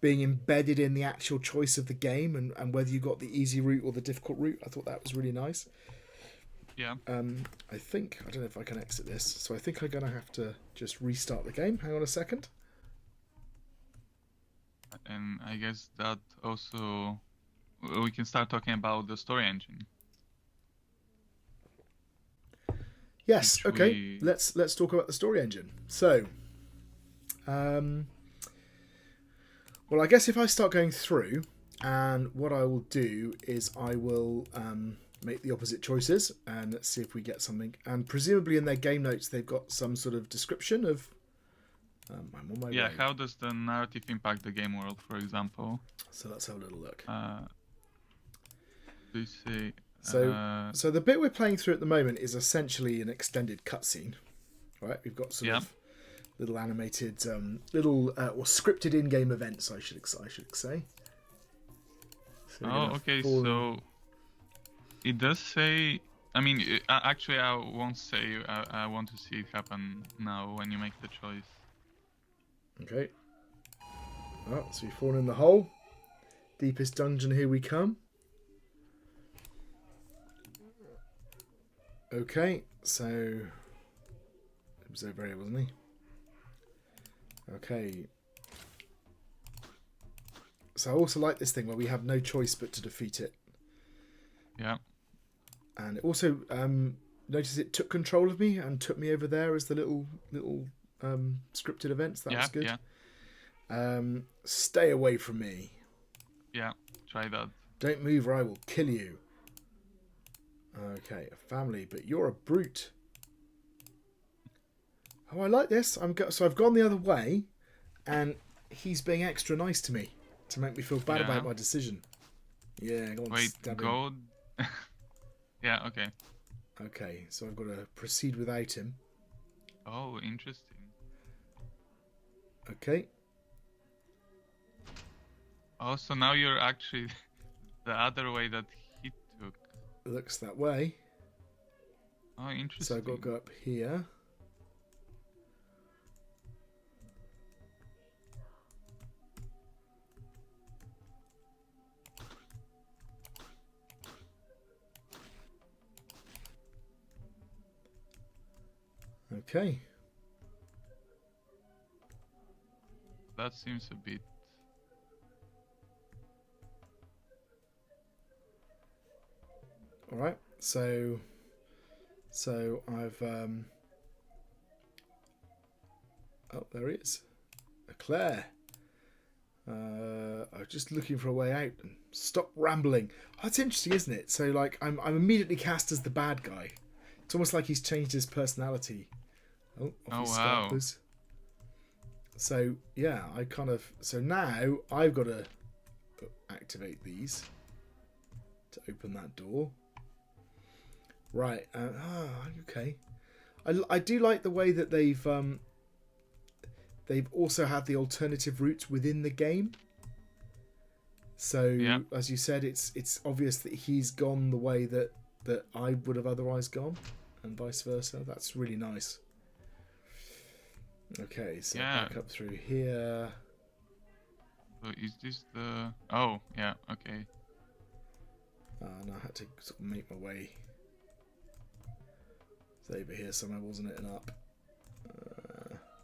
being embedded in the actual choice of the game and whether you got the easy route or the difficult route. I thought that was really nice. Yeah. I don't know if I can exit this, so I think I'm gonna have to just restart the game. Hang on a second. And I guess that also we can start talking about the story engine. Yes. Okay. Let's talk about the story engine. So, well, I guess if I start going through, and what I will do is I will make the opposite choices, and let's see if we get something. And presumably in their game notes they've got some sort of description of. I'm on my way. How does the narrative impact the game world, for example? So let's have a little look. Do you say? So the bit we're playing through at the moment is essentially an extended cutscene, right? We've got sort of little animated, or scripted in-game events, I should say. So okay. So it does say. I mean, actually, I won't say. I want to see it happen now when you make the choice. Okay. Well, so we've fallen in the hole. Deepest dungeon, here we come. Okay, so he was over here, wasn't he? Okay. So I also like this thing where we have no choice but to defeat it. Yeah. And it also notice it took control of me and took me over there as the little scripted events. That was good. Yeah. Stay away from me. Yeah, try that. Don't move or I will kill you. Okay, a family, but you're a brute. Oh, I like this. So I've gone the other way, and he's being extra nice to me to make me feel bad about my decision. Yeah, go on. Wait, go. Yeah, okay. Okay, so I've got to proceed without him. Oh, interesting. Okay. Oh, so now you're actually the other way that he took. Looks that way. Oh, interesting. So I've got to go up here. Okay. That seems a bit. All right. So I've oh, there he is. Claire. I was just looking for a way out and stop rambling. Oh, that's interesting, isn't it? So like I'm immediately cast as the bad guy. It's almost like he's changed his personality. Oh wow. So yeah, so now I've got to activate these to open that door. Right. Okay. I do like the way that they've also had the alternative routes within the game. So as you said, it's obvious that he's gone the way that that I would have otherwise gone, and vice versa. That's really nice. Okay, so back up through here. So is this the... Oh, yeah, okay. And I had to sort of make my way. It's over here somewhere, wasn't it? And up.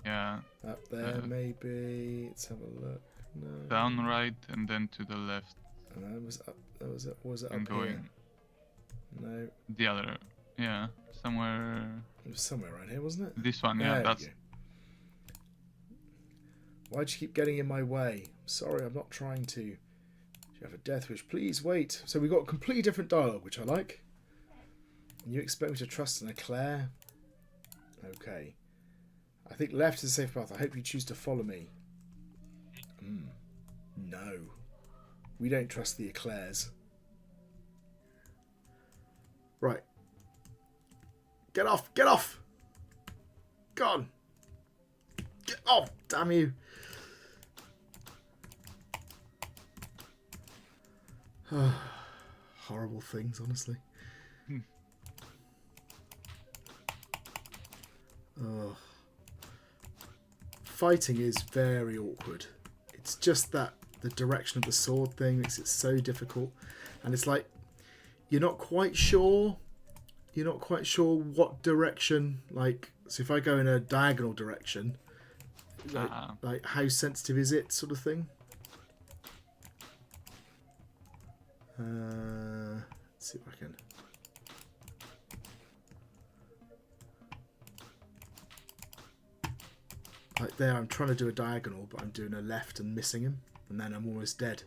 Yeah. Up there, maybe. Let's have a look. No. Down, right, and then to the left. And that was up. Was it And up here? going No. the other. Yeah, somewhere... It was somewhere around here, wasn't it? This one, yeah, that's... Why'd you keep getting in my way? Sorry, I'm not trying to. Do you have a death wish? Please wait. So we've got a completely different dialogue, which I like. And you expect me to trust in a Claire? Okay. I think left is a safe path. I hope you choose to follow me. No. We don't trust the eclairs. Right. Get off! Get off! Go on! Get off! Damn you! Horrible things, honestly. Fighting is very awkward. It's just that the direction of the sword thing makes it so difficult, and it's like you're not quite sure what direction. Like, so if I go in a diagonal direction, like how sensitive is it, sort of thing. Let's see if I can. Like there, I'm trying to do a diagonal, but I'm doing a left and missing him, and then I'm almost dead.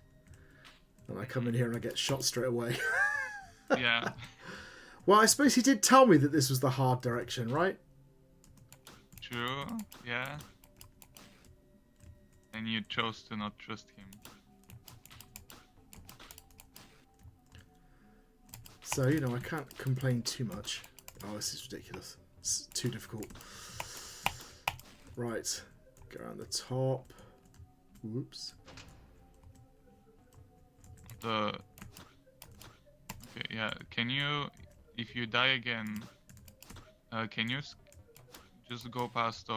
And I come in here and I get shot straight away. Yeah. Well, I suppose he did tell me that this was the hard direction, right? True, yeah. And you chose to not trust him. So, you know, I can't complain too much. Oh, this is ridiculous. It's too difficult. Right. Go around the top. Whoops. Okay, yeah. Can you, if you die again, can you just go past